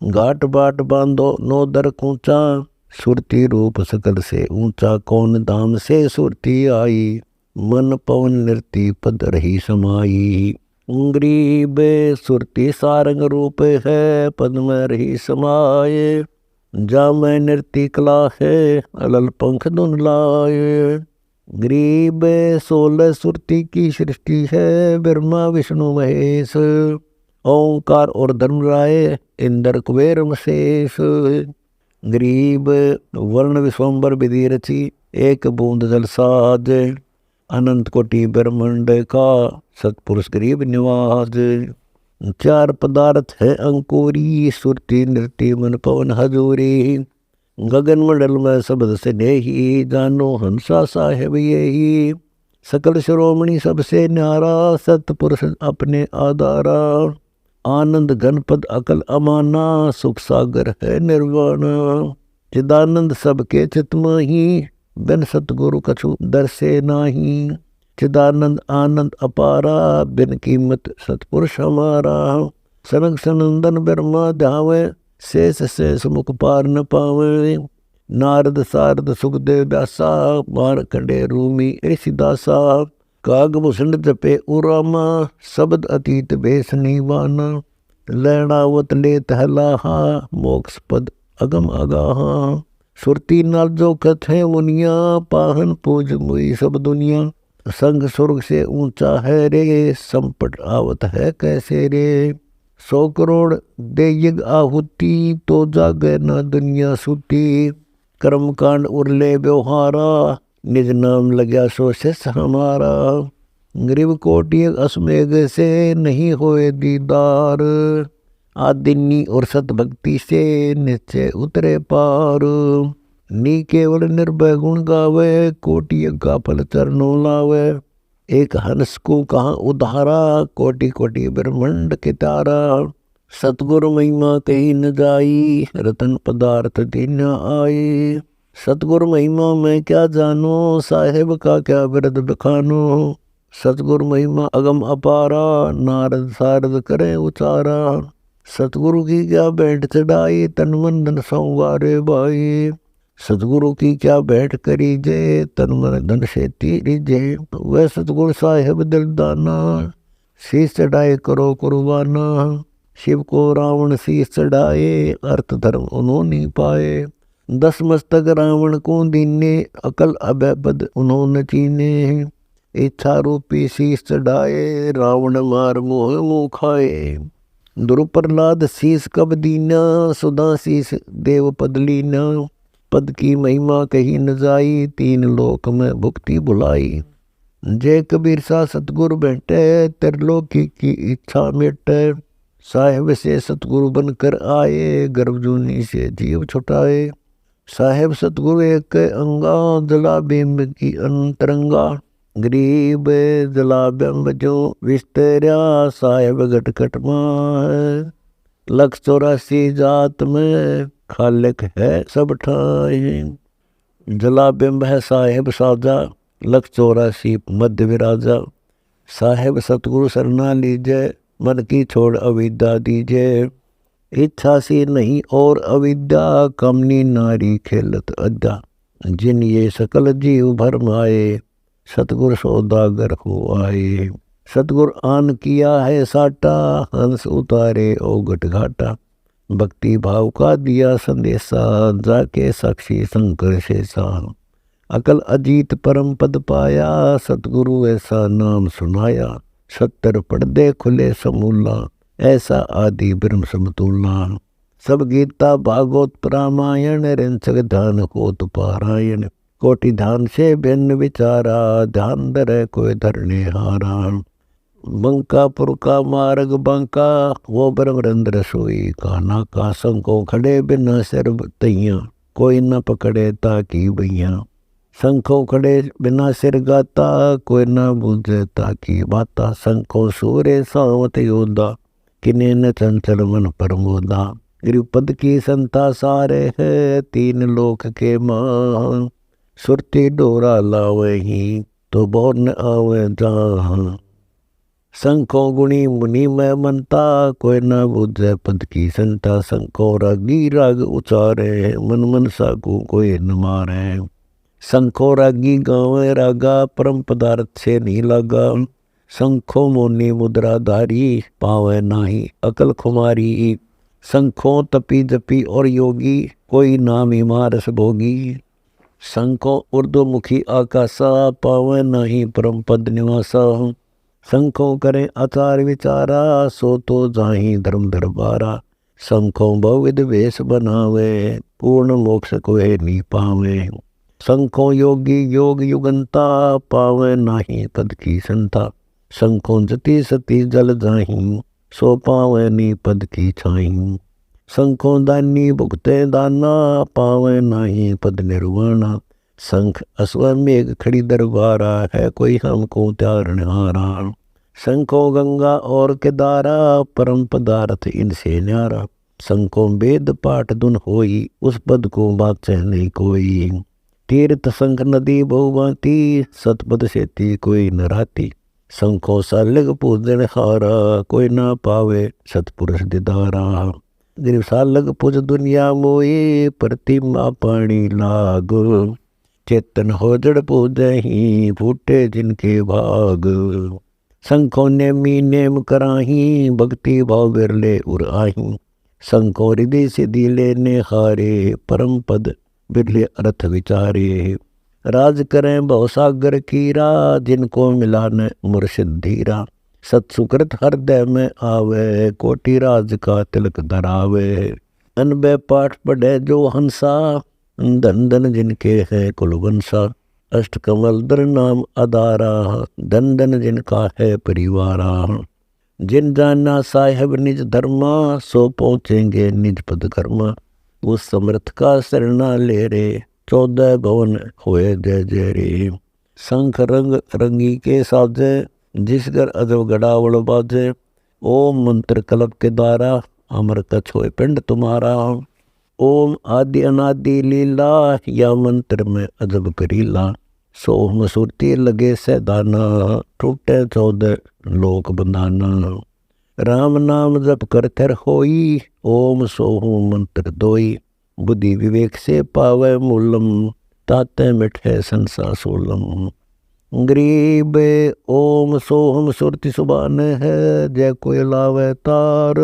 घाट बाट बांधो नो दर कूचा, सुरती रूप सकल से ऊंचा। कौन धाम से सुरती आई, मन पवन नृत्य पद रही समाई। ग्रीब सुरती सारंग रूप है, पद में रही समाये। जा मैं नृत्य कला है अलल पंख धुन लाए। गरीब 16 सुरती की सृष्टि है, ब्रह्मा विष्णु महेश, ओंकार और धर्मराय इंद्र कुबेर मशेष। गरीब वर्ण विश्वम्बर विधि रची, एक बूंद जल साज, अनंत कोटि ब्रह्मांड का सतपुरुष गरीब निवाज। चार पदार्थ है अंकुरी, सुरती नृत्य मन पवन हजूरी। गगन मंडल में शब्द से नेही, जानो हंसा साहेब यही। सकल शिरोमणि सबसे न्यारा, सतपुरुष अपने आधारा। आनंद घनपद अकल अमाना, सुख सागर है निर्वाणा। चिदानंद सबके चित माही, बिन सतगुरु कछु दर्शे नाही। चिदानंद आनंद अपारा, बिन कीमत सतपुरुष हमारा। सनक सनंदन ब्रह्मा ध्यावे, शेष शेष मुख पार न पावे। नारद सारद सुखदेव व्यासा, मारकंडे रूमी ऋषिदासा। कागभूषण जपे उरामा, शब्द अतीत भेष निवाना। लैणावत लेत हलाहा, मोक्ष पद अगम अगाहा। सुरती नाल जो कथ है मुनिया, पाहन पूज मुई सब दुनिया। संग स्वर्ग से ऊंचा है रे, संपट आवत है कैसे रे। 100 करोड़ दे यज्ञ आहुति, तो जागे न दुनिया सुती। कर्मकांड उरले व्यवहारा, निज नाम लग्या सो शेष हमारा। गरीब कोटि असमेघ से, नहीं होए दीदार। आदिनी और सतभक्ति से, निश्चय उतरे पार। नी केवल निर्भय गुण गावे, कोटि का फल चरणों लावे। एक हंस को कहाँ उधारा, कोटि कोटि ब्रह्मांड के तारा। सतगुरु महिमा कही न जाई, रतन पदार्थ दीन आई। सतगुरु महिमा मैं क्या जानो, साहेब का क्या बिरद बखानो। सतगुरु महिमा अगम अपारा, नारद सारद करें उचारा। सतगुरु की क्या भेंट चढ़ाई, तन मन धन संवारे भाई। सतगुरु की क्या भेंट करी जे, तन मन धन से तीरी जे। वह सतगुरु साहेब दिलदाना, शीश चढ़ाए करो कुर्बाना। शिव को रावण शीश चढ़ाए, अर्थ धर्म उन्होंने पाए। 10 मस्तक रावण को दीने, अकल अभय पद उन्होंने चीने। इच्छा रूपी शीश चढ़ाए, रावण मार मोह मुँह खाए। ध्रुव प्रहलाद शीश कब दीना, सुधा शीश देव पद लीना। पद की महिमा कही न जाई, 3 लोक में भुक्ति बुलाई। जय कबीर सा सतगुरु बैठे, त्रिलोकी की इच्छा मिटे। साहेब से सतगुरु बनकर आए, गर्भजूनी से जीव छुटाए। साहेब सतगुरु एक अंगा, जला बिंब की अंतरंगा। गरीब जला बिंब जो विस्तरा, साहेब घट घट माह। 184 जात में, खालिक है सब ठाए। जला बिंब है साहेब साजा, 184 मध्य विराजा। साहेब सतगुरु सरना लीजे, मन की छोड़ अविद्या दीजे। इच्छा सी नहीं और अविद्या, कमनी नारी खेलत अद्या। जिन ये सकल जीव भरमाए, सतगुरु सौदागर हो आए। सतगुरु आन किया है साटा, हंस उतारे ओगट घाटा। भक्ति भाव का दिया संदेशा, जाके साक्षी शंकर शेषा। अकल अजीत परम पद पाया, सतगुरु ऐसा नाम सुनाया। 70 पर्दे खुले समूला, ऐसा आदि ब्रह्म समतुला। सब गीता भागवत रामायण, रिंचक ध्यान होत पारायण। कोटि ध्यान से भिन्न विचारा, ध्यान धरे कोई धरने हारा। बंकापुर का मार्ग बंका, वो ब्रह्मरंद्र सोई काना का। शंखों खड़े बिना सिर तैया, कोई न पकड़े ताकि भैया। शंखों खड़े बिना सिर गाता, कोई न बूझे ताकि बाता। शंखों सूरे सावत योद्धा, किने न चंचल मन प्रमोदा। गिरिपद की संता सारे है, 3 लोक के मां। सुरती डोरा लावे ही, तो बोर न आवे जहां। शंखों गुणी मुनि में मनता, कोई न बुझे पद की संता। शंखों रागी राग उचारे, मन मनसा को कोई न मारे। शंखों रागी गावे रागा, परम पदार्थ से नहीं लगा। शंखों मुनि मुद्राधारी, पावे नाही अकल खुमारी। संखों तपी जपी और योगी, कोई नाम इमारस भोगी। संखों उर्दुमुखी आकाशा, पावे नहीं परम पद निवासा। संखों करें आचार विचारा, सो तो जाहि धर्म दरबारा। संखों बहुविध वेश बनावे, पूर्ण मोक्ष कोई नहीं पावे। संखों योगी योग युगंता, पावे नाही पद की संता। संखों जति सती जल जाहि, सो पावे नी पद की छाई। संखों दानी भुगते दाना, पावे नाही पद निर्वाणा। संख अश्वमेघ खड़ी दरबारा, है कोई हमको त्यारण हारा। संखों गंगा और केदारा, परम पदार्थ इनसे न्यारा। संखों वेद पाठ धुन होई, उस पद को बाचे नहीं कोई। तीर्थ संख नदी बहुभांति, सतपद सेती कोई न राती। संखों सालग पूजन हारा, कोई ना पावे सतपुरुष दिदारा। सालग पूज दुनिया मोए, प्रतिमा पानी लाग। चेतन हो जड़ पूजहि, फूटे जिनके भाग। संखों नेमी नेम कराही, भक्ति भाव बिरले उर आही। संखों हृदय सिद्धि लेने हारे, परम पद बिरले अर्थ विचारे। राज करें भवसागर कीरा, जिनको मिला न मुर्शिद धीरा। सत्सुकृत हृदय में आवे, कोटि राज का तिलक धरावे। अनबे पाठ पढ़े जो हंसा, धन धन जिनके है कुलवंशा। अष्ट कमल दर नाम अदारा, धन धन जिनका है परिवारा। जिन जाना साहेब निज धर्मा, सो पहुँचेंगे निज पद कर्मा। उस समर्थ का शरणा ले रे, 14 भवन होए जय जय रे। शंख रंग रंगी के साजे, जिस घर अजब गड़ावड़ बाजे। ओम मंत्र कल्प के द्वारा, अमर कछ होए पिंड तुम्हारा। ओम आदि अनादि लीला, या मंत्र में अजब करीला। सोहम सुरती लगे से दाना, टूटे 14 लोक बंधाना। राम नाम जप कर थर होई, ओम सोहू मंत्र दोई। बुद्धि विवेक से पावे मूलम, ताते मिठे संसा सोलम। गरीब ओम सोहम सुरति सुबान है, जय कोई लावे तार।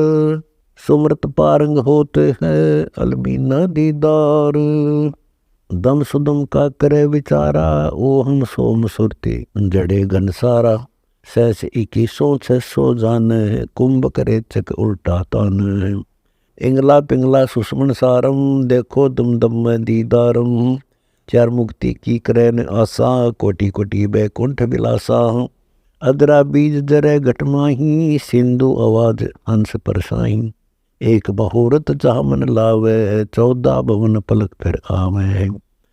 सुमृत पारंग होते हैं, अलमीना दीदार। दम सुदम का करे विचारा, ओहम सोम सुरति जड़े घन सारा। सहस 21 600 जाने, कुंभ करे चक उल्टा तान। इंगला पिंगला सुषमन सारम, देखो दम दम में दीदारम। चार मुक्ति की करेन आशा, कोटि कोटि बैकुंठ विलासा। अदरा बीज जरे घटमाही, सिंधु आवाज हंस परसाई। एक बहुरत चामन लावे, 14 भवन पलक फिर आवे।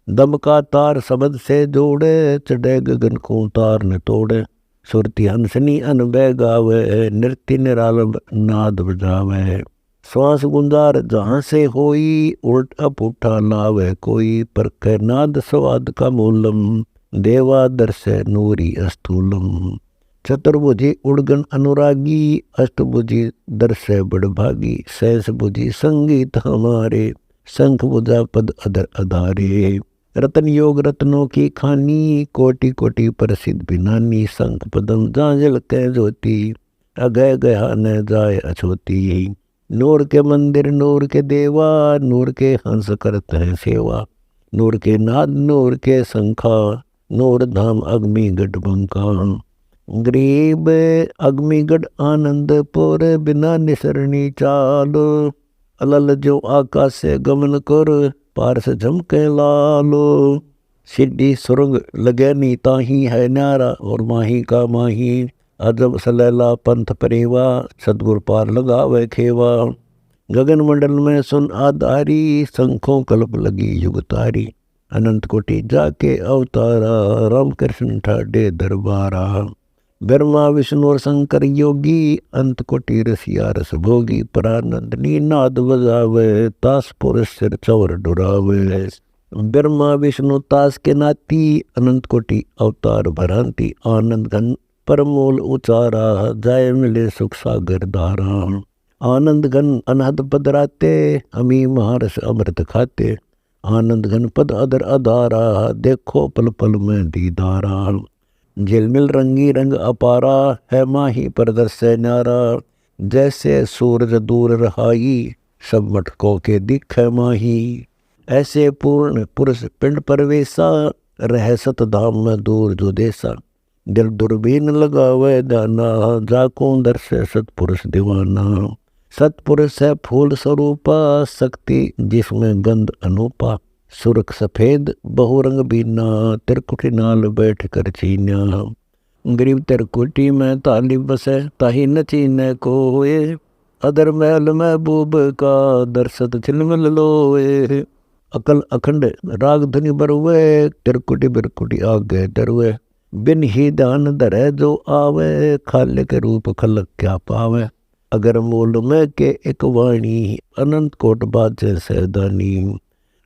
दम का तार शब्द से जोड़े, चढ़े गगन को तार न तोड़े। सुरती हंसनी अनबे गावे, नृत्य निरालंब नाद बजावे। श्वास गुंजार जहाँ से होई, उल्टा पुठा लावे कोई। परख नाद स्वाद का मूलम, देवा दर्श नूरी अस्तूलम। चतुर्भुजी उड़गन अनुरागी, अष्टभुजी दर्श बड़भागी। सहस बुझी संगीत हमारे, शंख बुझा पद अदर अधारे। रतन योग रत्नों की खानी, कोटि कोटि प्रसिद्ध बिनानी। शंख पदम जांजल कै ज्योति, अगय गया न जाय अछोती। नूर के मंदिर नूर के देवा, नूर के हंस करते हैं सेवा। नूर के नाद नूर के शंखा, नूर धाम अग्निगढ़ बंका। गरीब अग्निगढ़ आनंदपुर, बिना निसरणी चाल। अलल जो आकाश से गमन कर, पारस झमके लालो। सिद्धि सुरंग लगे नी ताही, है न्यारा और माही का माही। अजब सलैला पंथ परेवा, सतगुर पार लगावे खेवा। गगन मंडल में सुन आधारी, शंखों कल्प लगी युग तारी। अनंत कोटि जाके अवतारा, राम कृष्ण ठाडे दरबारा। ब्रह्मा विष्णु और शंकर योगी, अंत कोटि रसिया रस भोगी। परानंदनी नाद बजावे, तास पुरुष सिर चौर डुरावे। ब्रह्मा विष्णु तास के नाती, अनंत कोटि अवतार भरांति। आनंद घन परमूल उचारा, जाय मिले सुख सागर धारा। आनंद घन अनहद पद राते, अमी महारस अमृत खाते। आनंद घन पद अदर अधारा, देखो पल पल में दीदारा। झिलमिल रंगी रंग अपारा, है माही प्रदर्श न्यारा। जैसे सूरज दूर रहाई, सब मटकों के दिखे माही। ऐसे पूर्ण पुरुष पिंड परवेसा, रह सत धाम में दूर जो देसा। दिल दुर्बीन लगावे दाना, जाको दर्श सतपुरुष दीवाना। सतपुरुष है फूल स्वरूपा, शक्ति जिसमें गंध अनूपा। सुरख सफेद बहुरंग बीना, त्रिकुटी नाल बैठ कर चीन्या। गरीब त्रिकुटी में ताली बसे, ताही न चीने कोए। अदर महल महबूब का, दर्शत छिलमिल लोए। अकल अखंड राग धुनि बरुए, त्रिकुटी बिरकुटी आगे डरुए। बिन ही ध्यान धरे जो आवे, खाले के रूप खलक क्या पावे। अगर मूल में के एक वाणी, अनंत कोट बाजे सैदानी।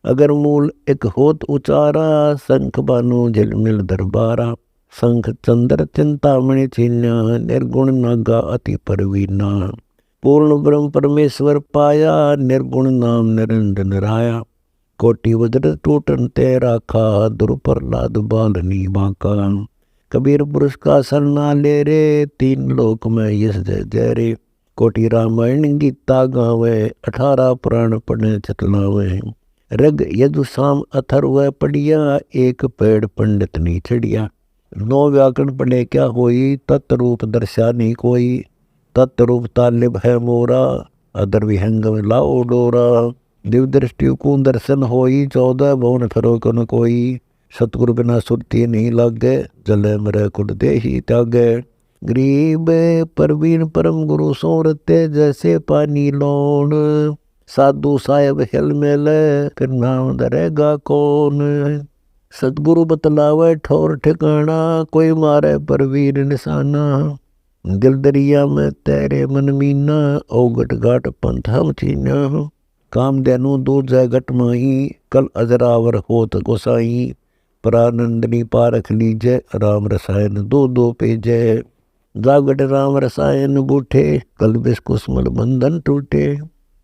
अगर मूल एक होत उचारा, शंख बानु झिलमिल दरबारा। शंख चंद्र चिंतामणि चिन्या, निर्गुण नागा अति परवीना। पूर्ण ब्रह्म परमेश्वर पाया, निर्गुण नाम निरंजन राया। कोटि वज्र टूटन ते राखा, दुर्प्रहलाद बालनी बांका। कबीर पुरुष का सरना ले रे, तीन लोक में यश जय जय रे। कोटि रामायण गीता गावे, 18 पुराण पढ़े चतलावे। रग यदु साम अथर्व पढ़िया, एक पेड़ पंडित नहीं चढ़िया। 9 व्याकरण पढ़े क्या होई, तत्रूप दर्शा नहीं कोई। तत्रूप तालिब है मोरा, अदर विहंग में लाओ डोरा। दिव्य दृष्टि को दर्शन होई, 14 भवन फिरो कन कोई। सतगुरु बिना सुरती नहीं लागे, जले मरे कुट दे ही त्यागे। गरीब परवीन परम गुरु सोरते, जैसे पानी लौण। साधु साहेब हिल मेले, फिर नाम धरेगा कौन। सतगुरु बतलावे ठौर ठिकाना, कोई मारे परवीन निशाना। दिल दरिया में तैरे मन मीना, औगट घाट पंथ हम चीना। काम देनु दूर जय घट माही, कल अजरावर होत गोसाई। परानंदनी पारख लीजय, राम रसायन दो दो पेजय। जागट राम रसायन बूठे, कल बिस कुसमल बंधन टूटे।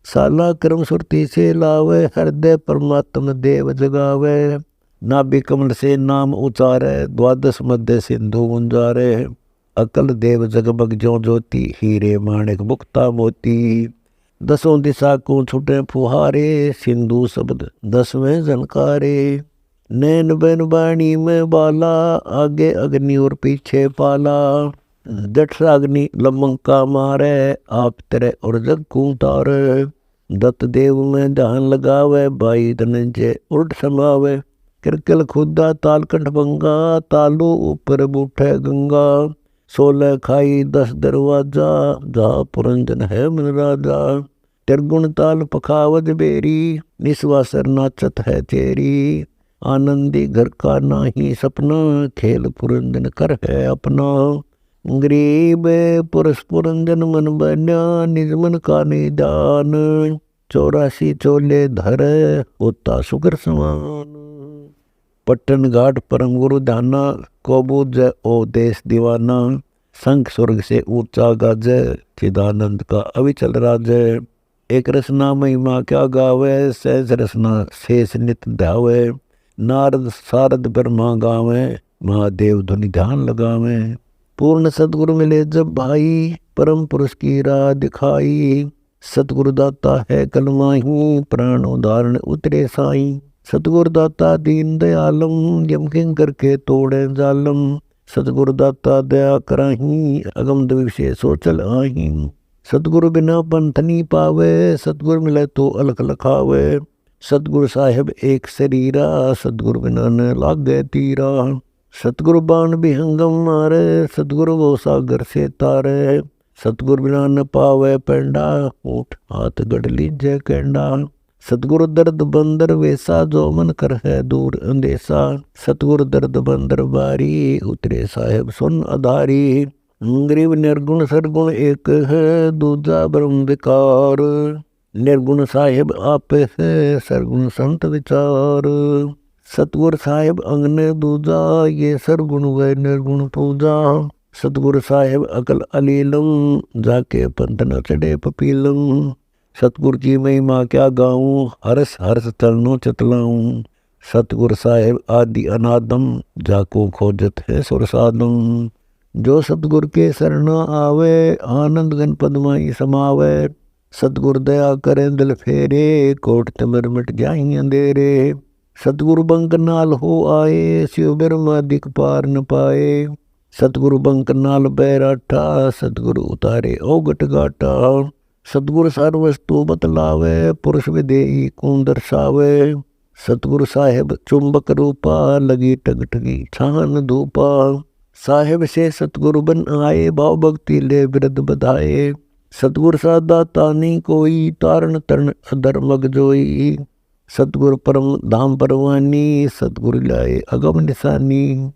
साला क्रम सुरती से लावे, हृदय परमात्म देव जगावे। नाभि कमल से नाम उचारे, द्वादश मध्य सिंधु गुंजारे। अकल देव जगमग ज्यों ज्योति, हीरे माणिक मुक्ता मोती। 10 दिशा को छुटे फुहारे, सिंधु शब्द 10वें झनकारे। नैन बैन बाणी में बाला, आगे अग्नि और पीछे पाला। जठराग्नि लमंका मारे, आप तेरे और जग को तारे। दत्त देव में ध्यान लगावे, भाई धनंजय उल्ट समावे। किरकिल खुदा तालकंठ बंगा, तालू ऊपर बूठे गंगा। 16 खाई 10 दरवाजा, जहाँ पुरंजन है मन राजा। त्रिगुण ताल पखावज बेरी, निस्वासर नाचत है चेरी। आनंदी घर का नाही सपना, खेल पुरंजन कर है अपना। गरीब पुरुष पुरंजन मन बन्या, निज मन का निदान। 84 चोले धर, होता सुगर समान। पट्टन घाट परम गुरु ध्याना, कोबूज ओ देश दीवाना। शंख स्वर्ग से ऊंचा गाजे, चिदानंद का अविचल राजे। एक रसना महिमा क्या गावे, सहज रसना शेष नित ध्यावे। नारद सारद ब्रह्मा गावे, महादेव धुनि ध्यान लगावे। पूर्ण सतगुरु मिले जब भाई, परम पुरुष की राह दिखाई। सतगुरु दाता है कलमाही, प्राण उदाहरण उतरे साई। सतगुरु दाता दीन दयालम, यम किंकर के तोड़े जालम। सतगुरु दाता दया कराही, अगम द्विषय सोचल आही। सतगुरु बिना पंथ नहीं पावे, सतगुरु मिले तो अलख लखावे। सतगुरु साहेब एक शरीरा, सतगुरु बिना न लागे तीरा। सतगुरु बाण विहंगम मारे, सतगुरु वो सागर से तारे। सतगुरु बिना न पावे पेंडा, ऊठ हाथ गढ़ लीजे केंडा। सतगुरु दर्द बंदर वेसा, जो मन कर है दूर अंदेसा। सतगुरु दर्द बंदर बारी, उतरे साहेब सुन आधारी। गरीब निर्गुण सरगुण एक है, दूजा ब्रह्म विकार। निर्गुण साहेब आप है, सरगुण संत विचार। सतगुरु साहेब अंगने दूजा, ये सरगुण व निर्गुण पूजा। सतगुरु साहेब अकल अलीलम, जाके पंथ न चढ़े पपीलम। सतगुरु जी महिमा क्या गाऊं, हरस हरस चलनो चतलाऊं। सतगुरु साहेब आदि अनादम, जाको खोजत है सुरसादम। जो सतगुरु के शरणा आवे, आनंद गण पद माई समावे। सतगुरु दया करें दिल फेरे, कोट तिमिर मिट जाई अंधेरे। सतगुरु बंक नाल हो आए, शिव ब्रह्मा दिख पार न पाए। सतगुरु बंक नाल बैराठा, सतगुरु उतारे औगट घाटा। सतगुरु सार वस्तु बतलावे, पुरुष विदेही कौन दर्शावे। सतगुरु साहेब चुंबक रूपा, लगी टगटगी छान धूपा। साहेब से सतगुरु बन आए, भाव भक्ति ले बिरद बधाए। सतगुरु सा दाता नहीं कोई, तारण तरण अधर्मग जोई। सतगुरु परम धाम परवानी, सतगुरु लाए अगम निशानी।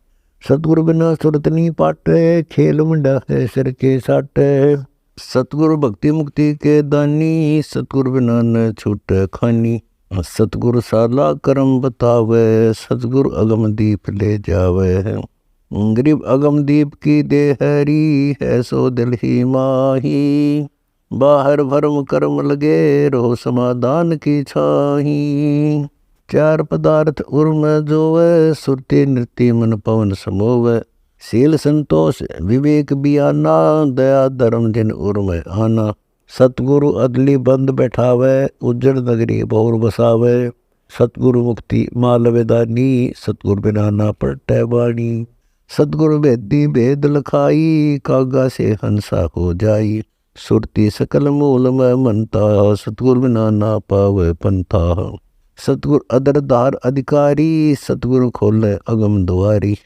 सतगुरु बिना सुरत नहीं पाटे, खेल मंडा है सिर के साटे। सतगुरु भक्ति मुक्ति के दानी, सतगुरु बिना न छूट खानी। सतगुरु साला करम बतावे, सतगुरु अगम दीप ले जावे। गरीब अगम दीप की देहरी, है सो दिल ही माही। बाहर भरम कर्म लगे, रहो समाधान की छाही। चार पदार्थ उर्म जोवे, सुरती नृत्य मन पवन समोवे। शील संतोष विवेक बियाना, दया धर्म जिन उर्म आना। सतगुरु अदली बंद बैठावे, उज्जड़ नगरी बहुर बसावे। सतगुरु मुक्ति माल वेदानी, सतगुरु बिना ना पलटै वाणी। सतगुरु भेदी भेद लखाई, कागा से हंसा हो जाई। सुरती सकल मूल में मनता, सतगुरु बिना ना पावे पंथा। सतगुरु अदरधार अधिकारी, सतगुरु खोले अगम द्वारी।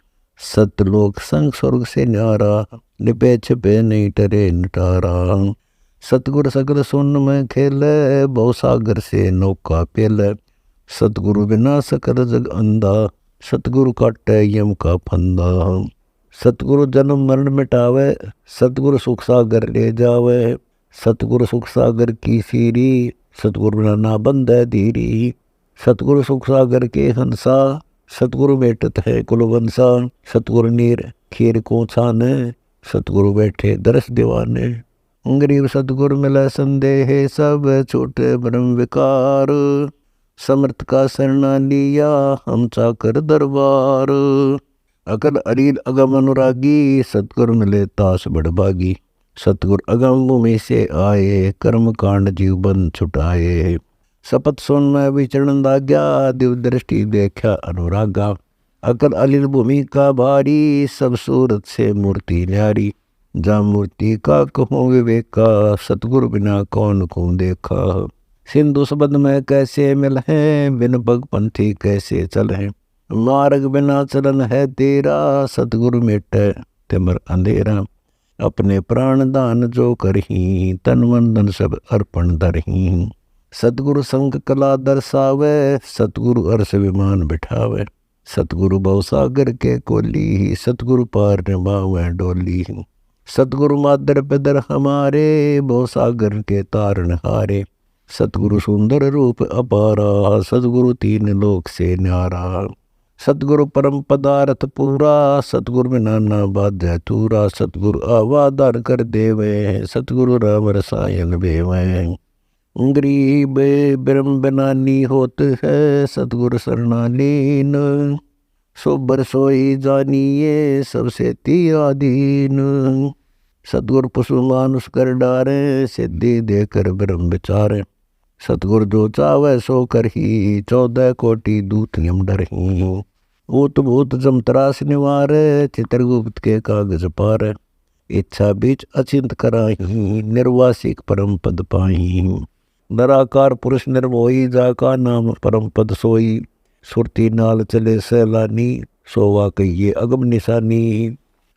सतलोक संग स्वर्ग से न्यारा, लिपे छिपे नहीं टरे नटारा। सतगुरु सकल सुन में खेले, बहुसागर से नौका पेले। सतगुरु बिना सकल जग अंधा, सतगुरु काटे यम का फंदा। सतगुरु जन्म मरण मिटावे, सतगुरु सुख सागर ले जावे। सतगुरु सुख सागर की सीरी, सतगुरु बिना ना बंधे धीरी। सतगुरु सुख सागर के हंसा, सतगुरु बेटत है कुलवंसा। सतगुरु नीर खीर को छाने, सतगुरु बैठे दरस दीवाने। गरीब सतगुरु मिला संदेह, सब छोटे ब्रह्म विकार। समर्थ का शरणा लिया, हम चाकर दरबार। अकल अरील अगम अनुरागी, सतगुरु मिले तास बड़भागी। सतगुरु अगम भूमि से आए, कर्म कांड जीव बंद छुटाए। शपथ सुन में विचरण लाग्या, दिव दृष्टि देखा अनुरागा। अकल अलील भूमि का भारी, सब सूरत से मूर्ति न्यारी। जा मूर्ति का कहूँ विवेका, सतगुरु बिना कौन को देखा। सिंधु सबद में कैसे मिल है, बिन पग पंथी कैसे चल है। मार्ग बिना चलन है तेरा, सतगुरु मिटे तिमर अंधेरा। अपने प्राण दान जो करही, तन मन धन सब अर्पण दरही। सतगुरु संग कला दर्शावे, सतगुरु अर्श विमान बिठावे। सतगुरु भवसागर के कोली, सतगुरु पार निभावे डोली। सतगुरु मादर पिदर हमारे, भवसागर के तारण हारे। सतगुरु सुंदर रूप अपारा, सतगुरु तीन लोक से न्यारा। सतगुरु परम पदार्थ पूरा, सतगुरु बिना ना बाध्य तूरा। सतगुरु आवादार कर देवे, सतगुरु राम रसायन बेवे। गरीब ब्रह्म बनानी होत है, सतगुरु शरणालीन। सोबर सोई जानिए, सबसे तीआधीन। सतगुरु पशु मानुष कर डारे, सिद्धि देकर ब्रह्म विचारे। सतगुरु जो चावे सो करही, 14 कोटि दूत यम डरही। ऊत भूत जमतरास निवारे, चित्रगुप्त के कागज पार। इच्छा बीच अचिंत कराही, निर्वासिक परम पद पाही। निराकार पुरुष निर्मोही, जाका नाम परम पद सोई। सुरती नाल चले सैलानी, सोवा कहिए अगम निशानी।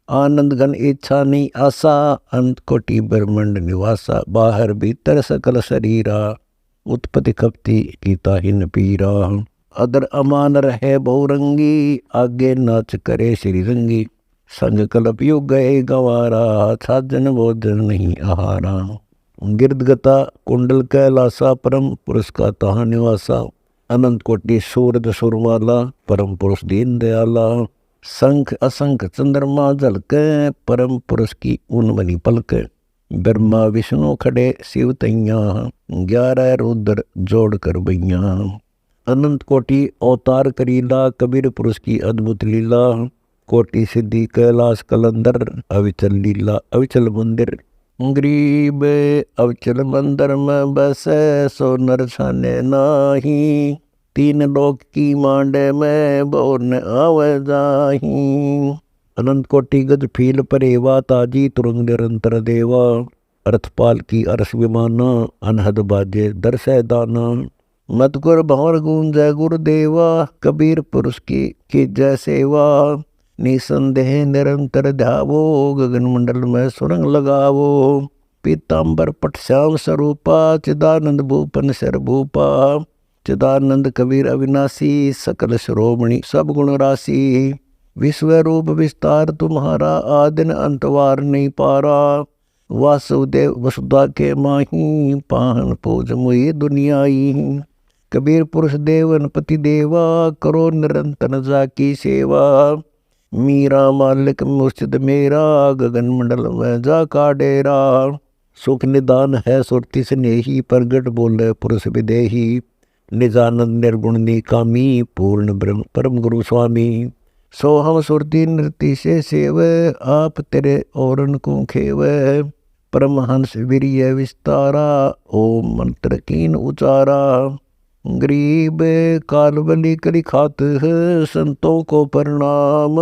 आनंद घन इच्छा नहीं आसा, अंत कोटि ब्रह्मंड निवासा। बाहर भीतर सकल शरीरा, उत्पत्ति खपति कीता हिन पीरा। अदर अमान रहे बहुरंगी, आगे नाच करे श्री रंगी। संग कल्प युग गए गवारा, साजन भोजन नहीं आहारा। गिरदगता कुंडल कैलासा, परम पुरुष का तहा निवासा। अनंत कोटि सूरज सुरमाला, परम पुरुष दीन दयाला। संख असंख चंद्रमा झलके, परम पुरुष की ऊन बनी पलके। ब्रह्मा विष्णु खड़े शिव तैया, 11 रुद्र जोड़ कर बैया। अनंत कोटि अवतार करीला, कबीर पुरुष की अद्भुत लीला। कोटि सिद्धि कैलाश कलंदर, अविचल लीला अविचल मंदिर। गरीब अवचल मंदिर में बसे, सो नर छाने नाही। तीन लोक की मांडे में बोर न आवे जाही। अनंत कोटि गज फील परेवा, ताजी तुरंग निरंतर देवा। अर्थपाल की अरस विमाना, अनहद बाजे दरसै दाना। मत गुर भंवर गूंजय गुरुदेवा, कबीर पुरुष की जय सेवा। निसंदेह निरंतर ध्यावो, गगन मंडल में सुरंग लगावो। पीताम्बर पट श्याम स्वरूपा, चिदानंद भूपन सिर भूपा। चिदानंद कबीर अविनाशी, सकल श्रोमणि सब गुण राशि। विश्व रूप विस्तार तुम्हारा, आदिन अंतवार नहीं पारा। वासुदेव वसुधा के माही, पाहन पूज मुई दुनियाई। कबीर पुरुष देवन पति देवा, करो निरंतर जाकी सेवा। मीरा मालिक मुर्शिद मेरा, गगन मंडल में जाका डेरा। सुख निदान है सुरति स्नेही, प्रगट बोले पुरुष विदेही। निजानंद निर्गुण निकामी, पूर्ण ब्रह्म परम गुरु स्वामी। सो हम सुरति नृति से सेव, आप तेरे औरन को खेव। परमहंस वीर्य विस्तारा, ओम मंत्र कीन उचारा। गरीब कालवली करी खात है, संतों को प्रणाम।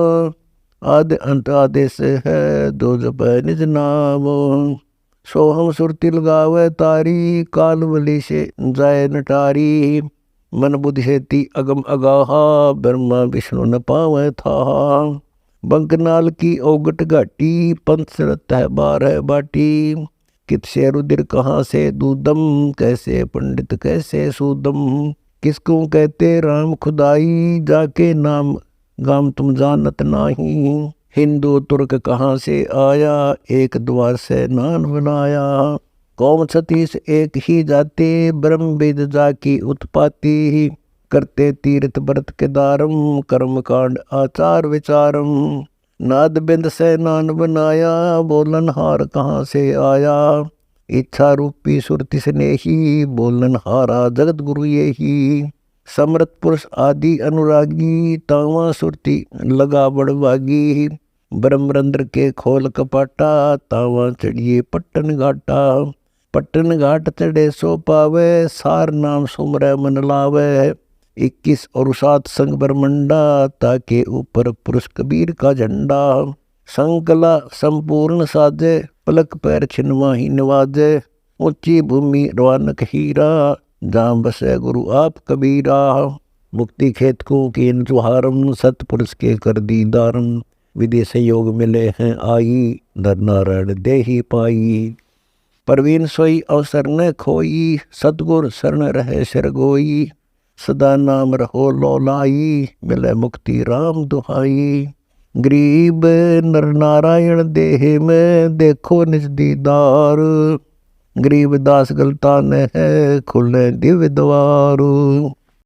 आदि अंत आदेश है, दो जप निज नाम। सो हम सुरति लगावे तारी, कालवली से जाए नटारी। मन बुद्धि हेती अगम अगाहा, ब्रह्मा विष्णु न पावे था। बंकनाल की ओगट घाटी, पंथ रत है 12 बाटी। कित से रुधिर कहाँ से दूदम, कैसे पंडित कैसे सूदम। किसको कहते राम खुदाई, जाके नाम गाम तुम जानत नाही। हिंदू तुर्क कहाँ से आया, एक द्वार से नान बनाया। कौम छत्तीस एक ही जाते, ब्रह्म वेद जाकी उत्पाती। करते तीर्थ व्रत के दारम, कर्म कांड आचार विचारम। नाद बिंद से नान बनाया, बोलन हार कहाँ से आया। इच्छा रूपी सुरति स्नेही, बोलन हारा जगत गुरु यही। समर्थ पुरुष आदि अनुरागी, तावा सुरति लगा बड़वागी। ब्रह्मरंद्र के खोल कपाटा, तावा चढ़िए पट्टन घाटा। पट्टन घाट चढ़े सो पावे, सार नाम सुमरै मन लावे। 21 और 7 संग ब्रह्मंडा, ताके ऊपर पुरुष कबीर का झंडा। संकला संपूर्ण साजे, पलक पैर छिनवाही निवाजे। ऊंची भूमि रवानक हीरा, जहाँ बसे गुरु आप कबीरा। मुक्ति खेत को कीन जुहारम, सतपुरुष के कर दीदारम। विदेश योग मिले हैं आई, नर नारायण देही पाई। परवीन सोई अवसर न खोई, सतगुर शरण रहे सिर गोई। सदा नाम रहो लौलाई, मिले मुक्ति राम दुहाई। गरीब नर नारायण देह में, देखो निज दीदार। गरीब दास गलता न है, खुले दिव्य द्वार।